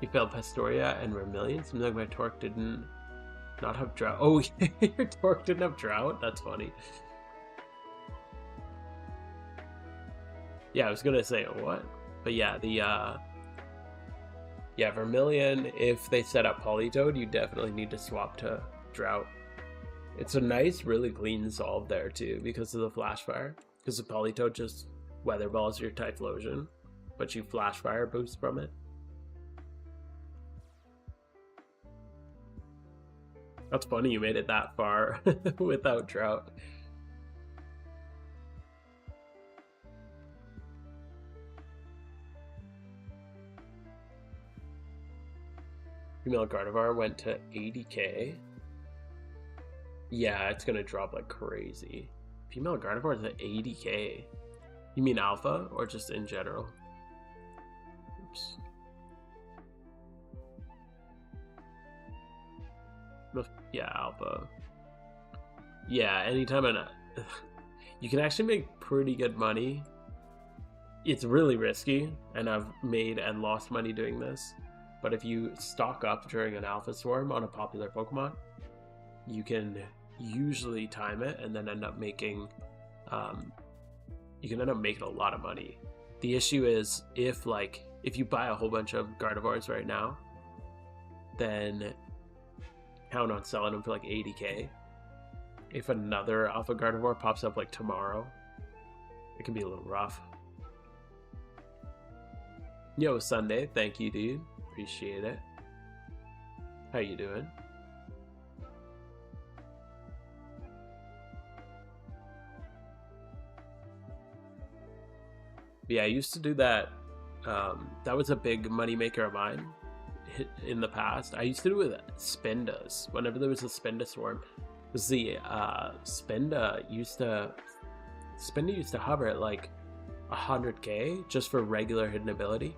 You failed Pastoria and Vermilion? Seems like my Torque didn't not have drought. Oh, your Torque didn't have drought? That's funny. Yeah, I was gonna say what? But yeah, the Vermilion, if they set up Politoed, you definitely need to swap to drought. It's a nice, really clean solve there too, because of the flash fire. Because the Politoed just weather balls your Typhlosion, but you flash fire boost from it. That's funny you made it that far without drought. Female Gardevoir went to 80k. Yeah, it's gonna drop like crazy. Female Gardevoir is at 80k. You mean alpha or just in general? Oops. Yeah, alpha. Yeah, anytime you can actually make pretty good money. It's really risky, and I've made and lost money doing this. But if you stock up during an alpha swarm on a popular Pokemon, you can usually time it and then end up making you can end up making a lot of money. The issue is if you buy a whole bunch of Gardevoirs right now, then count on selling them for like 80k. If another Alpha Gardevoir pops up like tomorrow, it can be a little rough. Yo, Sunday, thank you, dude. Appreciate it. How you doing? Yeah, I used to do that. That was a big moneymaker of mine in the past. I used to do it with Spindas. Whenever there was a Spinda swarm, because the Spinda used to hover at like 100k just for regular hidden ability.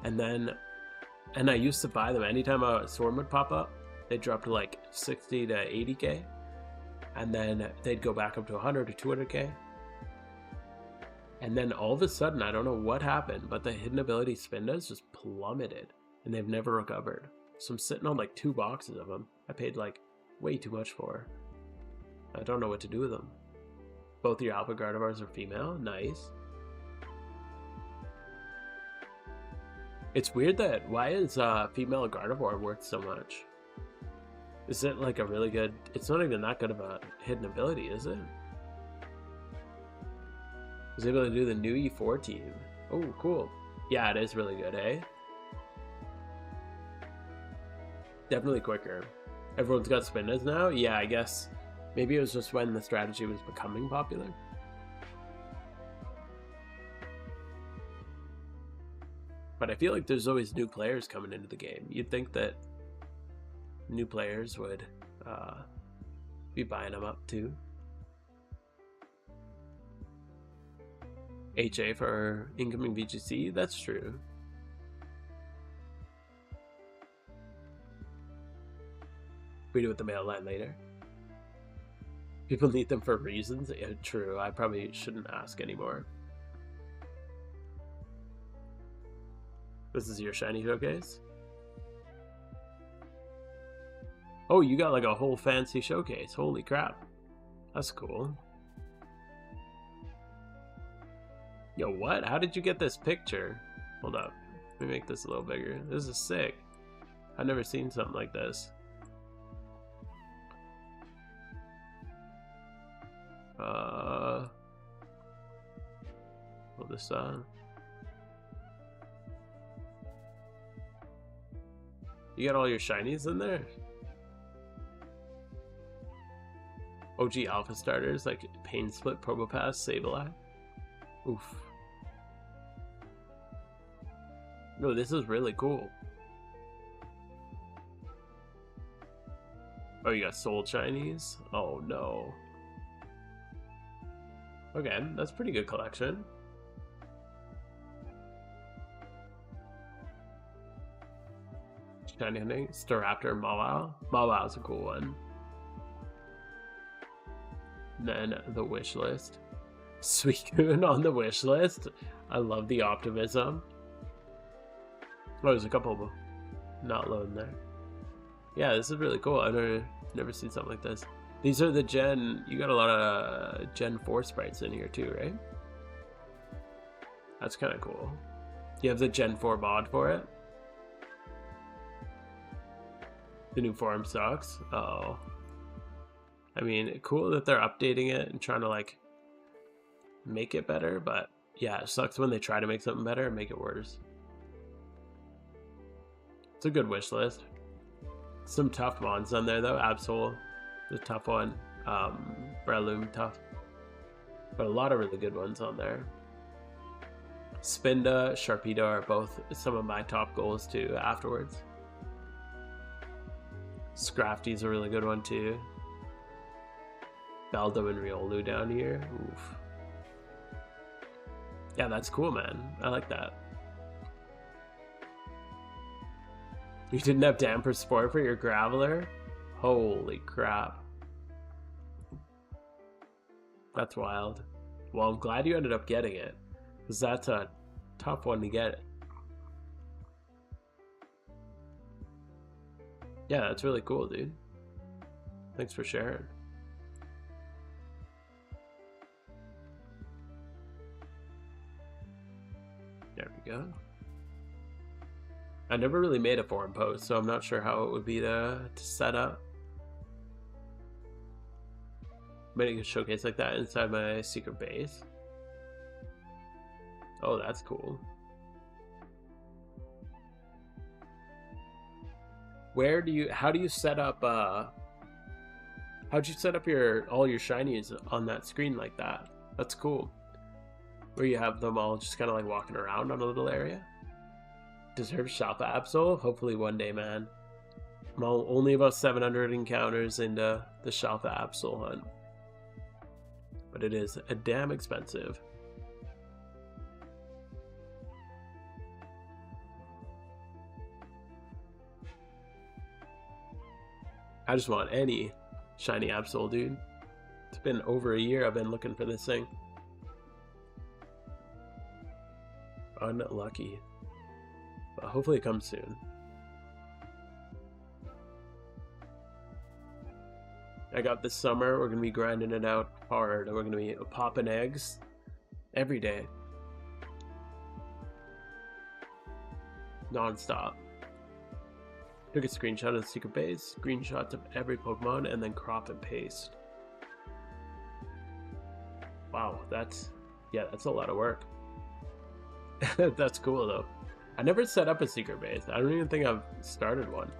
And I used to buy them anytime a swarm would pop up. They'd drop to like 60 to 80k, and then they'd go back up to 100 to 200k. And then all of a sudden, I don't know what happened, but the hidden ability Spindas just plummeted, and they've never recovered. So I'm sitting on like 2 boxes of them. I paid like way too much for. I don't know what to do with them. Both your Alpha Gardevoirs are female. Nice. It's weird that, why is female Gardevoir worth so much? Is it like a really good, it's not even that good of a hidden ability, is it? I was able to do the new E4 team. Oh, cool. Yeah, it is really good, eh? Definitely quicker. Everyone's got Spindas now? Yeah, I guess maybe it was just when the strategy was becoming popular. But I feel like there's always new players coming into the game. You'd think that new players would be buying them up too. HA for incoming VGC, that's true. We do it with the mail line later. People need them for reasons. Yeah, true. I probably shouldn't ask anymore. This is your shiny showcase? Oh, you got like a whole fancy showcase. Holy crap. That's cool. Yo, what? How did you get this picture? Hold up. Let me make this a little bigger. This is sick. I've never seen something like this. Hold this on. You got all your shinies in there? OG Alpha starters like Pain Split, Probopass, Sableye. Oof. No, this is really cool. Oh, you got Soul Shinies? Oh no. Okay, that's pretty good collection. Shiny Hunting, Staraptor, Mawile. Mawile is a cool one. And then the wish list. Suicune on the wish list. I love the optimism. Oh, there's a couple not loading there. Yeah, this is really cool. I've never seen something like this. These are the Gen... You got a lot of Gen 4 sprites in here too, right? That's kind of cool. You have the Gen 4 mod for it? The new form sucks. Oh. I mean, cool that they're updating it and trying to, like, make it better, but yeah, it sucks when they try to make something better and make it worse. It's a good wish list. Some tough mons on there, though. Absol, the tough one. Breloom, tough. But a lot of really good ones on there. Spinda, Sharpedo are both some of my top goals, too, afterwards. Scrafty's a really good one, too. Beldum and Riolu down here. Oof. Yeah, that's cool, man. I like that. You didn't have Damper Sport for your Graveler? Holy crap. That's wild. Well, I'm glad you ended up getting it, because that's a tough one to get. Yeah, that's really cool, dude. Thanks for sharing. There we go. I never really made a forum post, so I'm not sure how it would be to set up. Making a showcase like that inside my secret base. Oh, that's cool. How do you set up, how'd you set up all your shinies on that screen like that? That's cool. Where you have them all just kind of like walking around on a little area. Deserves Shalpa Absol? Hopefully one day, man. I'm only about 700 encounters into the Shalpa Absol hunt. But it is a damn expensive. I just want any shiny Absol, dude. It's been over a year I've been looking for this thing. Unlucky. But hopefully it comes soon. I got this summer, we're going to be grinding it out hard. We're going to be popping eggs every day. Non-stop. Took a screenshot of the secret base, screenshots of every Pokemon, and then crop and paste. Wow, that's a lot of work. That's cool though. I never set up a secret base. I don't even think I've started one.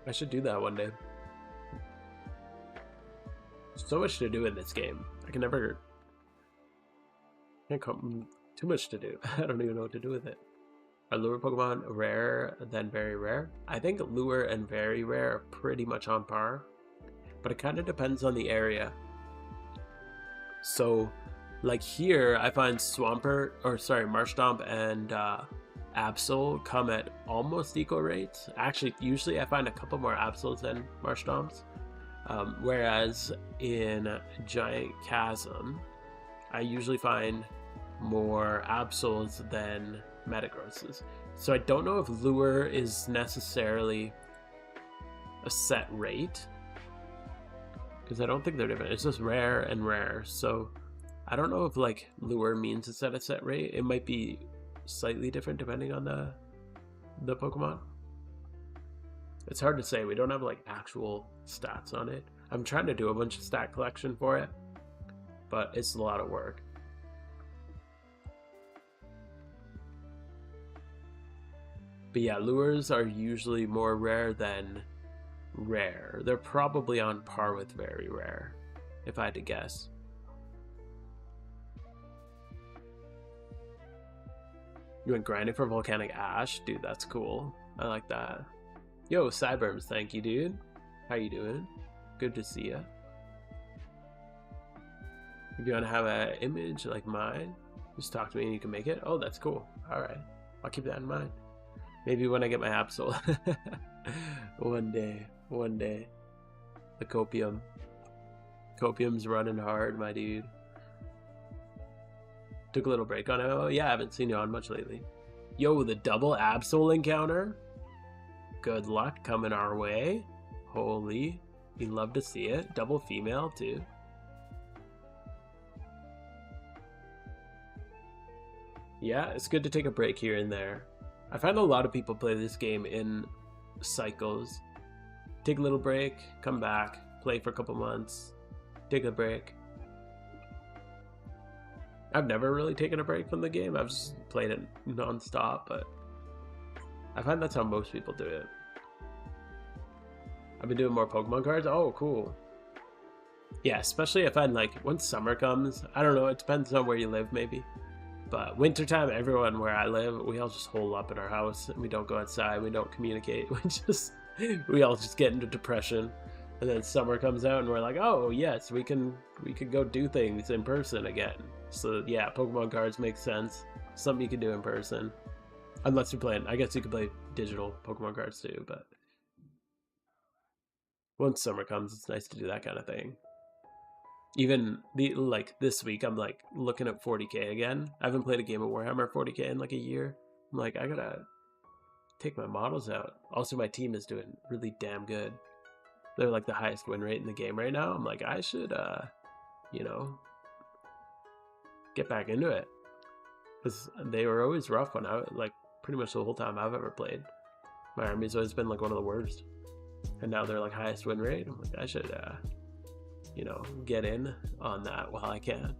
I should do that one day. There's so much to do in this game. Can't come too much to do. I don't even know what to do with it. Are lure Pokemon rare than very rare? I think lure and very rare are pretty much on par, but it kind of depends on the area. So like here I find Marshtomp and Absol come at almost equal rates. Actually, usually I find a couple more Absols than Marshtoms. Whereas in Giant Chasm, I usually find more Absols than Metagrosses. So I don't know if Lure is necessarily a set rate, because I don't think they're different. It's just rare and rare. So I don't know if like Lure means it's at a set rate. It might be slightly different depending on the Pokemon. It's hard to say. We don't have like actual stats on it. I'm trying to do a bunch of stat collection for it, but it's a lot of work. But yeah, lures are usually more rare than rare. They're probably on par with very rare, if I had to guess. You went grinding for Volcanic Ash? Dude, that's cool. I like that. Yo, Cyberms, thank you, dude. How you doing? Good to see ya. If you want to have an image like mine, just talk to me and you can make it. Oh, that's cool. Alright. I'll keep that in mind. Maybe when I get my Absol. One day. The Copium. Copium's running hard, my dude. Took a little break on it. Oh, yeah, I haven't seen you on much lately. Yo, the double Absol encounter. Good luck coming our way. Holy. We'd love to see it. Double female, too. Yeah, it's good to take a break here and there. I find a lot of people play this game in cycles. Take a little break, come back, play for a couple months, take a break. I've never really taken a break from the game. I've just played it non-stop, but I find that's how most people do it. I've been doing more Pokemon cards. Oh, cool. Yeah, especially if I find like once summer comes, I don't know, it depends on where you live maybe. But wintertime, everyone where I live, we all just hole up in our house and we don't go outside, we don't communicate. We all just get into depression. And then summer comes out and we're like, oh yes, we can go do things in person again. So yeah, Pokemon cards make sense. Something you can do in person. Unless you're playing, I guess you could play digital Pokemon cards too, but once summer comes, it's nice to do that kind of thing. Even like this week, I'm like looking at 40k again. I haven't played a game of Warhammer 40k in like a year. I'm like, I gotta take my models out. Also, my team is doing really damn good. They're like the highest win rate in the game right now. I'm like, I should, you know, get back into it. Because they were always rough when I, like, pretty much the whole time I've ever played. My army's always been like one of the worst. And now they're like highest win rate. I'm like, I should, you know, get in on that while I can.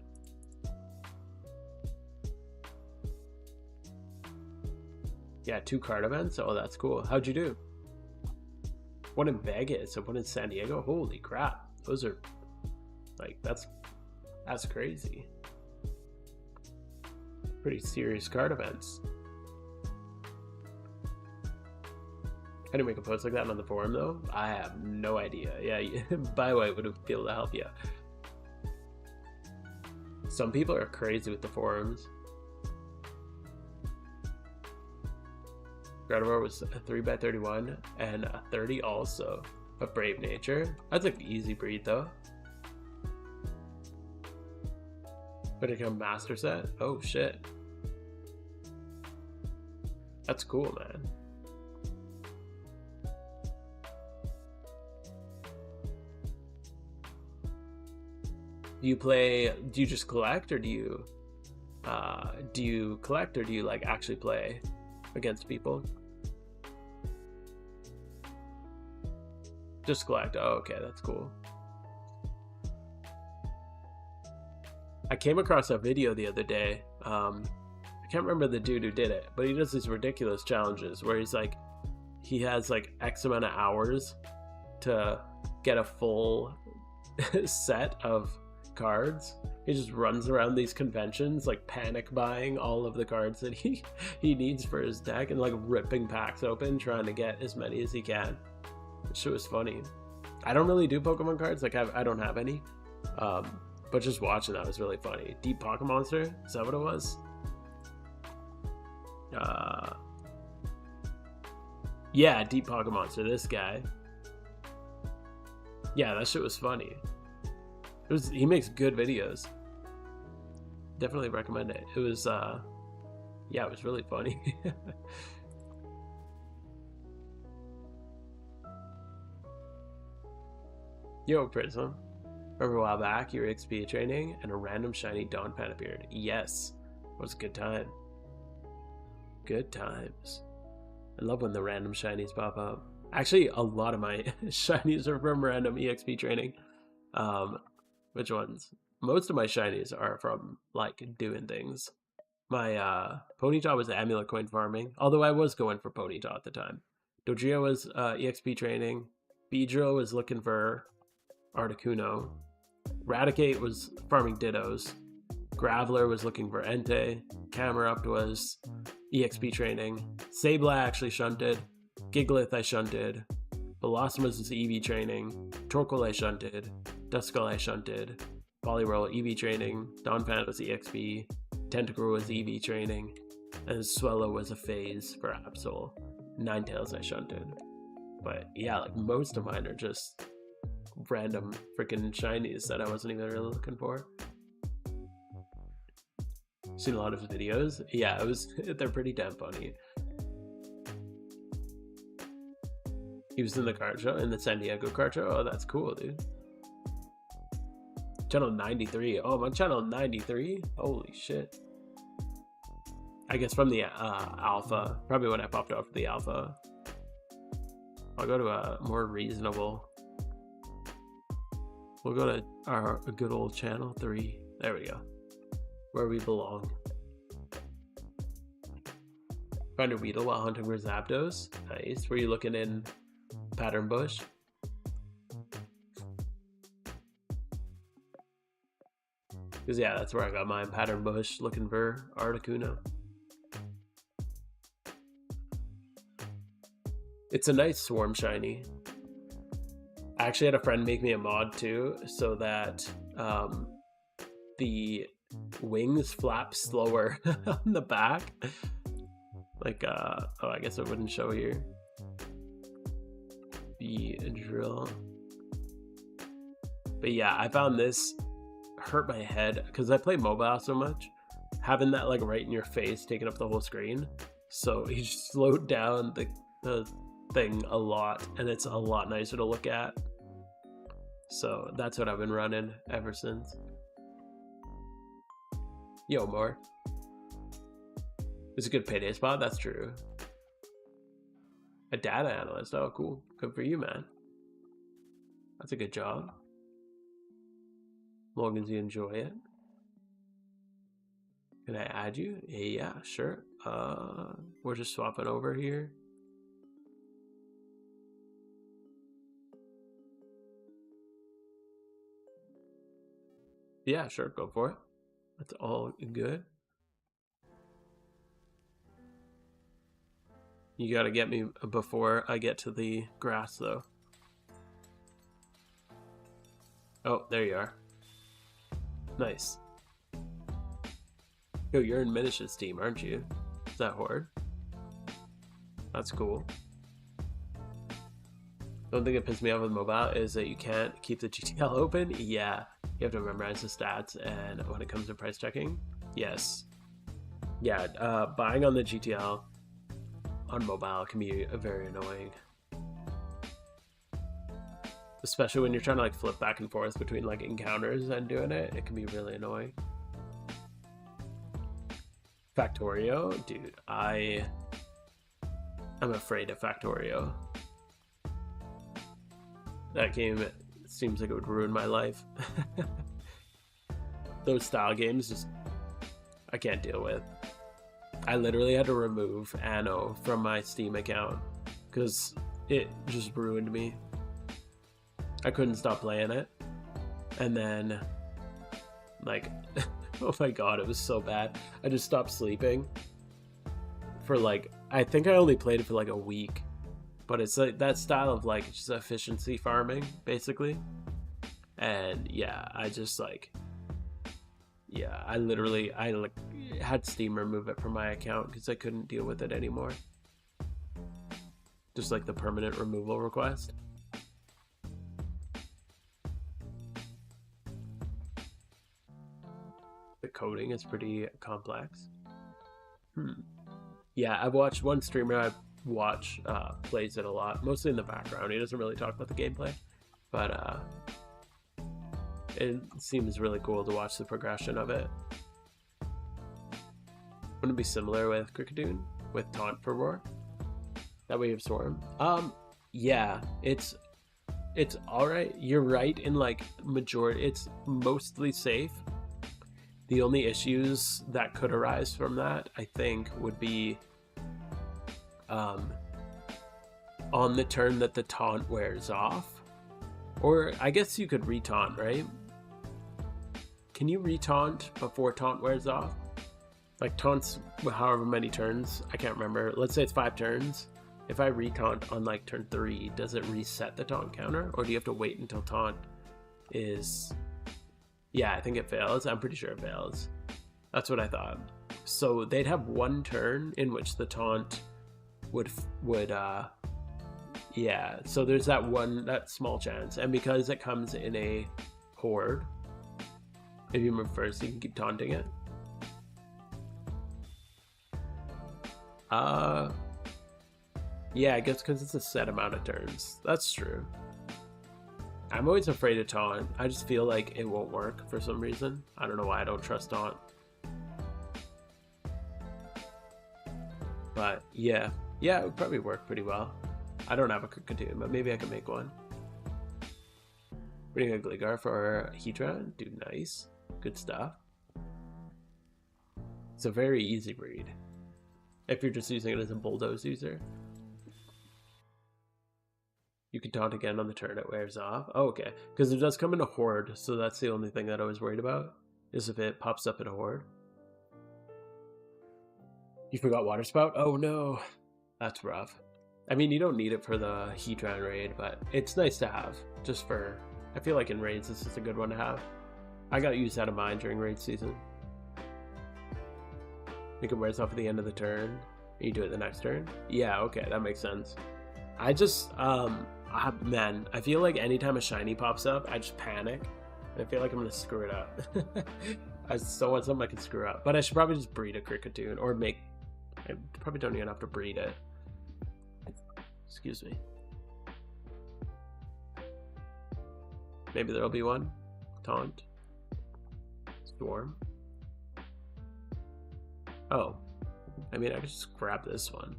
Yeah, 2 card events. Oh, that's cool. How'd you do? One in Vegas and one in San Diego. Holy crap. Those are like, that's crazy. Pretty serious card events. How do you make a post like that on the forum though? I have no idea. Yeah, Byway would be able to help you. Some people are crazy with the forums. Gardevoir was a 3x31 and a 30 also. A Brave Nature. That's like the easy breed though. But it become master set? Oh shit. That's cool, man. Do you just collect, or do you collect, or do you like actually play against people? Just collect. Oh, okay, that's cool. I came across a video the other day. I can't remember the dude who did it, but he does these ridiculous challenges where he's like, he has like X amount of hours to get a full set of cards. He just runs around these conventions like panic buying all of the cards that he needs for his deck and like ripping packs open trying to get as many as he can. That shit was funny. I don't really do Pokemon cards, like I don't have any, but just watching that was really funny. Deep Pocket Monster, is that what it was? Yeah, Deep Pocket Monster, this guy. Yeah, that shit was funny. He makes good videos. Definitely recommend it. It was yeah, it was really funny. Yo, Prism. Remember a while back, your XP training and a random shiny Dawn Pen appeared. Yes. It was a good time. Good times. I love when the random shinies pop up. Actually, a lot of my shinies are from random EXP training. Which ones? Most of my shinies are from, like, doing things. My Ponyta was Amulet Coin farming, although I was going for Ponyta at the time. Dodrio was EXP training. Beedrill was looking for Articuno. Raticate was farming Dittos. Graveler was looking for Entei. Camerupt was EXP training. Sableye actually shunted. Gigalith I shunted. Velocimus was EV training. Torkoal I shunted. Duskull I shunted. Poliwhirl EV training. Donphan was EXP. Tentacruel was EV training. And Swellow was a phase for Absol. Ninetales I shunted. But yeah, like most of mine are just random freaking shinies that I wasn't even really looking for. Seen a lot of his videos. Yeah, they're pretty damn funny. He was in the card show, in the San Diego card show. Oh, that's cool, dude. Channel 93. Oh, I'm on channel 93? Holy shit. I guess from the alpha. Probably when I popped off the alpha. I'll go to a more reasonable. We'll go to our good old channel 3. There we go. Where we belong. Find a Weedle while hunting for Zapdos. Nice. Were you looking in Pattern Bush? Because yeah, that's where I got mine. Pattern Bush, looking for Articuno. It's a nice Swarm shiny. I actually had a friend make me a mod too, so that the wings flap slower on the back. Like, oh, I guess it wouldn't show here. Beedrill. But yeah, I found this hurt my head because I play mobile so much. Having that like right in your face, taking up the whole screen. So he slowed down the thing a lot, and it's a lot nicer to look at. So that's what I've been running ever since. Yo, more. It's a good payday spot, that's true. A data analyst, oh cool. Good for you, man. That's a good job. As long as you enjoy it. Can I add you? Yeah, sure. We're just swapping over here. Yeah, sure, go for it. That's all good. You gotta get me before I get to the grass, though. Oh, there you are. Nice. Yo, you're in Minish's team, aren't you? Is that Horde? That's cool. The one thing that pissed me off with mobile is that you can't keep the GTL open. Yeah, you have to memorize the stats, and when it comes to price checking, yes. Yeah, buying on the GTL on mobile can be very annoying. Especially when you're trying to like flip back and forth between like encounters and doing it, it can be really annoying. Factorio? Dude, I'm afraid of Factorio. That game seems like it would ruin my life. Those style games just I can't deal with. I literally had to remove Anno from my Steam account because it just ruined me. I couldn't stop playing it. And then, like, oh my god, it was so bad. I just stopped sleeping for like, I think I only played it for like a week. But it's like that style of like just efficiency farming, basically. And yeah, I just like, Yeah, I literally I like had Steam remove it from my account because I couldn't deal with it anymore. Just like the permanent removal request. The coding is pretty complex. Yeah, I've watched one streamer I watch plays it a lot, mostly in the background. He doesn't really talk about the gameplay, but it seems really cool to watch the progression of it. Wouldn't it be similar with Crickedoon with taunt for roar? That way of swarm. Yeah, it's all right. You're right in like majority. It's mostly safe. The only issues that could arise from that, I think, would be on the turn that the taunt wears off. Or I guess you could retaunt, right? Can you retaunt before taunt wears off? Like taunts however many turns, I can't remember. Let's say it's 5 turns. If I retaunt on like turn 3, does it reset the taunt counter? Or do you have to wait until taunt is... Yeah, I think it fails. I'm pretty sure it fails. That's what I thought. So they'd have one turn in which the taunt would yeah, so there's that small chance. And because it comes in a horde, if you move first, you can keep taunting it. Yeah, I guess because it's a set amount of turns. That's true. I'm always afraid of taunt. I just feel like it won't work for some reason. I don't know why I don't trust taunt. But yeah, it would probably work pretty well. I don't have a Crickedoon, but maybe I could make one. Bring a Gligar for Heatran. Dude, nice. Good stuff. It's a very easy breed. If you're just using it as a bulldoze user. You can taunt again on the turn it wears off. Oh, okay. Because it does come in a horde, so that's the only thing that I was worried about, is if it pops up in a horde. You forgot Water Spout? Oh no. That's rough. I mean, you don't need it for the Heatran raid, but it's nice to have. Just for... I feel like in raids, this is a good one to have. I got used out of mine during raid season. Make it wears off at the end of the turn. And you do it the next turn? Yeah, okay, that makes sense. I just, man, I feel like anytime a shiny pops up, I just panic. And I feel like I'm gonna screw it up. I still want something I can screw up. But I should probably just breed a Crickedoon, or make... I probably don't even have to breed it. Excuse me. Maybe there'll be one. Taunt. Storm. Oh. I mean, I could just grab this one.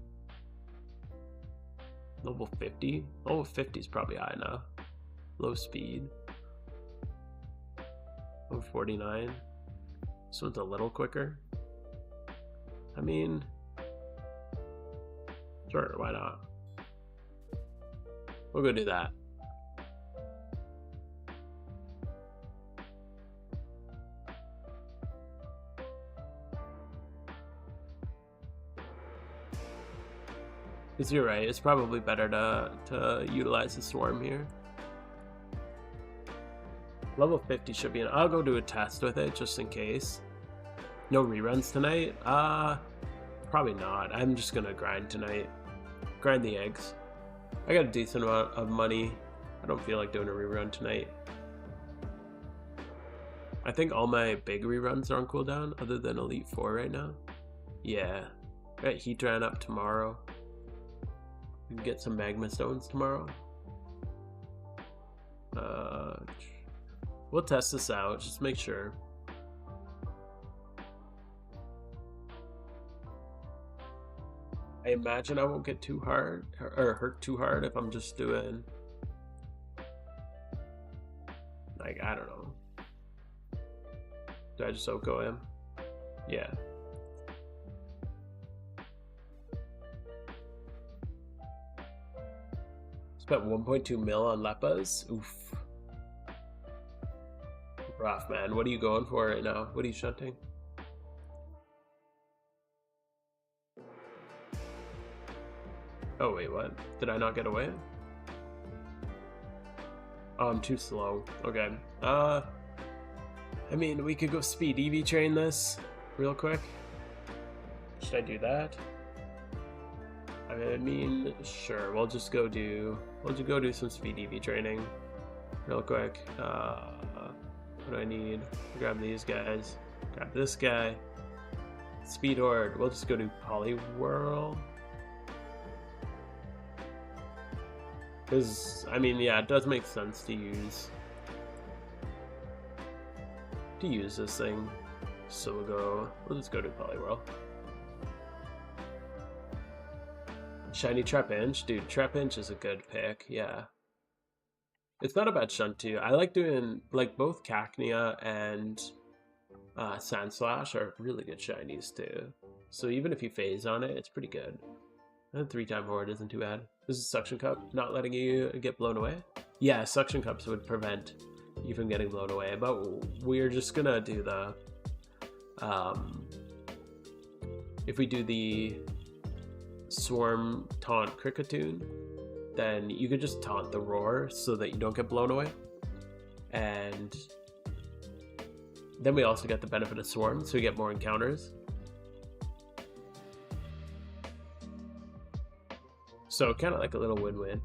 Level 50? Level 50 is probably high enough. Low speed. Level 49. This one's a little quicker. I mean... Sure, why not? We'll go do that. Because you're right, it's probably better to utilize the swarm here. Level 50 should be I'll go do a test with it just in case. No reruns tonight? Probably not. I'm just gonna grind tonight. Grind the eggs. I got a decent amount of money. I don't feel like doing a rerun tonight. I think all my big reruns are on cooldown, other than Elite 4 right now. Yeah. I got Heatran up tomorrow. We can get some Magma Stones tomorrow. We'll test this out, just make sure. I imagine I won't get too hard, or hurt too hard if I'm just doing... Like, I don't know. Do I just Oko him? Yeah. Spent 1.2 mil on Leppas? Oof. Rough, man. What are you going for right now? What are you shunting? Oh, wait, what? Did I not get away? Oh, I'm too slow. Okay. I mean, we could go speed EV train this real quick. Should I do that? I mean, sure. We'll just go do some speed EV training real quick. What do I need? Grab these guys. Grab this guy. Speed Horde. We'll just go do Poliwhirl. Because, I mean, yeah, it does make sense to use this thing. So we'll just go to Poliwhirl. Shiny Trapinch. Dude, Trapinch is a good pick, yeah. It's not a bad shunt too. I like doing, like, both Cacnea and Sandslash are really good shinies too. So even if you phase on it, it's pretty good. And 3-time Horde isn't too bad. This is Suction Cup, not letting you get blown away. Yeah, Suction Cups would prevent you from getting blown away, but we're just gonna do the if we do the Swarm Taunt Kricketune, then you could just taunt the Roar so that you don't get blown away. And then we also get the benefit of Swarm, so we get more encounters. So kind of like a little win-win.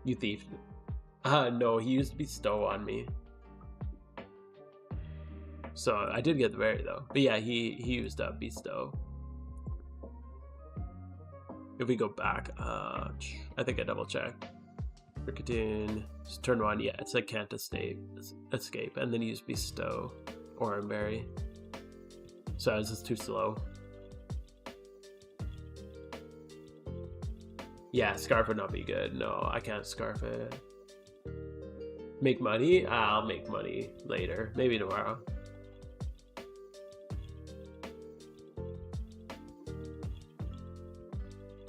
You thief. No, he used Bestow on me. So I did get the berry though. But yeah, he used up Bestow. If we go back, I think I double checked. Kricketune, just turn 1, yeah, it's like can't escape, and then use Bestow or Berry. So this is too slow. Yeah, Scarf would not be good. No, I can't Scarf it. Make money? I'll make money later. Maybe tomorrow.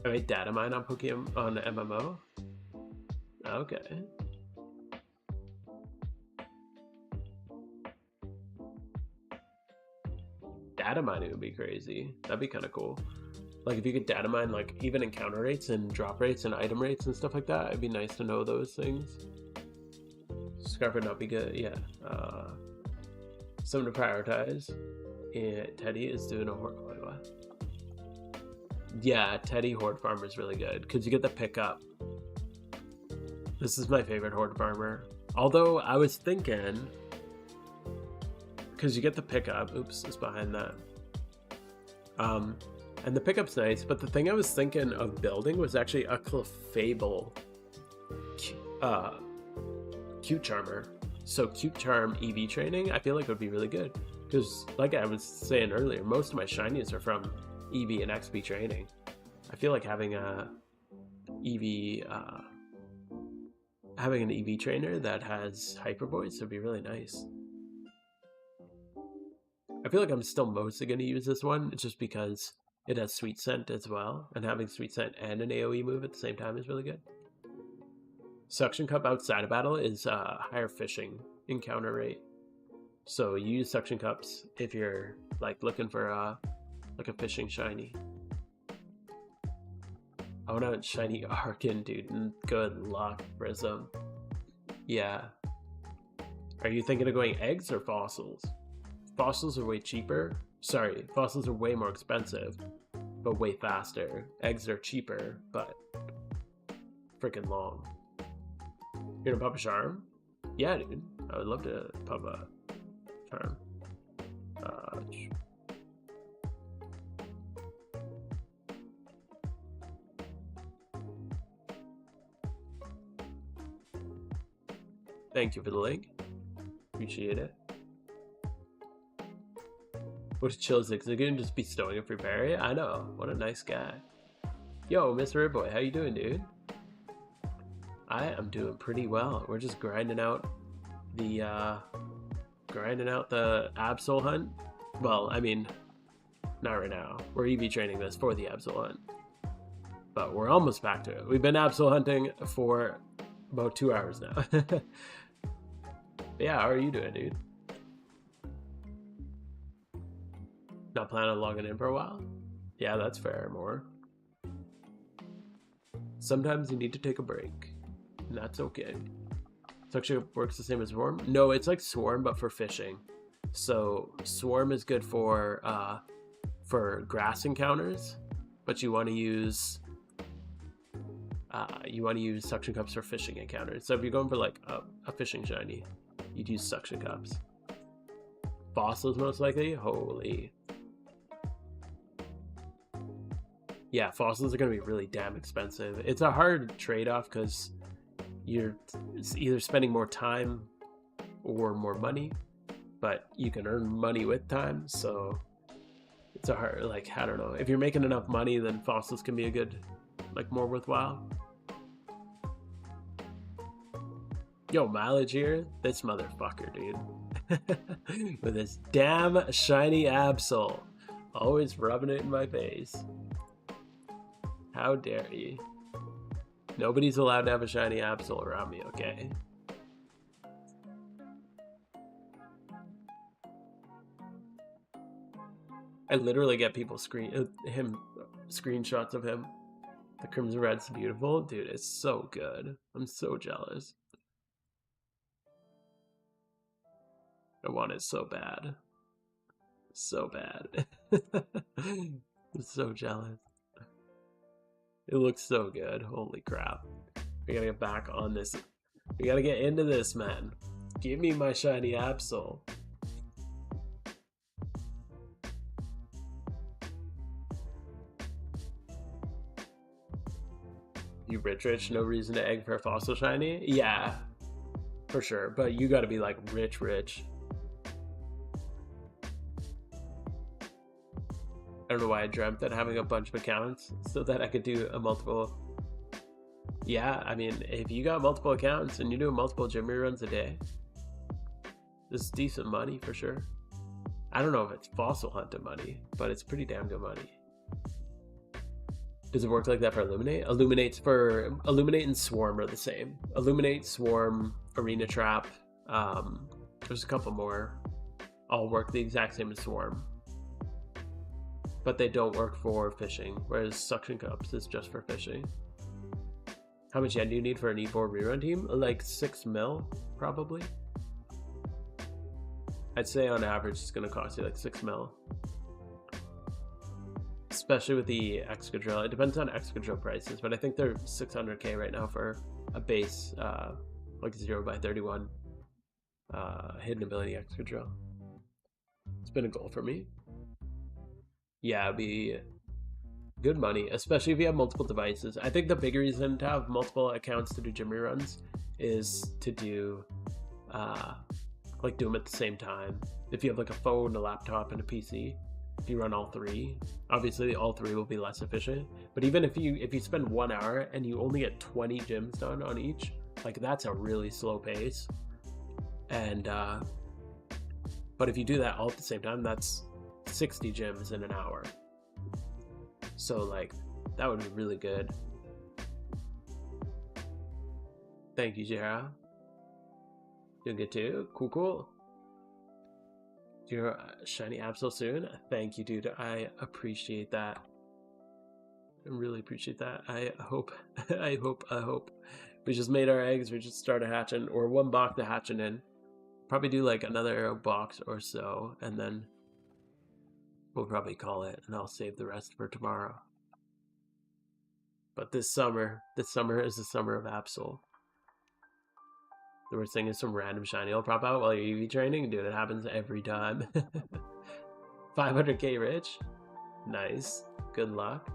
Alright, data mine on Pokemon on MMO? Okay. Data mining would be crazy. That'd be kind of cool. Like if you could data mine like even encounter rates and drop rates and item rates and stuff like that, it'd be nice to know those things. Scarf would not be good, yeah. Something to prioritize. Yeah, Teddy is doing a horde. What? Yeah, Teddy Horde Farmer is really good because you get the pickup. This is my favorite Horde Farmer. Although I was thinking, because you get the pickup. Oops, it's behind that. And the pickup's nice, but the thing I was thinking of building was actually a Clefable Cute Charmer. So Cute Charm EV training, I feel like would be really good. Because like I was saying earlier, most of my shinies are from EV and XP training. I feel like having a having an EV trainer that has Hyper Voice would be really nice. I feel like I'm still mostly going to use this one, just because it has Sweet Scent as well, and having Sweet Scent and an AoE move at the same time is really good. Suction Cup outside of battle is higher fishing encounter rate. So you use Suction Cups if you're like looking for like a fishing shiny. I want a shiny Arkin, dude, and good luck, Prism. Yeah. Are you thinking of going eggs or fossils? Fossils are way cheaper. Sorry, fossils are way more expensive, but way faster. Eggs are cheaper, but freaking long. You're gonna pop a charm? Yeah, dude. I would love to pop a charm. Thank you for the link. Appreciate it. What a chill Zigzagoon just bestowing a free berry? I know. What a nice guy. Yo, Mr. Boy, how you doing, dude? I am doing pretty well. We're just grinding out the Absol hunt. Well, I mean, not right now. We're EV training this for the Absol hunt. But we're almost back to it. We've been Absol hunting for about 2 hours now. Yeah, how are you doing, dude? Not planning on logging in for a while? Yeah, that's fair, more. Sometimes you need to take a break, and that's okay. Suction Cup works the same as Swarm? No, it's like Swarm, but for fishing. So Swarm is good for grass encounters, but you want to use Suction Cups for fishing encounters. So if you're going for like a fishing shiny, you'd use Suction Cups. Fossils most likely. Holy. Yeah, fossils are going to be really damn expensive. It's a hard trade-off because it's either spending more time or more money, but you can earn money with time, so it's a hard, like, I don't know. If you're making enough money, then fossils can be a good, like, more worthwhile. Yo, mileage here? This motherfucker, dude. With this damn shiny Absol. Always rubbing it in my face. How dare you? Nobody's allowed to have a shiny Absol around me, okay? I literally get people screenshots of him. The Crimson Red's beautiful. Dude, it's so good. I'm so jealous. I want it so bad. So bad. I'm so jealous. It looks so good. Holy crap. We gotta get back on this. We gotta get into this, man. Give me my shiny Absol. You rich, no reason to egg for a fossil shiny? Yeah, for sure. But you gotta be like rich. I don't know why I dreamt that having a bunch of accounts so that I could do a multiple. Yeah, I mean, if you got multiple accounts and you do multiple gym reruns a day, this is decent money for sure. I don't know if it's fossil hunting money, but it's pretty damn good money. Does it work like that for Illuminate? Illuminate and Swarm are the same. Illuminate, Swarm, Arena Trap. There's a couple more. All work the exact same as Swarm. But they don't work for fishing, whereas Suction Cups is just for fishing. How much yen do you need for an E4 rerun team? Like 6 mil, probably. I'd say on average it's going to cost you like 6 mil. Especially with the Excadrill. It depends on Excadrill prices, but I think they're 600k right now for a base, like 0x31 hidden ability Excadrill. It's been a goal for me. Yeah, it'd be good money, especially if you have multiple devices. I think the big reason to have multiple accounts to do gym reruns is to do, like do them at the same time. If you have like a phone, a laptop, and a PC, if you run all three, obviously all three will be less efficient. But even if you spend 1 hour and you only get 20 gyms done on each, like that's a really slow pace. And but if you do that all at the same time, that's 60 gyms in an hour. So like that would be really good. Thank you, Jera. Doing good too. Cool. Your shiny Absol soon. Thank you, dude. I appreciate that. I really appreciate that. I hope we just made our eggs. We just started hatching, or one box to hatching in. Probably do like another box or so, and then we'll probably call it, and I'll save the rest for tomorrow. But this summer is the summer of Absol. The worst thing is some random shiny will pop out while you're EV training. Dude, it happens every time. 500k rich. Nice. Good luck.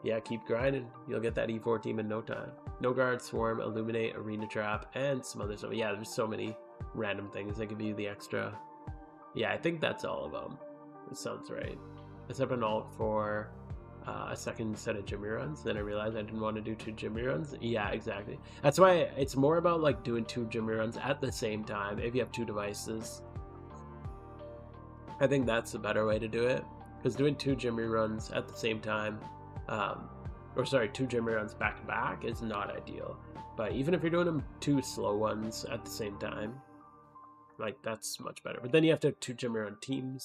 Yeah, keep grinding. You'll get that E4 team in no time. No Guard, Swarm, Illuminate, Arena Trap, and some other stuff. Yeah, there's so many random things that give you the extra. Yeah, I think that's all of them. That sounds right. Except an alt for a second set of gym reruns. Then I realized I didn't want to do 2 gym reruns. Yeah, exactly. That's why it's more about like doing 2 gym reruns at the same time if you have 2 devices. I think that's the better way to do it, because doing 2 gym reruns at the same time, 2 gym reruns back to back is not ideal. But even if you're doing them 2 slow ones at the same time, like that's much better. But then you have to have 2 gym rerun teams.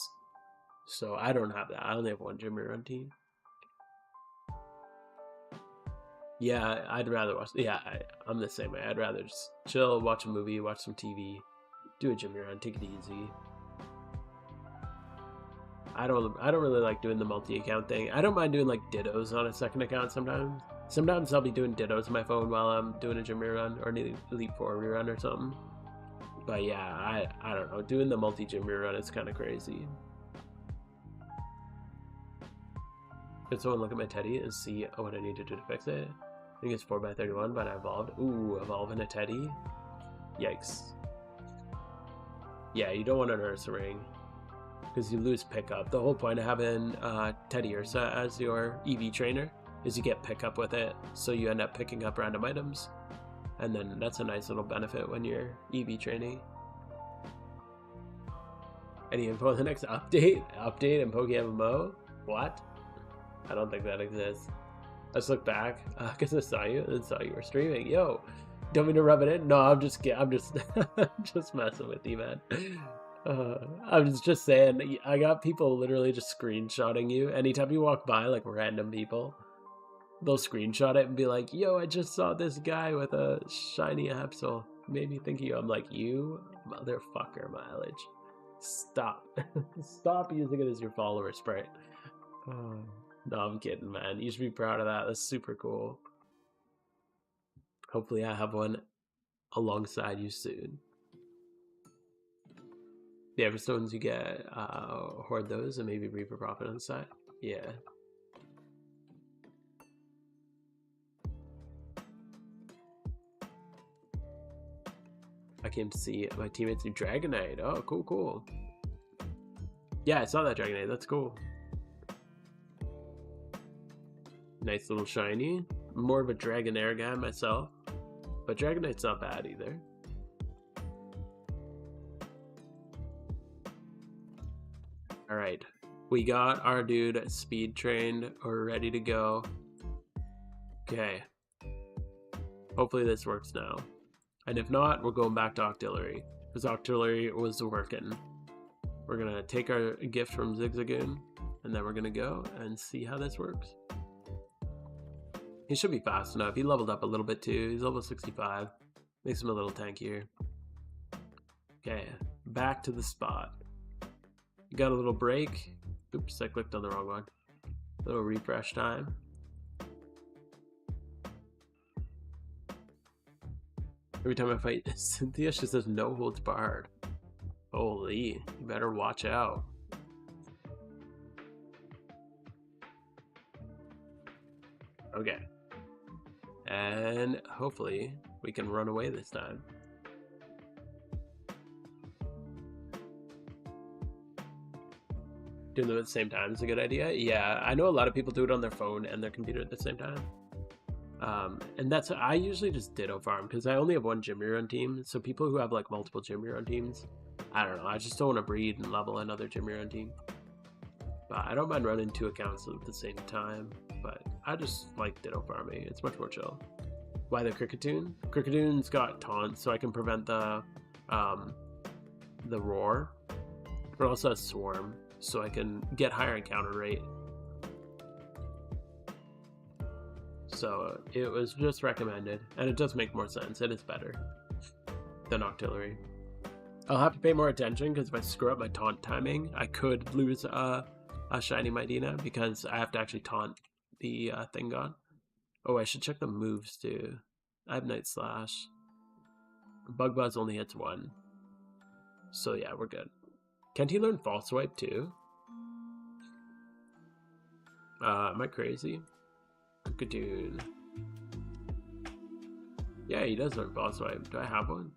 So I don't have that. I only have 1 gym rerun team. Yeah, I'd rather watch. Yeah, I'm the same way. I'd rather just chill, watch a movie, watch some TV, do a gym run, take it easy. I don't really like doing the multi-account thing. I don't mind doing like dittos on a second account sometimes. Sometimes I'll be doing dittos on my phone while I'm doing a gym run or an Elite Four run or something. But yeah, I don't know. Doing the multi-gym run is kind of crazy. Could someone look at my teddy and see what I need to do to fix it? I think it's 4x31, but I evolved. Ooh, evolving a teddy. Yikes. Yeah, you don't want to nurse a ring because you lose pickup. The whole point of having Teddy Ursa as your EV trainer is you get pickup with it, so you end up picking up random items, and then that's a nice little benefit when you're EV training. Any info on the next update? Update in PokeMMO? What? I don't think that exists. Let's look back because I saw you and saw you were streaming. Yo, don't mean to rub it in. No, I'm just just messing with you, man. I was just saying, I got people literally just screenshotting you anytime you walk by, like random people. They'll screenshot it and be like, "Yo, I just saw this guy with a shiny Absol. Made me think of you." I'm like, "You motherfucker, mileage. Stop, stop using it as your follower sprite." No, I'm kidding, man. You should be proud of that. That's super cool. Hopefully I have one alongside you soon. The Everstones you get, hoard those and maybe reap a profit on the side. Yeah. I came to see my teammates do Dragonite. Oh, cool, cool. Yeah, I saw that Dragonite. That's cool. Nice little shiny. I'm more of a Dragonair guy myself, but Dragonite's not bad either. All right, we got our dude speed trained. We're ready to go. Okay. Hopefully this works now. And if not, we're going back to Octillery, because Octillery was working. We're gonna take our gift from Zigzagoon, and then we're gonna go and see how this works. He should be fast enough. He leveled up a little bit too. He's level 65. Makes him a little tankier. Okay, back to the spot. You got a little break. Oops, I clicked on the wrong one. A little refresh time. Every time I fight Cynthia, she says no holds barred. Holy, you better watch out. Okay. And hopefully we can run away this time. Doing them at the same time is a good idea. Yeah, I know a lot of people do it on their phone and their computer at the same time. And that's, I usually just ditto farm because I only have one gym run team. So people who have like multiple gym run teams, I don't know, I just don't want to breed and level another gym run team. But I don't mind running 2 accounts at the same time, but I just like ditto farming. It's much more chill. Why the Cricketoon? Cricketoon's got taunt, so I can prevent the roar. But also has swarm, so I can get higher encounter rate. So it was just recommended, and it does make more sense. It is better than Octillery. I'll have to pay more attention because if I screw up my taunt timing, I could lose a shiny Midina because I have to actually taunt the thing gone. Oh, I should check the moves too. I have Night Slash. Bug Buzz only hits 1. So yeah, we're good. Can't he learn False Swipe too? Am I crazy? Cricketoon. Yeah, he does learn False Swipe. Do I have one?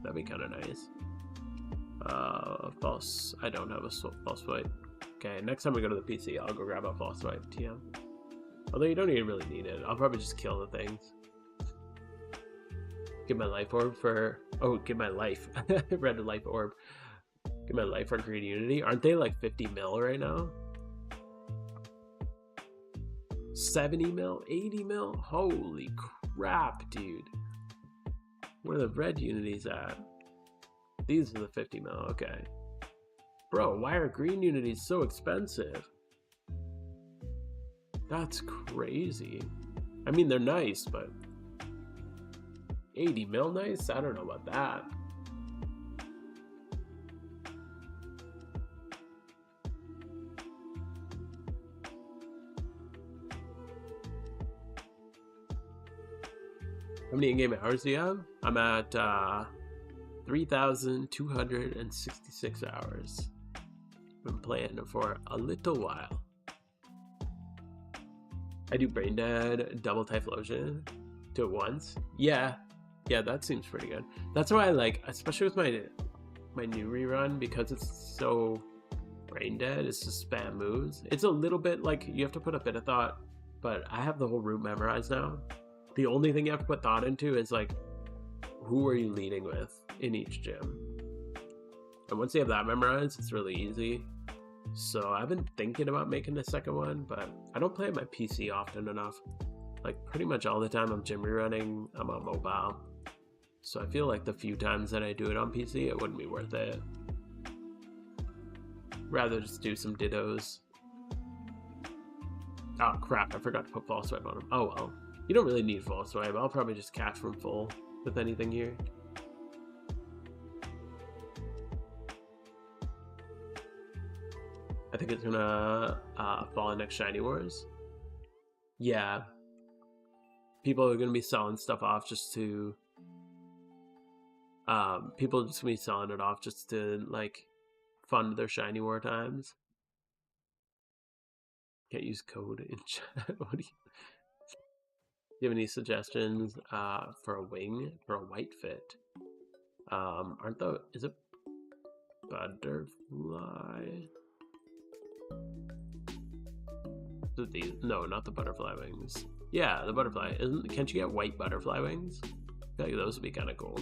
That'd be kind of nice. False. I don't have a False Swipe. Okay, next time we go to the PC, I'll go grab a False Swipe TM. Although you don't even really need it. I'll probably just kill the things. Give my life orb for... Oh, give my life. Red life orb. Give my life for Green Unity. Aren't they like 50 mil right now? 70 mil? 80 mil? Holy crap, dude. Where are the red unities at? These are the 50 mil, okay. Bro, why are green unities so expensive? That's crazy. I mean, they're nice, but 80 mil nice? I don't know about that. How many in-game hours do you have? I'm at 3,266 hours. Been playing for a little while. I do Brain Dead, double Typhlosion, do it once. Yeah, that seems pretty good. That's why I like, especially with my new rerun, because it's so Brain Dead, it's just spam moves. It's a little bit like you have to put a bit of thought, but I have the whole route memorized now. The only thing you have to put thought into is like, who are you leading with in each gym? And once you have that memorized, it's really easy. So I've been thinking about making a second one, but I don't play on my PC often enough. Like pretty much all the time I'm gym rerunning, I'm on mobile. So I feel like the few times that I do it on PC, it wouldn't be worth it. Rather just do some dittos. Oh crap, I forgot to put fall swipe on him. Oh well. You don't really need fall swipe. I'll probably just catch from full with anything here. I think it's gonna fall in next Shiny Wars. Yeah. People are gonna be selling stuff off just to people are just gonna be selling it off just to like fund their Shiny War times. Can't use code in chat. What do you have any suggestions for a wing for a white fit? Is it butterfly? No, not the butterfly wings. Yeah, the butterfly. Can't you get white butterfly wings? I feel like those would be kind of cool.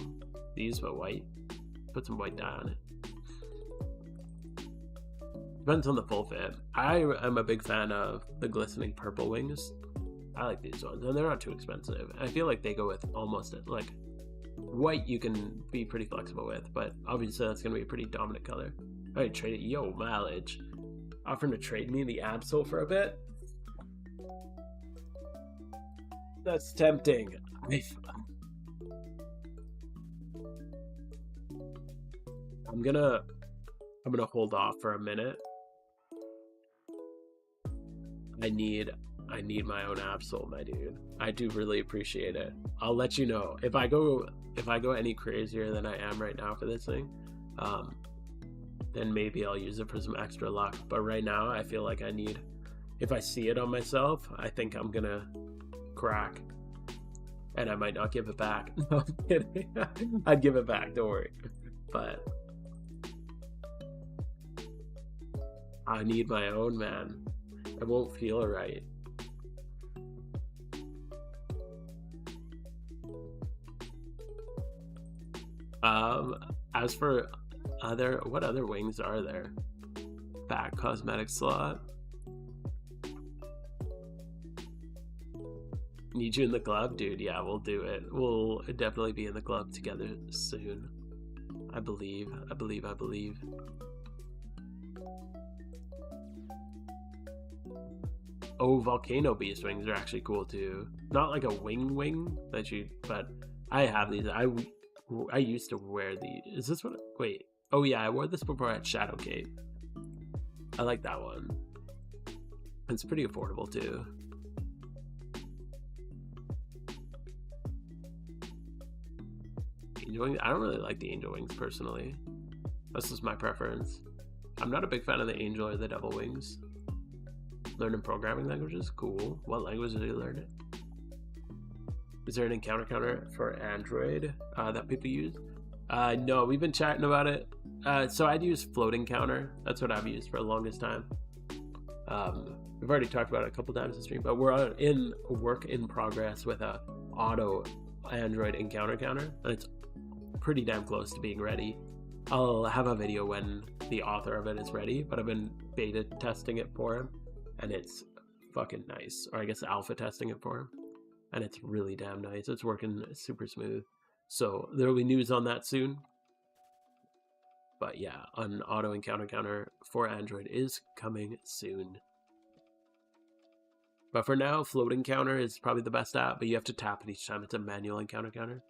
These but white. Put some white dye on it. Depends on the full fit. I am a big fan of the glistening purple wings. I like these ones, and they're not too expensive. I feel like they go with almost like white. You can be pretty flexible with, but obviously that's gonna be a pretty dominant color. All right, trade it. Yo, mileage. Offering to trade me the Absol for a bit. That's tempting. I'm gonna hold off for a minute. I need my own Absol, my dude. I do really appreciate it. I'll let you know if I go any crazier than I am right now for this thing. Then maybe I'll use it for some extra luck. But right now, I feel like if I see it on myself, I think I'm gonna crack. And I might not give it back. No, I'm kidding. I'd give it back, don't worry. But I need my own, man. I won't feel right. As for what other wings are there? Back cosmetic slot. Need you in the club, dude. Yeah, we'll do it. We'll definitely be in the club together soon. I believe. Oh, volcano beast wings are actually cool too. Not like a wing but I have these. I used to wear these. Is this what? Wait. Oh yeah, I wore this before at Shadowgate. I like that one. It's pretty affordable too. Angel wings. I don't really like the angel wings personally. That's just my preference. I'm not a big fan of the angel or the devil wings. Learning programming languages, cool. What language did you learn it? Is there an encounter counter for Android that people use? No, we've been chatting about it. So I'd use floating counter. That's what I've used for the longest time. We've already talked about it a couple times in stream, but we're in work in progress with a auto Android encounter counter, and it's pretty damn close to being ready. I'll have a video when the author of it is ready, but I've been beta testing it for him, and it's fucking nice. Or I guess alpha testing it for him, and it's really damn nice. It's working super smooth. So there will be news on that soon. But yeah, an auto encounter counter for Android is coming soon. But for now, floating counter is probably the best app, but you have to tap it each time. It's a manual encounter counter.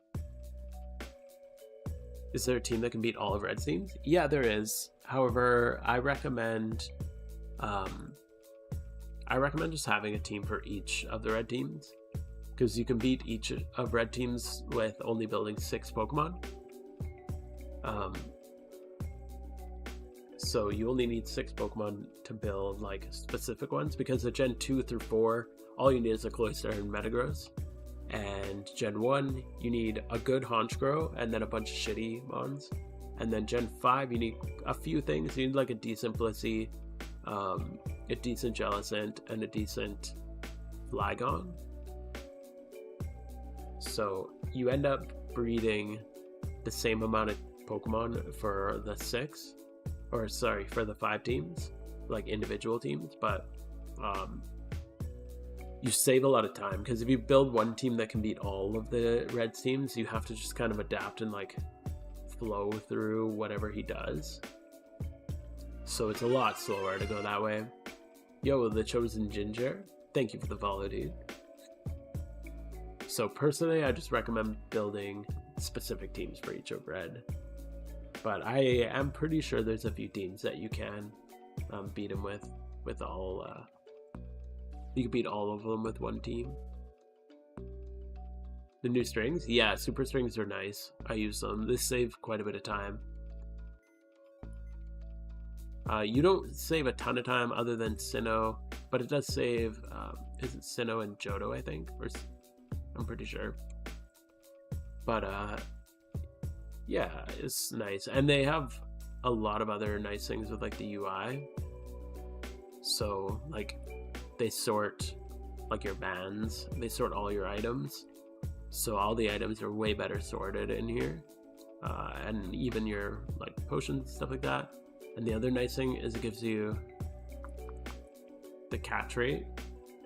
Is there a team that can beat all of Red's teams? Yeah, there is. However, I recommend just having a team for each of the Red teams, because you can beat each of Red teams with only building 6 Pokemon. So you only need 6 Pokemon to build like specific ones, because the Gen 2 through 4, all you need is a Cloyster and Metagross. And Gen 1, you need a good Honchkrow and then a bunch of shitty Mons. And then Gen 5, you need a few things. You need like a decent Blissey, a decent Jellicent, and a decent Flygon. So you end up breeding the same amount of Pokemon for the 6, or sorry, for the 5 teams, like individual teams, but you save a lot of time, because if you build one team that can beat all of the Red teams, you have to just kind of adapt and like flow through whatever he does. So it's a lot slower to go that way. Yo, the Chosen Ginger, thank you for the follow, dude. So personally, I just recommend building specific teams for each of Red. But I am pretty sure there's a few teams that you can beat him with all. You can beat all of them with one team. The new strings? Yeah, super strings are nice. I use them. They save quite a bit of time. You don't save a ton of time other than Sinnoh, but it does save, is it Sinnoh and Johto, I think? Or, I'm pretty sure. But, yeah, it's nice. And they have a lot of other nice things with, like, the UI. So, like, they sort, like, your bands. They sort all your items. So all the items are way better sorted in here. And even your, like, potions, stuff like that. And the other nice thing is it gives you the catch rate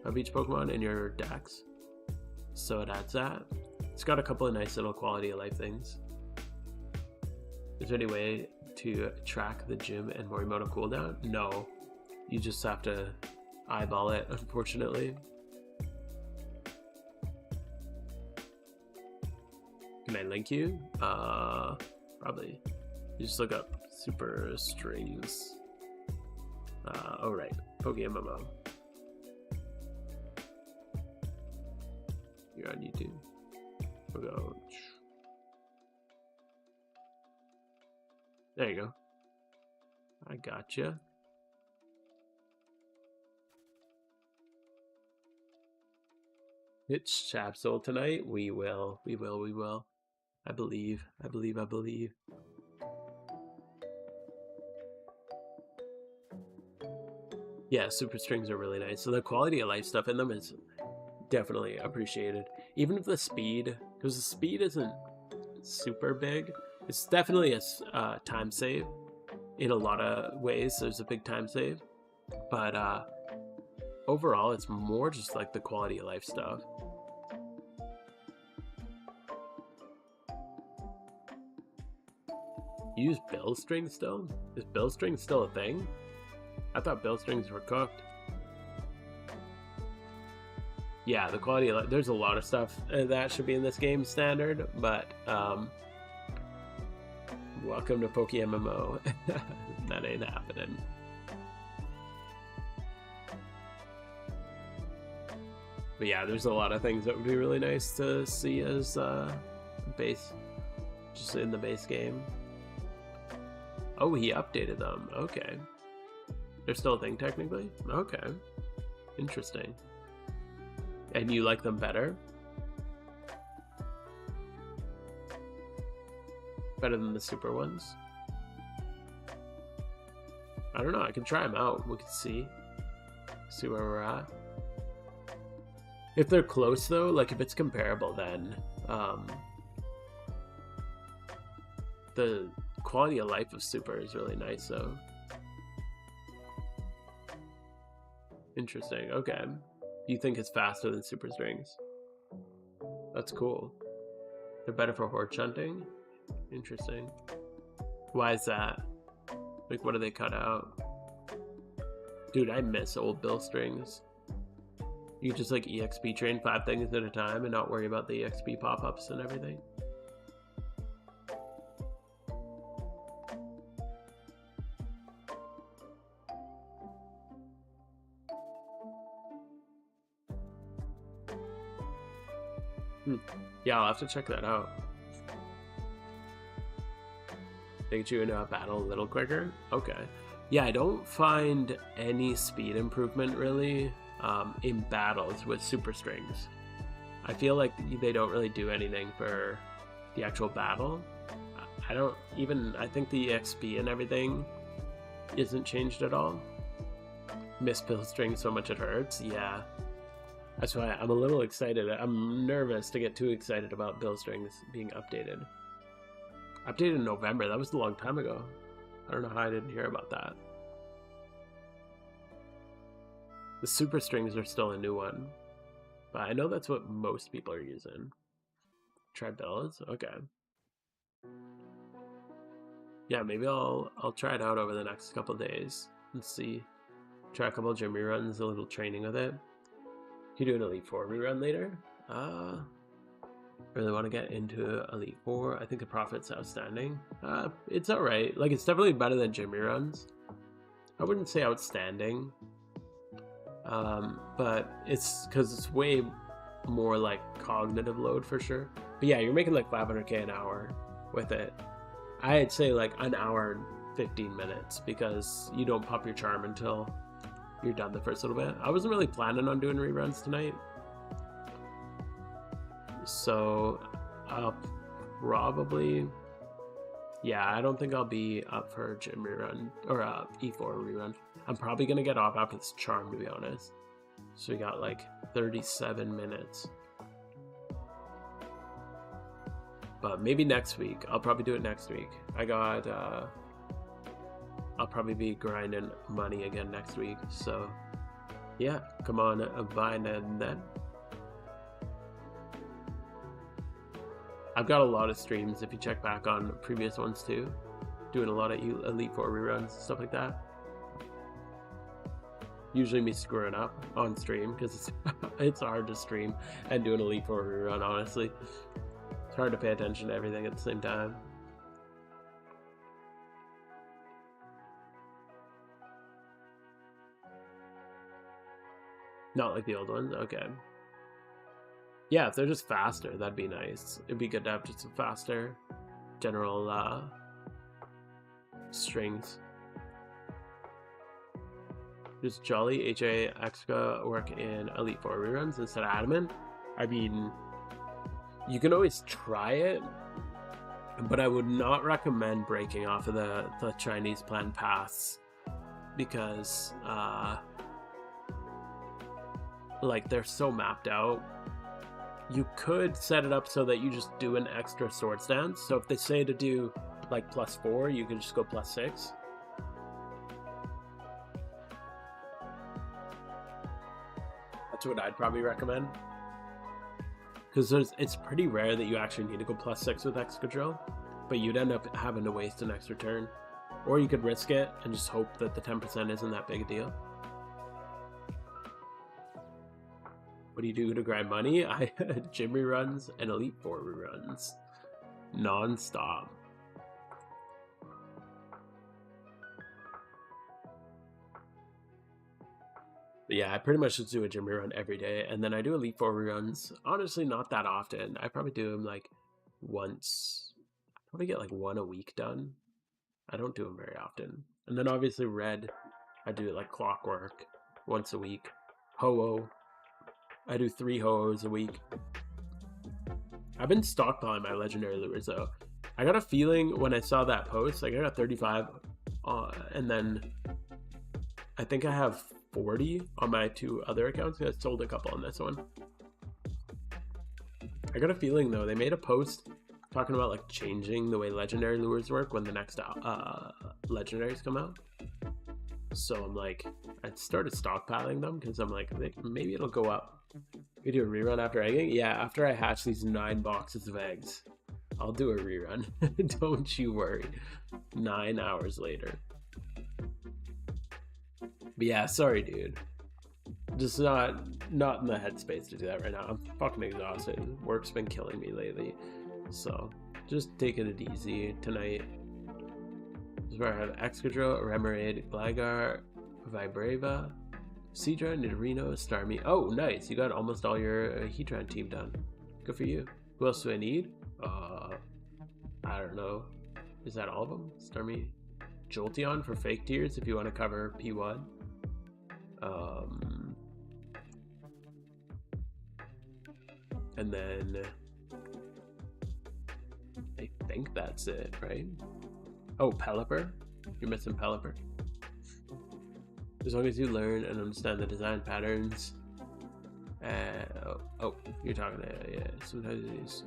of each Pokemon in your dex. So it adds that. It's got a couple of nice little quality of life things. Is there any way to track the gym and Morimoto cooldown? No. You just have to eyeball it, unfortunately. Can I link you? Probably. You just look up Super Strings. Oh right, PokeMMO. You're on YouTube. We'll go. There you go. I gotcha. It's Absol tonight. We will. I believe. Yeah, super strings are really nice. So the quality of life stuff in them is definitely appreciated. Even if the speed, because the speed isn't super big, it's definitely a time save. In a lot of ways, there's a big time save. But overall, it's more just like the quality of life stuff. You use bill strings still? Is bill strings still a thing? I thought bill strings were cooked. Yeah, the quality of life, there's a lot of stuff that should be in this game standard, but welcome to PokeMMO. That ain't happening. But yeah, there's a lot of things that would be really nice to see as base, just in the base game. Oh, he updated them. Okay. They're still a thing technically? Okay. Interesting. And you like them better? Better than the super ones? I don't know. I can try them out. We can see. See where we're at. If they're close though, like if it's comparable, then the quality of life of super is really nice though. Interesting. Okay. You think it's faster than super strings? That's cool. They're better for horde shunting? Interesting. Why is that? Like, what do they cut out? Dude, I miss old bill strings. You just like EXP train 5 things at a time and not worry about the EXP pop-ups and everything. Yeah, I'll have to check that out. They get you into a battle a little quicker? Okay. Yeah, I don't find any speed improvement really in battles with super strings. I feel like they don't really do anything for the actual battle. I think the EXP and everything isn't changed at all. Miss bill string so much it hurts. Yeah. That's why I'm a little excited. I'm nervous to get too excited about bill strings being updated. Updated in November. That was a long time ago. I don't know how I didn't hear about that. The super strings are still a new one, but I know that's what most people are using. Try bills? Okay. Yeah, maybe I'll try it out over the next couple days and see. Try a couple gym reruns, a little training with it. You do an Elite 4 rerun later? Really want to get into Elite 4. I think the profit's outstanding. It's alright. Like, it's definitely better than gym reruns. I wouldn't say outstanding. But it's because it's way more like cognitive load for sure. But yeah, you're making like 500k an hour with it. I'd say like an hour and 15 minutes because you don't pop your charm until you're done the first little bit. I wasn't really planning on doing reruns tonight, so I'll probably, yeah, I don't think I'll be up for a gym rerun or a E4 rerun. I'm probably gonna get off after this charm, to be honest. So we got like 37 minutes, but maybe next week. I'll probably do it next week. I'll probably be grinding money again next week. So yeah, come on, Vine and then. I've got a lot of streams if you check back on previous ones too. Doing a lot of Elite 4 reruns, stuff like that. Usually me screwing up on stream because it's hard to stream and do an Elite 4 rerun, honestly. It's hard to pay attention to everything at the same time. Not like the old ones? Okay. Yeah, if they're just faster, that'd be nice. It'd be good to have just some faster general strings. Does Jolly HA Extra work in Elite 4 reruns instead of Adamant? I mean, you can always try it, but I would not recommend breaking off of the Chinese plan paths because like they're so mapped out. You could set it up so that you just do an extra sword stance. So if they say to do like +4, you can just go +6. That's what I'd probably recommend. Because it's pretty rare that you actually need to go +6 with Excadrill, but you'd end up having to waste an extra turn. Or you could risk it and just hope that the 10% isn't that big a deal. What do you do to grind money? I gym reruns and Elite 4 reruns. Non-stop. But yeah, I pretty much just do a gym rerun every day, and then I do Elite 4 reruns. Honestly, not that often. I probably do them like once. I probably get like one a week done. I don't do them very often. And then obviously Red, I do it like clockwork once a week. Ho-Oh, I do 3 Ho-Ohs a week. I've been stockpiling my legendary lures though. I got a feeling when I saw that post, like I got 35, and then I think I have 40 on my 2 other accounts. I sold a couple on this one. I got a feeling though, they made a post talking about like changing the way legendary lures work when the next legendaries come out. So I'm like, I started stockpiling them because I'm like, maybe it'll go up. We do a rerun after egging? Yeah, after I hatch these 9 boxes of eggs, I'll do a rerun. Don't you worry. 9 hours later. But yeah, sorry, dude. Just not in the headspace to do that right now. I'm fucking exhausted. Work's been killing me lately. So just taking it easy tonight. This is where I have Excadrill, Remoraid, Gligar, Vibrava, Seadra, Nidorino, Starmie. Oh, nice. You got almost all your Heatran team done. Good for you. Who else do I need? I don't know. Is that all of them? Starmie. Jolteon for fake tiers if you want to cover P1. And then I think that's it, right? Oh, Pelipper. You're missing Pelipper. As long as you learn and understand the design patterns. Oh, you're talking to, yeah, sometimes these.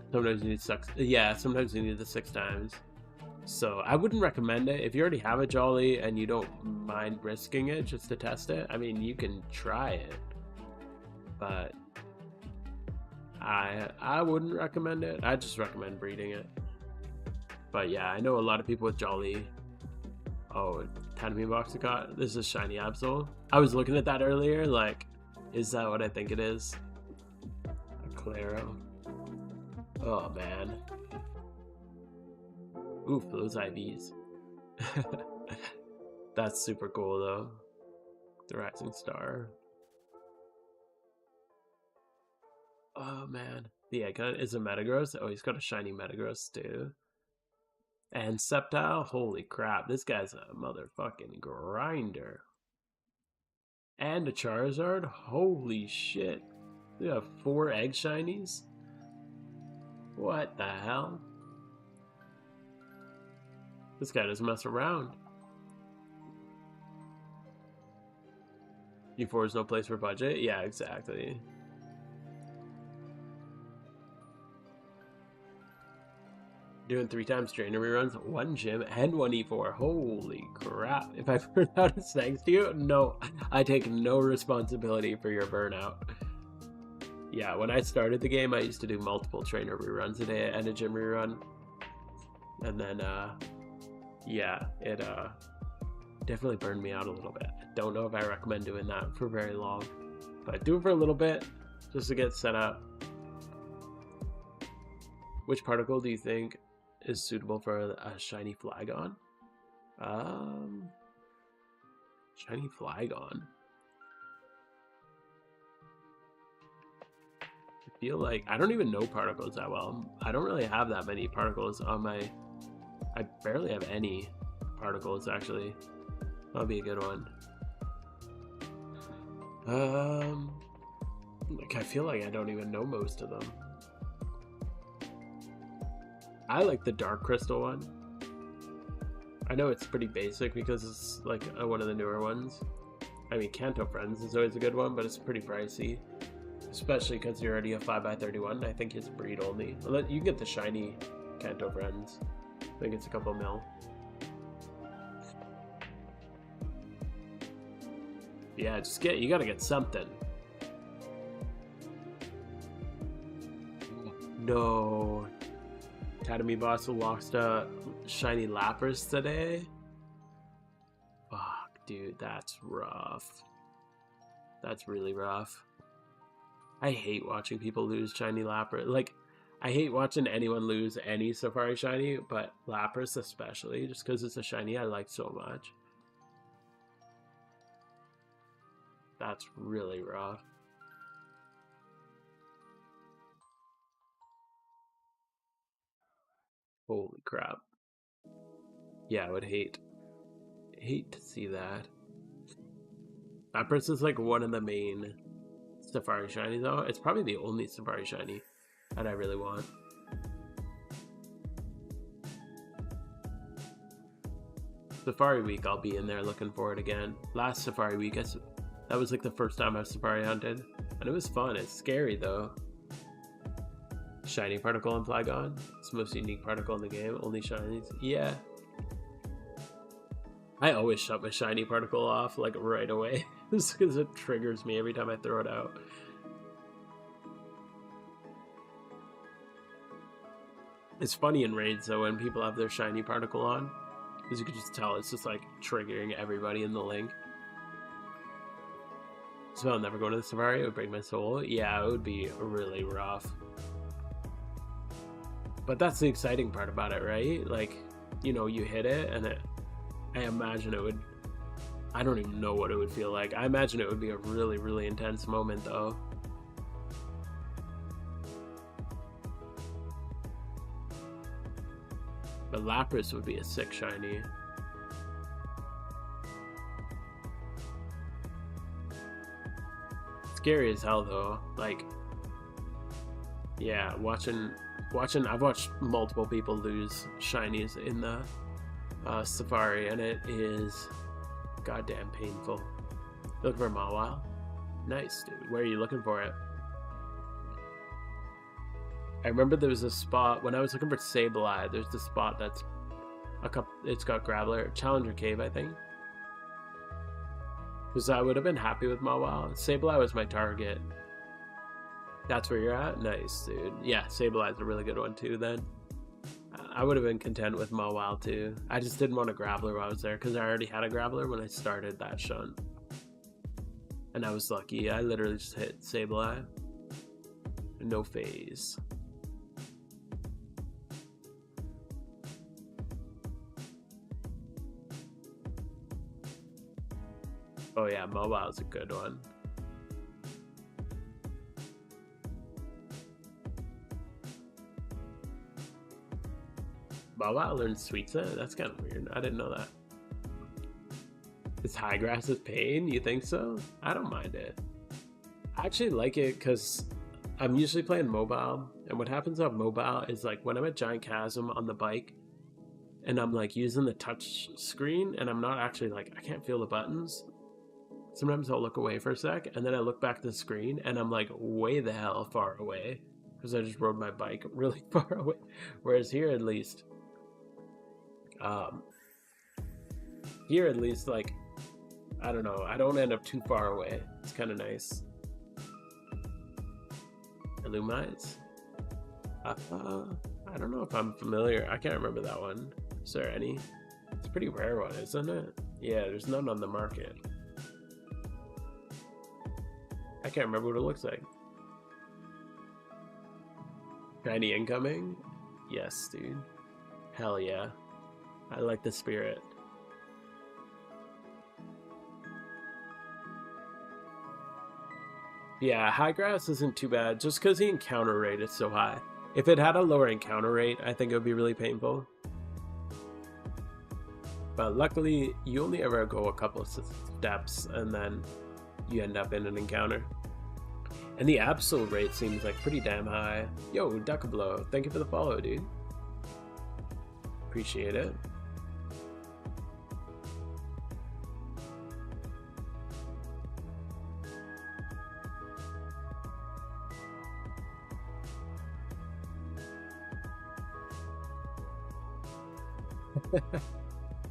Sometimes you need six. Yeah, sometimes you need the 6 times. So I wouldn't recommend it. If you already have a Jolly and you don't mind risking it just to test it, I mean, you can try it. But I wouldn't recommend it. I just recommend breeding it. But yeah, I know a lot of people with Jolly. Oh, Academy box I got. This is shiny Absol. I was looking at that earlier, like, is that what I think it is? A Claro. Oh man. Oof, those IVs. That's super cool though. The Rising Star. Oh man. The Egghunt is a Metagross. Oh, he's got a shiny Metagross too. And Sceptile. Holy crap. This guy's a motherfucking grinder. And a Charizard. Holy shit. We have 4 egg shinies. What the hell? This guy doesn't mess around. U4 is no place for budget? Yeah, exactly. Doing 3 times trainer reruns, 1 gym, and 1 E4. Holy crap. If I burn out, it's thanks to you? No, I take no responsibility for your burnout. Yeah, when I started the game, I used to do multiple trainer reruns a day and a gym rerun. And then, yeah, it definitely burned me out a little bit. I don't know if I recommend doing that for very long, but do it for a little bit just to get set up. Which particle do you think is suitable for a shiny Flygon? Shiny Flygon. I feel like I don't even know particles that well. I don't really have that many particles on my. I barely have any particles actually. That'll be a good one. Like I feel like I don't even know most of them. I like the Dark Crystal one. I know it's pretty basic because it's like one of the newer ones. I mean, Kanto Friends is always a good one, but it's pretty pricey. Especially because you're already a 5x31. I think it's breed only. You can get the shiny Kanto Friends. I think it's a couple mil. Yeah, you gotta get something. No. Academy boss lost a shiny Lapras today. Fuck, dude, that's rough. That's really rough. I hate watching people lose shiny Lapras. Like, I hate watching anyone lose any Safari shiny, but Lapras especially, just because it's a shiny I like so much. That's really rough. Holy crap. Yeah, I would hate to see that. Lapras is like one of the main Safari shinies though. It's probably the only Safari shiny that I really want. Safari week, I'll be in there looking for it again. Last Safari week, that was like the first time I've Safari hunted, and it was fun. It's scary though. Shiny particle in Flygon. It's the most unique particle in the game. Only shinies. Yeah. I always shut my shiny particle off like right away. Just because it triggers me every time I throw it out. It's funny in raids though when people have their shiny particle on, because you can just tell it's just like triggering everybody in the link. So I'll never go to the Safari. It would break my soul. Yeah, it would be really rough. But that's the exciting part about it, right? Like, you know, you hit it and I imagine it would, I don't even know what it would feel like. I imagine it would be a really, really intense moment though. But Lapras would be a sick shiny. Scary as hell though. Like, yeah, watching. I've watched multiple people lose shinies in the Safari, and it is goddamn painful. Looking for Mawile? Nice, dude. Where are you looking for it? I remember there was a spot when I was looking for Sableye. There's the spot that's it's got Graveler, Challenger Cave, I think. Because I would have been happy with Mawile. Sableye was my target. That's where you're at? Nice, dude. Yeah, Sableye's a really good one too then. I would have been content with Mawile too. I just didn't want a Graveler while I was there because I already had a Graveler when I started that shunt. And I was lucky. I literally just hit Sableye. No phase. Oh yeah, Mobile's a good one. Mobile learned Sweet Scent? That's kind of weird. I didn't know that. Is high grass with pain? You think so? I don't mind it. I actually like it because I'm usually playing mobile, and what happens on mobile is like when I'm at Giant Chasm on the bike and I'm like using the touch screen and I'm not actually like, I can't feel the buttons. Sometimes I'll look away for a sec and then I look back at the screen and I'm like way the hell far away because I just rode my bike really far away. Whereas here at least, like, I don't know, I don't end up too far away. It's kind of nice. Illumites? I don't know if I'm familiar. I can't remember that one. Is there any? It's a pretty rare one, isn't it? Yeah, there's none on the market. I can't remember what it looks like. Shiny incoming? Yes, dude. Hell yeah. I like the spirit. Yeah, high grass isn't too bad just because the encounter rate is so high. If it had a lower encounter rate, I think it would be really painful. But luckily, you only ever go a couple of steps and then you end up in an encounter. And the Absol rate seems like pretty damn high. Yo, Duckablow, thank you for the follow, dude. Appreciate it.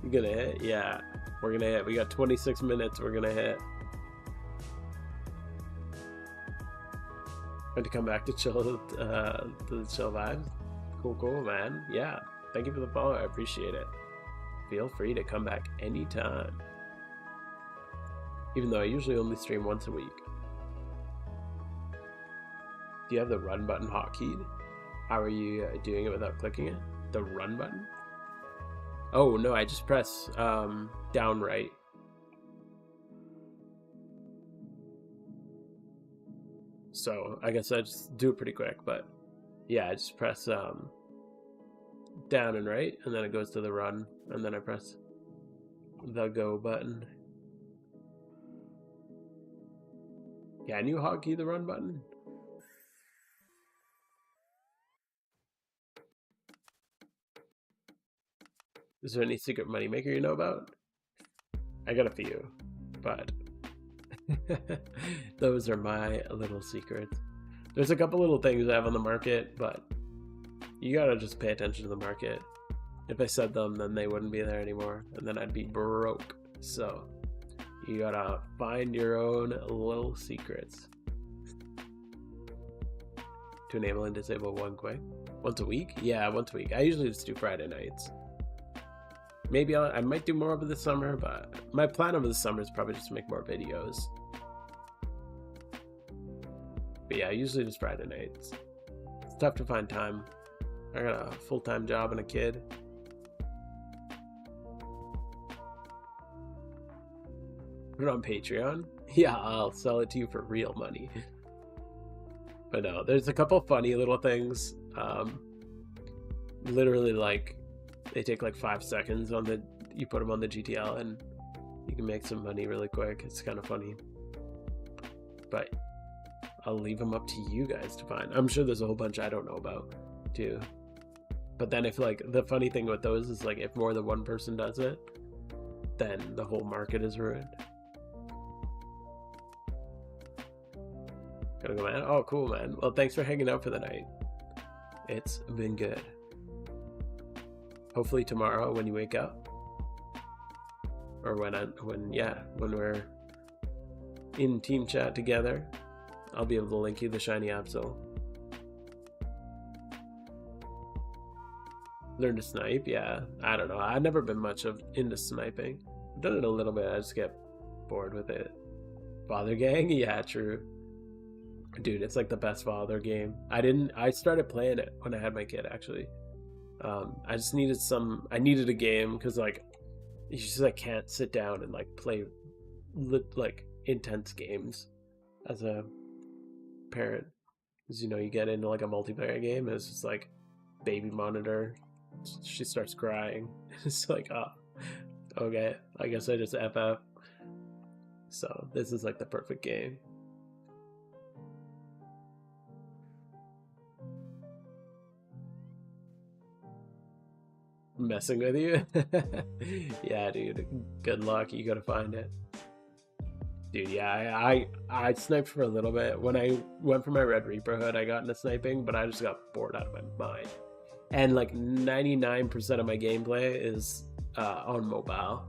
You gonna hit? Yeah, we're gonna hit. We got 26 minutes. We're gonna hit. Had to come back to chill, to the chill vibes. Cool, man. Yeah, thank you for the follow. I appreciate it. Feel free to come back anytime. Even though I usually only stream once a week. Do you have the run button hotkeyed? How are you doing it without clicking it? The run button? Oh no, I just press down right. So I guess I just do it pretty quick, but yeah, I just press down and right, and then it goes to the run, and then I press the go button. Can you hotkey the run button? Is there any secret moneymaker you know about? I got a few, but those are my little secrets. There's a couple little things I have on the market, but you gotta just pay attention to the market. If I said them, then they wouldn't be there anymore, and then I'd be broke. So you gotta find your own little secrets. To enable and disable one quick. Once a week? Yeah, once a week. I usually just do Friday nights. Maybe I might do more over the summer, but my plan over the summer is probably just to make more videos. But yeah, usually just Friday nights. It's tough to find time. I got a full-time job and a kid. Put it on Patreon? Yeah, I'll sell it to you for real money. But no, there's a couple funny little things. Literally, like, they take like 5 seconds on the, you put them on the GTL and you can make some money really quick. It's kind of funny. But I'll leave them up to you guys to find. I'm sure there's a whole bunch I don't know about too. But then if, like, the funny thing with those is, like, if more than one person does it, then the whole market is ruined. Gotta go, man. Oh, cool, man. Well, thanks for hanging out for the night. It's been good. Hopefully tomorrow when you wake up, or when we're in team chat together, I'll be able to link you the shiny Absol. Learn to snipe? Yeah, I don't know. I've never been much into sniping. I've done it a little bit. I just get bored with it. Father gang? Yeah, true. Dude, it's like the best father game. I started playing it when I had my kid, actually. I just needed I needed a game because, like, you just, like, can't sit down and, like, play like intense games as a parent, because, you know, you get into like a multiplayer game and it's just like baby monitor, she starts crying. It's like, oh, okay, I guess I just FF. So this is like the perfect game. Messing with you? Yeah, dude, good luck. You gotta find it. Dude, yeah, I sniped for a little bit. When I went for my Red Reaper hood, I got into sniping, but I just got bored out of my mind. And like 99% of my gameplay is on mobile.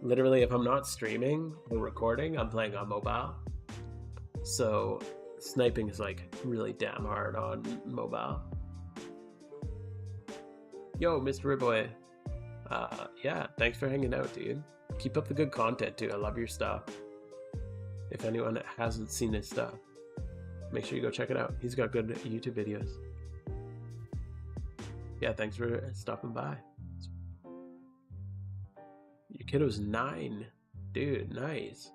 Literally, if I'm not streaming or recording, I'm playing on mobile. So sniping is like really damn hard on mobile. Yo, Mr. Riboy. Yeah, thanks for hanging out, dude. Keep up the good content, too. I love your stuff. If anyone hasn't seen his stuff, make sure you go check it out. He's got good YouTube videos. Yeah, thanks for stopping by. Your kid was 9. Dude, nice.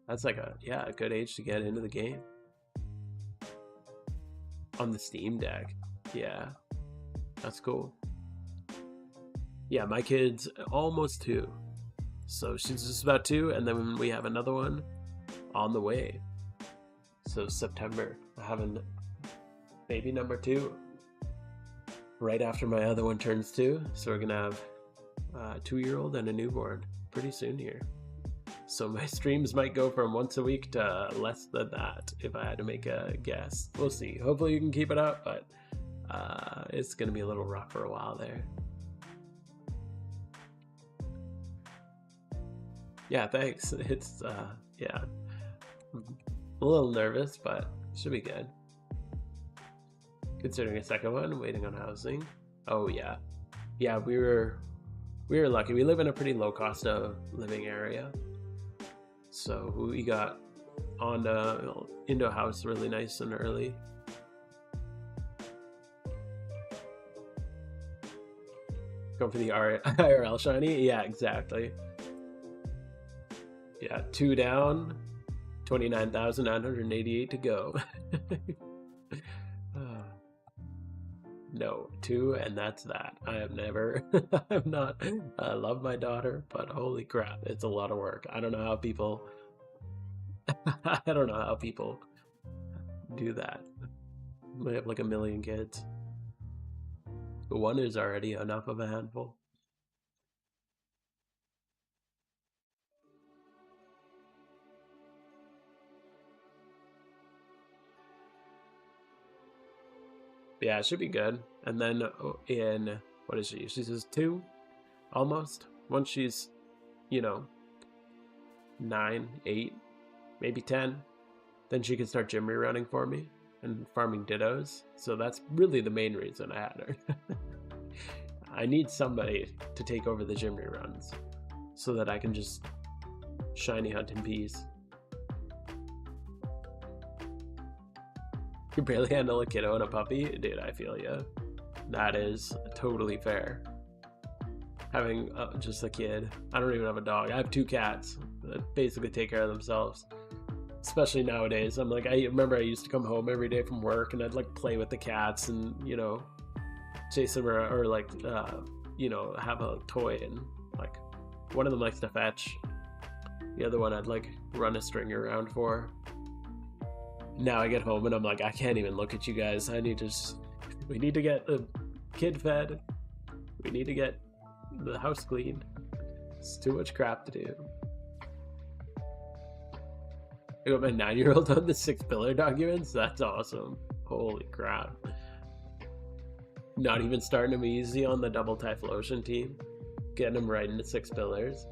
That's like a good age to get into the game. On the Steam Deck. Yeah. That's cool. Yeah, my kid's almost 2. So she's just about 2, and then we have another one on the way. So September, I'm having baby number 2 right after my other one turns 2. So we're gonna have a 2-year-old and a newborn pretty soon here. So my streams might go from once a week to less than that if I had to make a guess. We'll see. Hopefully you can keep it up, but it's gonna be a little rough for a while there. Yeah, thanks. It's yeah, a little nervous, but should be good. Considering a second one, waiting on housing. Oh yeah, we were lucky. We live in a pretty low cost of living area, so we got on into a house really nice and early. Going for the IRL shiny? Yeah, exactly. Yeah, 2 down, 29,988 to go. No, 2, and that's that. I have never, I'm not, I love my daughter, but holy crap, it's a lot of work. I don't know how people, I don't know how people do that. We have like 1 million kids. But 1 is already enough of a handful. Yeah, it should be good. And then in, what is she? She's 2, almost. Once she's, 9, 8, maybe 10, then she can start gym rerunning for me. and farming dittos. So that's really the main reason I had her. I need somebody to take over the gym reruns so that I can just shiny hunt in peace. You barely handle a kiddo and a puppy? Dude, I feel ya. That is totally fair. Having just a kid. I don't even have a dog. I have 2 cats that basically take care of themselves. Especially nowadays. I'm like, I remember I used to come home every day from work and I'd like play with the cats and, you know, chase them or like, you know, have a toy, and like one of them likes to fetch. The other one I'd like run a string around for. Now I get home and I'm like, I can't even look at you guys. We need to get the kid fed. We need to get the house cleaned. It's too much crap to do. I got my 9-year-old on the 6 pillar documents. That's awesome. Holy crap. Not even starting him easy on the double Typhlosion team. Getting him right into 6 pillars.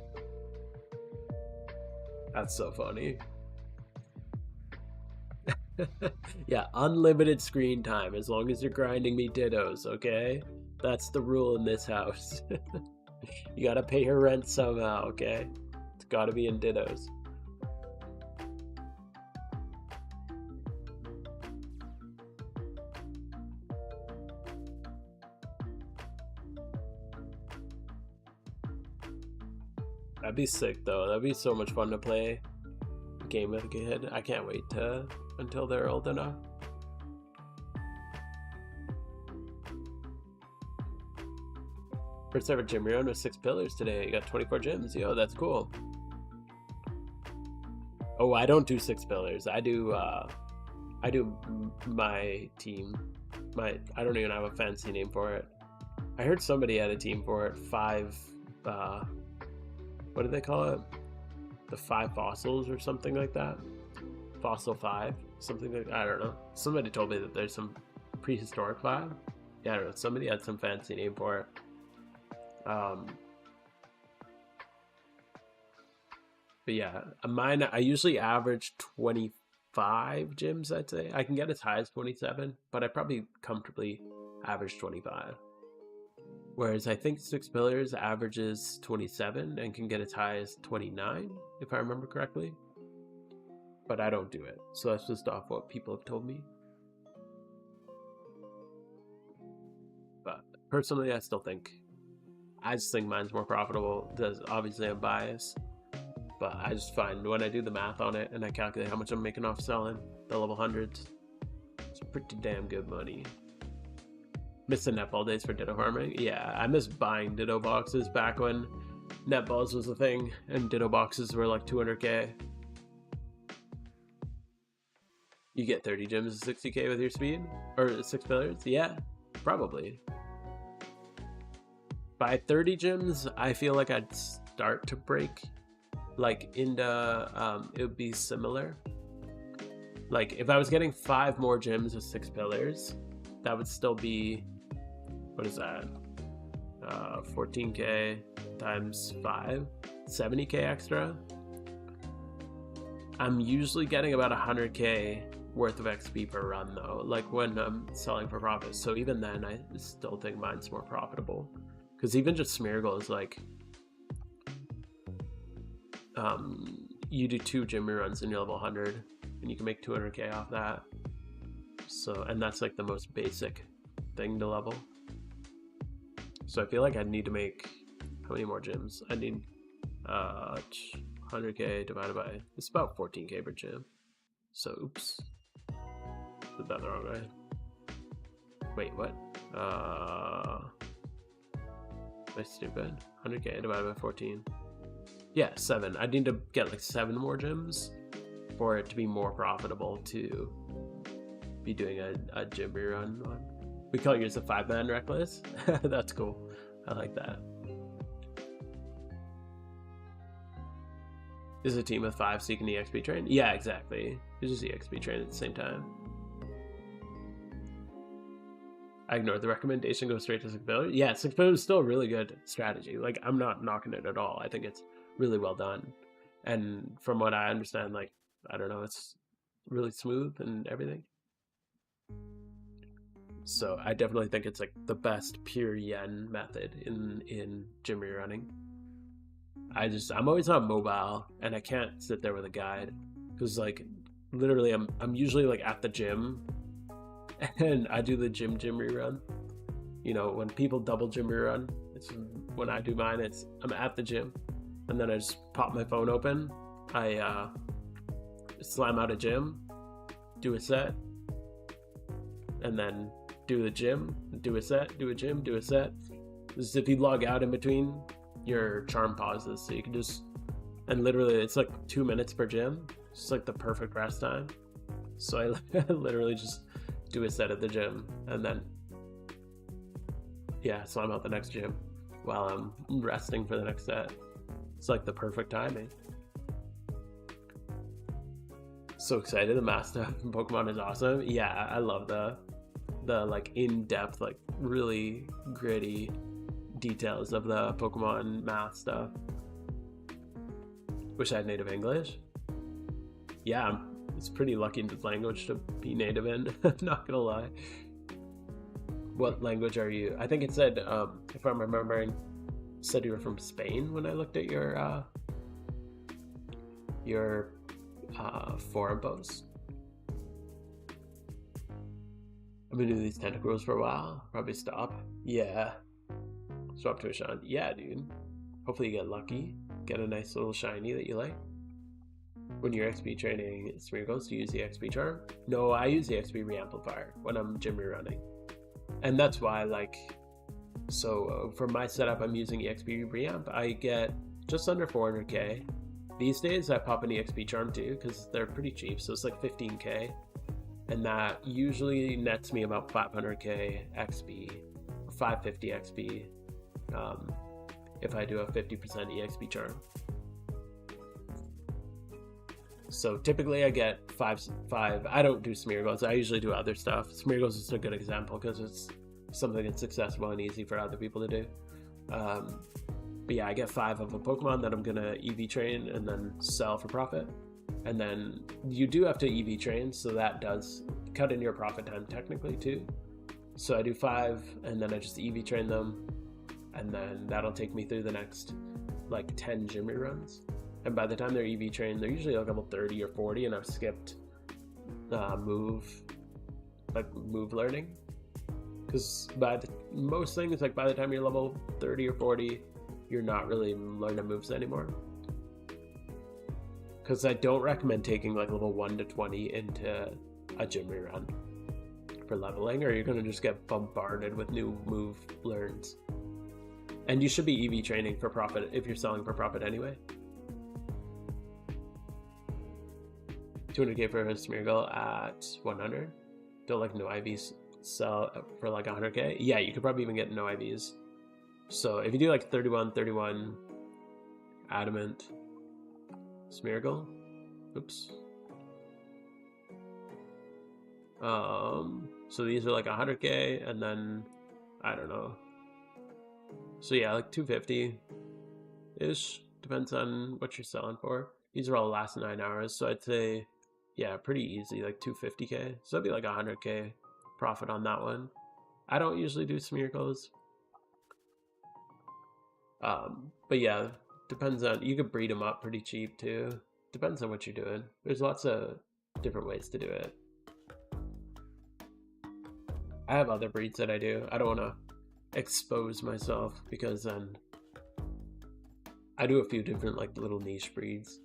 That's so funny. Yeah, unlimited screen time as long as you're grinding me dittos, okay? That's the rule in this house. You gotta pay her rent somehow, okay? It's gotta be in dittos. That'd be sick though. That'd be so much fun to play a game with a kid. I can't wait until they're old enough. First ever gym run with 6 pillars today. You got 24 gyms. Yo, that's cool. Oh, I don't do 6 pillars. I do my team. I don't even have a fancy name for it. I heard somebody had a team for it. 5 what do they call it? The 5 fossils or something like that. Fossil 5, something like, I don't know. Somebody told me that there's some prehistoric 5. Yeah, I don't know. Somebody had some fancy name for it. But yeah, mine, I usually average 25 gyms, I'd say. I can get as high as 27, but I probably comfortably average 25. Whereas I think 6 pillars averages 27 and can get as high as 29, if I remember correctly. But I don't do it. So that's just off what people have told me. But personally, I just think mine's more profitable. Obviously, I'm biased. But I just find when I do the math on it and I calculate how much I'm making off selling the level 100s, it's pretty damn good money. Miss the netball days for ditto farming. Yeah, I miss buying ditto boxes back when netballs was a thing and ditto boxes were like 200k. You get 30 gems 60k with your speed? Or 6 pillars? Yeah, probably. By 30 gems, I feel like I'd start to break. Like into, it would be similar. Like if I was getting 5 more gems with 6 pillars, that would still be, what is that? 14k times 5, 70k extra. I'm usually getting about 100k worth of XP per run though, like when I'm selling for profit. So even then, I still think mine's more profitable. Because even just Smeargle is like, you do 2 gym runs and you're level 100, and you can make 200k off that. So, and that's like the most basic thing to level. So I feel like I'd need to make, how many more gyms? I need 100k divided by, it's about 14k per gym. So oops, did that the wrong way. Wait, what? Am I stupid? 100k divided by 14. Yeah, 7. I need to get like 7 more gyms for it to be more profitable to be doing a gym rerun on. We call yours a 5-man reckless. That's cool. I like that. Is a team of 5 so you can EXP train? Yeah, exactly. You just EXP train at the same time. I ignored the recommendation, go straight to 6 pillars. Yeah, 6 pillars is still a really good strategy. Like, I'm not knocking it at all. I think it's really well done. And from what I understand, like, I don't know, it's really smooth and everything. So I definitely think it's like the best pure yen method in gym rerunning. I'm always on mobile and I can't sit there with a guide because like literally I'm usually like at the gym and I do the gym rerun. You know, when people double gym rerun, it's when I do mine. It's I'm at the gym and then I just pop my phone open. I slam out a gym, do a set, and then do the gym, do a set, do a gym, do a set. This is if you log out in between your charm pauses, so you can just, and literally it's like 2 minutes per gym. It's like the perfect rest time. So I literally just do a set at the gym and then so I'm out the next gym while I'm resting for the next set. It's like the perfect timing. So excited. The math stuff in Pokemon is awesome. Yeah, I love the like in-depth, like really gritty details of the Pokemon math stuff. Wish I had native English. Yeah, it's pretty lucky language to be native in. Not gonna lie. What language are you? I think it said, if I'm remembering, it said you were from Spain when I looked at your forum post. I've been doing these tentacles for a while. Probably stop. Yeah. Swap to a shine. Yeah, dude. Hopefully you get lucky. Get a nice little shiny that you like. When you're XP training Smeargles, do you use the XP charm? No, I use the XP reamplifier when I'm gym rerunning. And that's why, like, so for my setup, I'm using EXP Reamp. I get just under 400k. These days, I pop an EXP Charm too, because they're pretty cheap, so it's like 15k. And that usually nets me about 500k XP, 550 XP, if I do a 50% EXP Charm. So typically I get five. I don't do Smeargles. I usually do other stuff. Smeargles is a good example because it's something that's accessible and easy for other people to do. But yeah, I get 5 of a Pokemon that I'm gonna EV train and then sell for profit. And then you do have to EV train, so that does cut in your profit time technically too. So I do 5 and then I just EV train them, and then that'll take me through the next like 10 gym runs. And by the time they're EV trained, they're usually like level 30 or 40, and I've skipped move learning. Because most things, like by the time you're level 30 or 40, you're not really learning moves anymore. Because I don't recommend taking like level 1 to 20 into a gym rerun for leveling, or you're going to just get bombarded with new move learns. And you should be EV training for profit if you're selling for profit anyway. 200k for a Smeargle at 100. Don't like no IVs sell for like 100k. Yeah, you could probably even get no IVs. So if you do like 31 adamant Smeargle, oops. So these are like 100k, and then I don't know. So yeah, like 250 ish, depends on what you're selling for. These are all the last 9 hours, so I'd say, yeah, pretty easy, like 250k. So that'd be like 100k profit on that one. I don't usually do Smeargles. But yeah, depends on, you could breed them up pretty cheap too. Depends on what you're doing. There's lots of different ways to do it. I have other breeds that I do. I don't want to expose myself because then I do a few different like little niche breeds.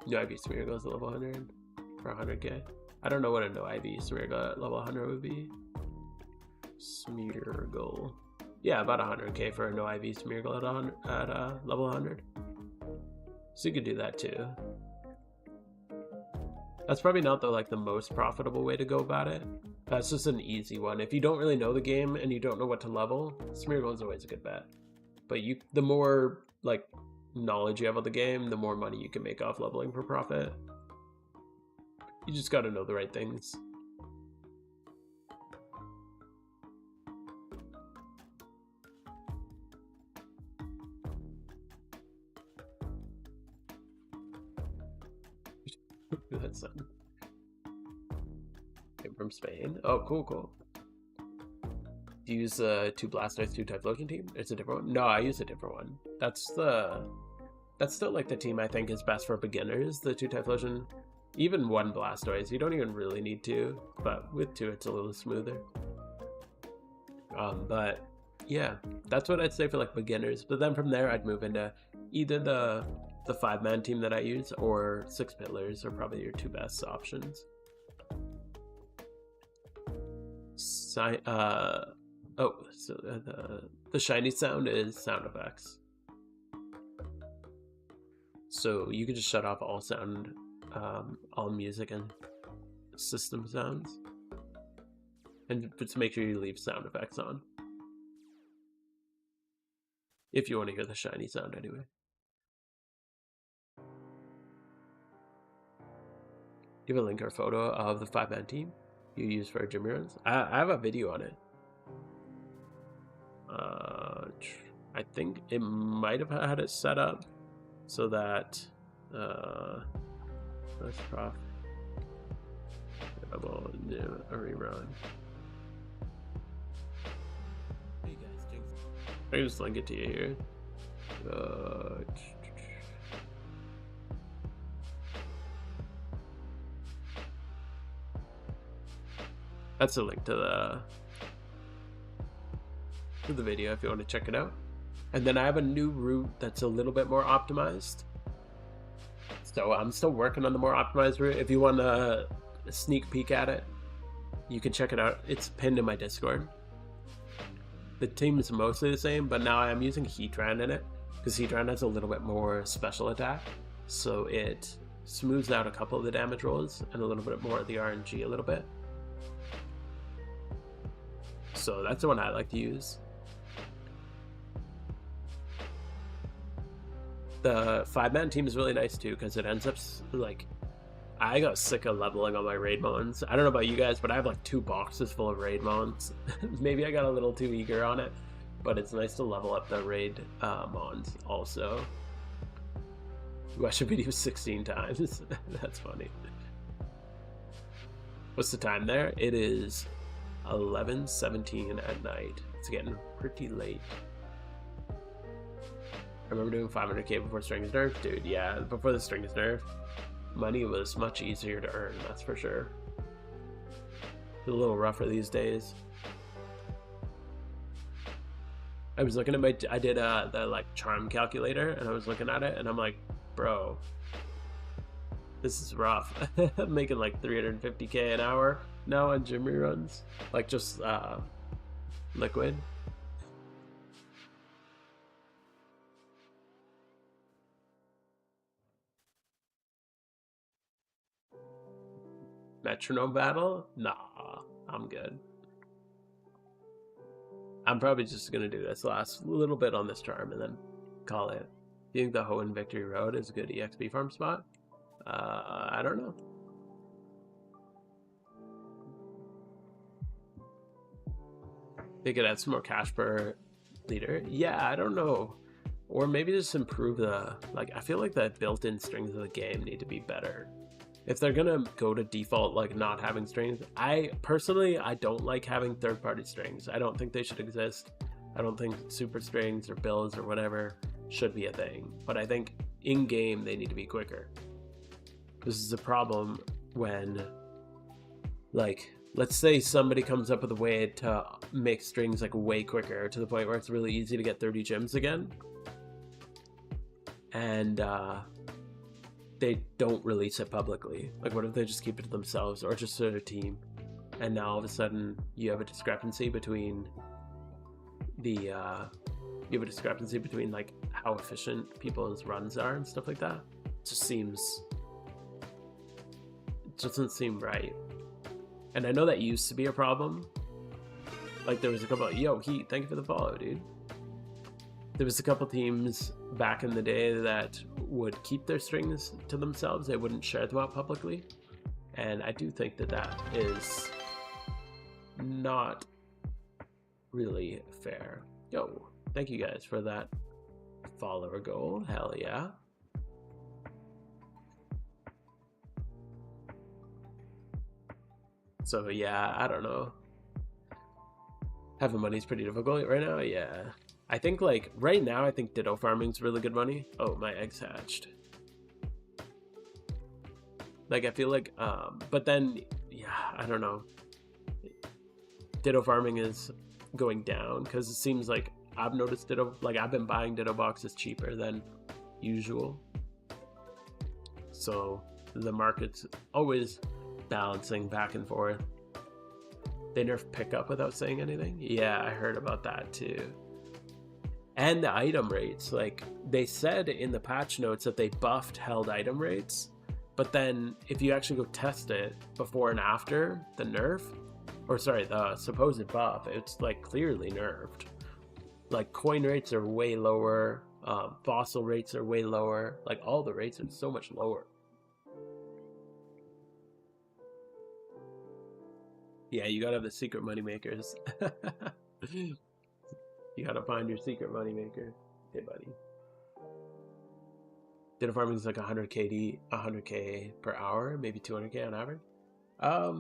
No IV Smeargle is level 100 for 100k. I don't know what a no IV Smeargle at level 100 would be. Smeargle. Yeah, about 100k for a no IV Smeargle at level 100. So you could do that too. That's probably not the most profitable way to go about it. That's just an easy one. If you don't really know the game and you don't know what to level, Smeargle is always a good bet. But the more like knowledge you have of the game, the more money you can make off leveling for profit. You just got to know the right things. That's something. from Spain. Oh, cool. Do you use 2 Blastoise, 2 Typhlosion team? It's a different one? No, I use a different one. That's still like the team I think is best for beginners, the 2 Typhlosion. Even 1 Blastoise, you don't even really need 2, but with 2 it's a little smoother. But yeah, that's what I'd say for like beginners. But then from there I'd move into either the 5-man team that I use or 6 Pillars are probably your 2 best options. The shiny sound is sound effects. So you can just shut off all sound, all music and system sounds, and just make sure you leave sound effects on if you want to hear the shiny sound anyway. Do you have a link or photo of the 5-man team you use for gym runs? I have a video on it. I think it might have had it set up so that let's prof. I will do a rerun. Hey guys, I can just link it to you here. That's a link to the video if you want to check it out. And then I have a new route that's a little bit more optimized. So I'm still working on the more optimized route. If you want a sneak peek at it, you can check it out. It's pinned in my Discord. The team is mostly the same, but now I'm using Heatran in it because Heatran has a little bit more special attack. So it smooths out a couple of the damage rolls and a little bit more of the RNG a little bit. So that's the one I like to use. The 5-man team is really nice too because it ends up like, I got sick of leveling on my raid mons. I don't know about you guys, but I have like 2 boxes full of raid mons. Maybe I got a little too eager on it, but it's nice to level up the raid mons also. You watched a video 16 times. That's funny. What's the time there? It is 11:17 at night. It's getting pretty late. I remember doing 500k before string is nerfed. Dude, yeah, before the string is nerfed, money was much easier to earn, that's for sure. It's a little rougher these days. I was looking at I did the like charm calculator, and I was looking at it, and I'm like, bro, this is rough. I'm making like 350k an hour now on gym reruns, like just liquid. Metronome battle? Nah, I'm good. I'm probably just gonna do this last little bit on this charm and then call it. Do you think the Hoenn Victory Road is a good EXP farm spot? I don't know. They could add some more cash per leader. Yeah, I don't know. Or maybe just improve the, like, I feel like the built-in strings of the game need to be better. If they're gonna go to default, like not having strings, I don't like having third-party strings. I don't think they should exist. I don't think super strings or bills or whatever should be a thing. But I think in-game they need to be quicker. This is a problem when, like, let's say somebody comes up with a way to make strings like way quicker to the point where it's really easy to get 30 gems again. And they don't release it publicly. Like, what if they just keep it to themselves or just to their team? And now all of a sudden you have a discrepancy between like how efficient people's runs are and stuff like that. It doesn't seem right. And I know that used to be a problem. Like, there was a couple of, yo, Heat, thank you for the follow, dude. There was a couple teams back in the day that would keep their strings to themselves. They wouldn't share them out publicly. And I do think that that is not really fair. Yo, thank you guys for that follower goal. Hell yeah. So yeah, I don't know. Having money's pretty difficult right now. Yeah, I think like right now, I think ditto farming's really good money. Oh, my eggs hatched. Like I feel like, but then yeah, I don't know. Ditto farming is going down because it seems like I've noticed ditto, like I've been buying ditto boxes cheaper than usual. So the market's always balancing back and forth. They nerf pickup without saying anything. Yeah, I heard about that too. And the item rates, like they said in the patch notes that they buffed held item rates, but then if you actually go test it before and after the nerf, or sorry, the supposed buff, it's like clearly nerfed. Like coin rates are way lower, fossil rates are way lower, like all the rates are so much lower. Yeah, you gotta have the secret money makers. You gotta find your secret money maker. Hey, buddy. Data farming is like 100k per hour, maybe 200k on average. Yeah,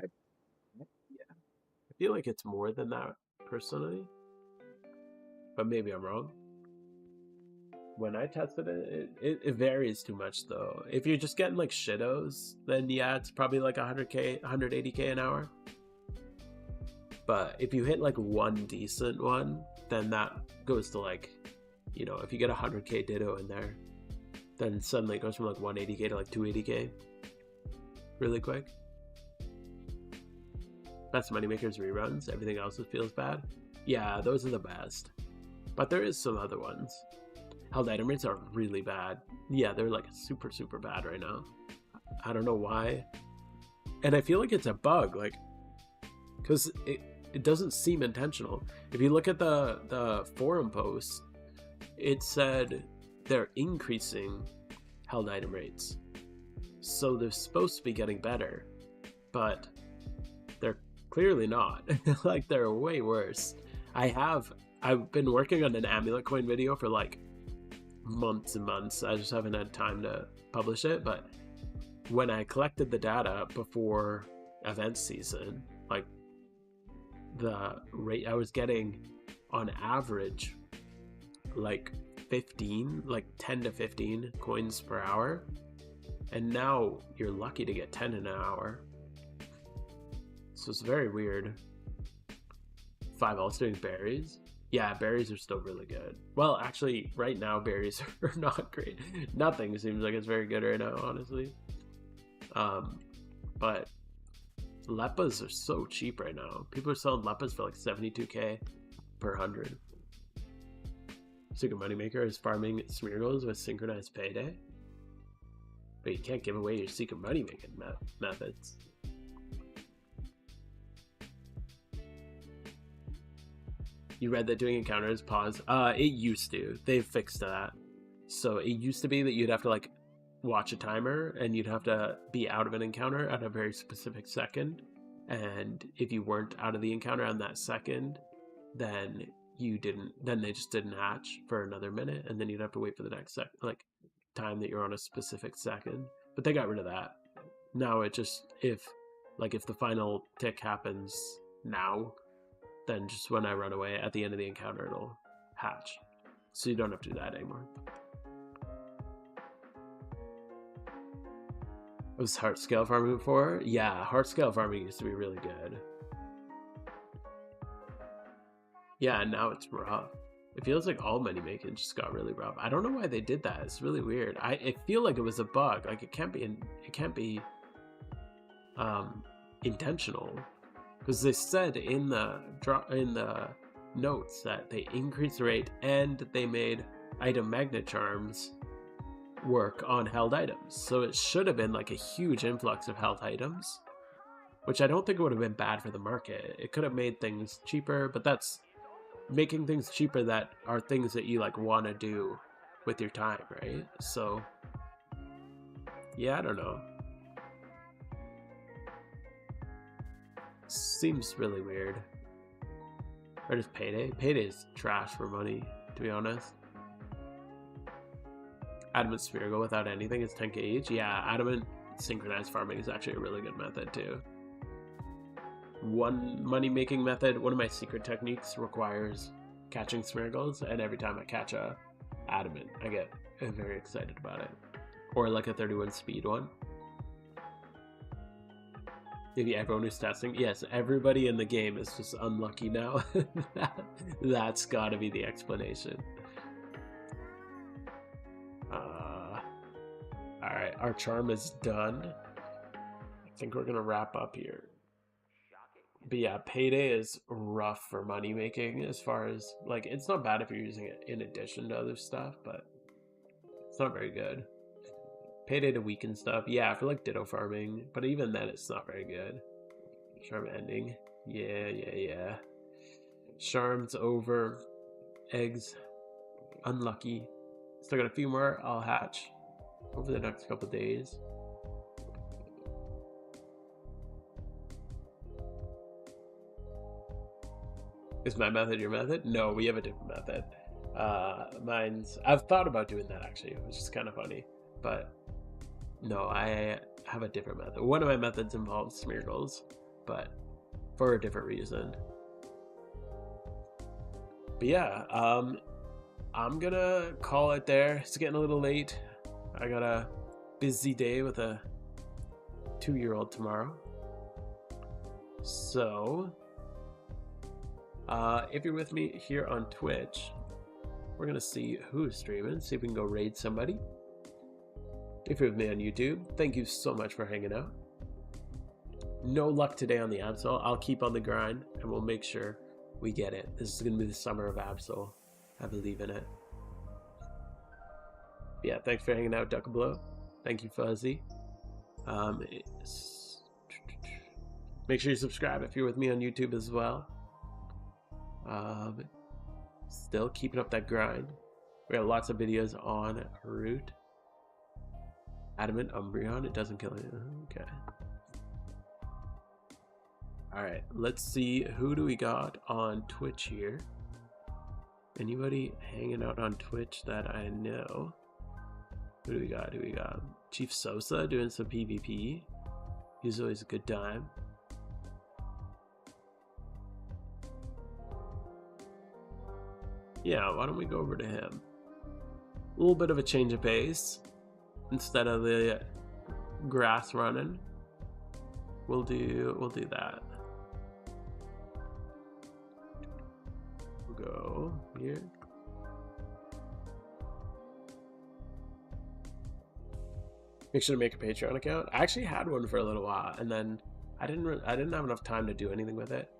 I feel like it's more than that personally, but maybe I'm wrong. When I tested it varies too much though. If you're just getting like shitos, then yeah, it's probably like 100k, 180k an hour. But if you hit like one decent one, then that goes to like, you know, if you get 100k ditto in there, then suddenly it goes from like 180k to like 280k really quick. Best moneymakers reruns, everything else feels bad. Yeah, those are the best. But there is some other ones. Held item rates are really bad. Yeah, they're like super, super bad right now. I don't know why. And I feel like it's a bug, like, because it doesn't seem intentional. If you look at the forum post, it said they're increasing held item rates. So they're supposed to be getting better, but they're clearly not. Like, they're way worse. I've been working on an amulet coin video for like months and months. I just haven't had time to publish it, but when I collected the data before event season, like the rate I was getting on average like 15, like 10 to 15 coins per hour, and now you're lucky to get 10 in an hour. So it's very weird. 5 L's doing berries. Yeah, berries are still really good. Well, actually, right now, berries are not great. Nothing seems like it's very good right now, honestly. But leppas are so cheap right now. People are selling leppas for like 72k per 100. Secret moneymaker is farming smeargles with synchronized payday. But you can't give away your secret money making methods. You read that doing encounters pause. It used to. They've fixed that. So it used to be that you'd have to like watch a timer and you'd have to be out of an encounter at a very specific second. And if you weren't out of the encounter on that second, then they just didn't hatch for another minute, and then you'd have to wait for the next time that you're on a specific second. But they got rid of that. Now it just, if the final tick happens now, then just when I run away at the end of the encounter, it'll hatch. So you don't have to do that anymore. Was heart scale farming before? Yeah, heart scale farming used to be really good. Yeah, and now it's rough. It feels like all money making just got really rough. I don't know why they did that. It's really weird. I feel like it was a bug. Like it can't be intentional. Because they said in the notes that they increased the rate and they made item magnet charms work on held items. So it should have been like a huge influx of held items, which I don't think would have been bad for the market. It could have made things cheaper, but that's making things cheaper that are things that you like want to do with your time, right? So yeah, I don't know. Seems really weird. Or just payday. Payday is trash for money, to be honest. Adamant Spherical without anything is 10k each. Yeah, Adamant synchronized farming is actually a really good method too. One money-making method, one of my secret techniques requires catching smeargles, and every time I catch a adamant, I get very excited about it. Or like a 31 speed one. Maybe everyone who's testing. Yes, everybody in the game is just unlucky now. That's gotta be the explanation. Alright, our charm is done. I think we're gonna wrap up here. But yeah, payday is rough for money making as far as, like, it's not bad if you're using it in addition to other stuff, but it's not very good. Payday to weaken stuff, yeah, for like ditto farming, but even then it's not very good. Charm ending, yeah. Charms over, eggs, unlucky. Still got a few more I'll hatch over the next couple days. Is my method your method? No, we have a different method. I've thought about doing that actually, which is kind of funny, but no, I have a different method. One of my methods involves smeargles, but for a different reason. But yeah, I'm gonna call it there. It's getting a little late. I got a busy day with a 2-year-old tomorrow. So, if you're with me here on Twitch, we're gonna see who's streaming, see if we can go raid somebody. If you're with me on YouTube, thank you so much for hanging out. No luck today on the Absol. I'll keep on the grind and we'll make sure we get it. This is gonna be the summer of Absol. I believe in it. Yeah, thanks for hanging out, Duckablow. Thank you, Fuzzy. Make sure you subscribe if you're with me on YouTube as well. Still keeping up that grind. We have lots of videos on Root. Adamant Umbreon, it doesn't kill it. Okay. Alright, let's see, who do we got on Twitch here? Anybody hanging out on Twitch that I know? Who do we got? Chief Sosa doing some PvP. He's always a good time. Yeah, why don't we go over to him? A little bit of a change of pace. Instead of the grass running, we'll do that. We'll go here. Make sure to make a Patreon account. I actually had one for a little while, and then I didn't have enough time to do anything with it,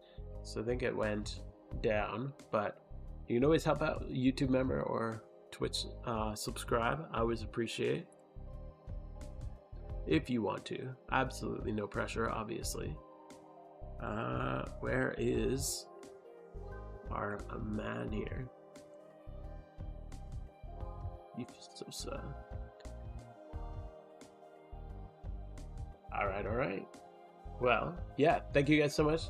so I think it went down. But you can always help out a YouTube member or Twitch subscribe. I always appreciate if you want to. Absolutely no pressure, obviously. Where is our man here? Sosa. Alright. Well, yeah, thank you guys so much.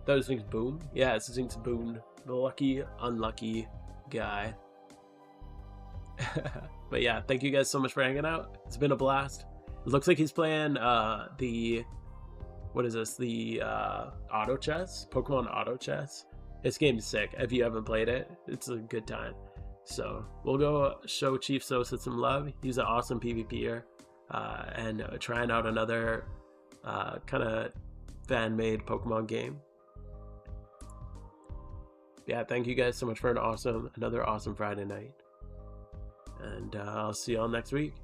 Those things boom. Yeah, this thing's boom. The lucky, unlucky guy. But yeah, thank you guys so much for hanging out. It's been a blast. It looks like he's playing what is this? The auto chess, Pokemon auto chess. This game's sick. If you haven't played it, it's a good time. So we'll go show Chief Sosa some love. He's an awesome PvPer, and trying out another kind of fan-made Pokemon game. Yeah, thank you guys so much for another awesome Friday night. And I'll see y'all next week.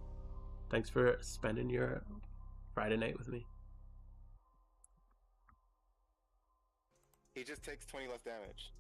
Thanks for spending your Friday night with me. He just takes 20 less damage.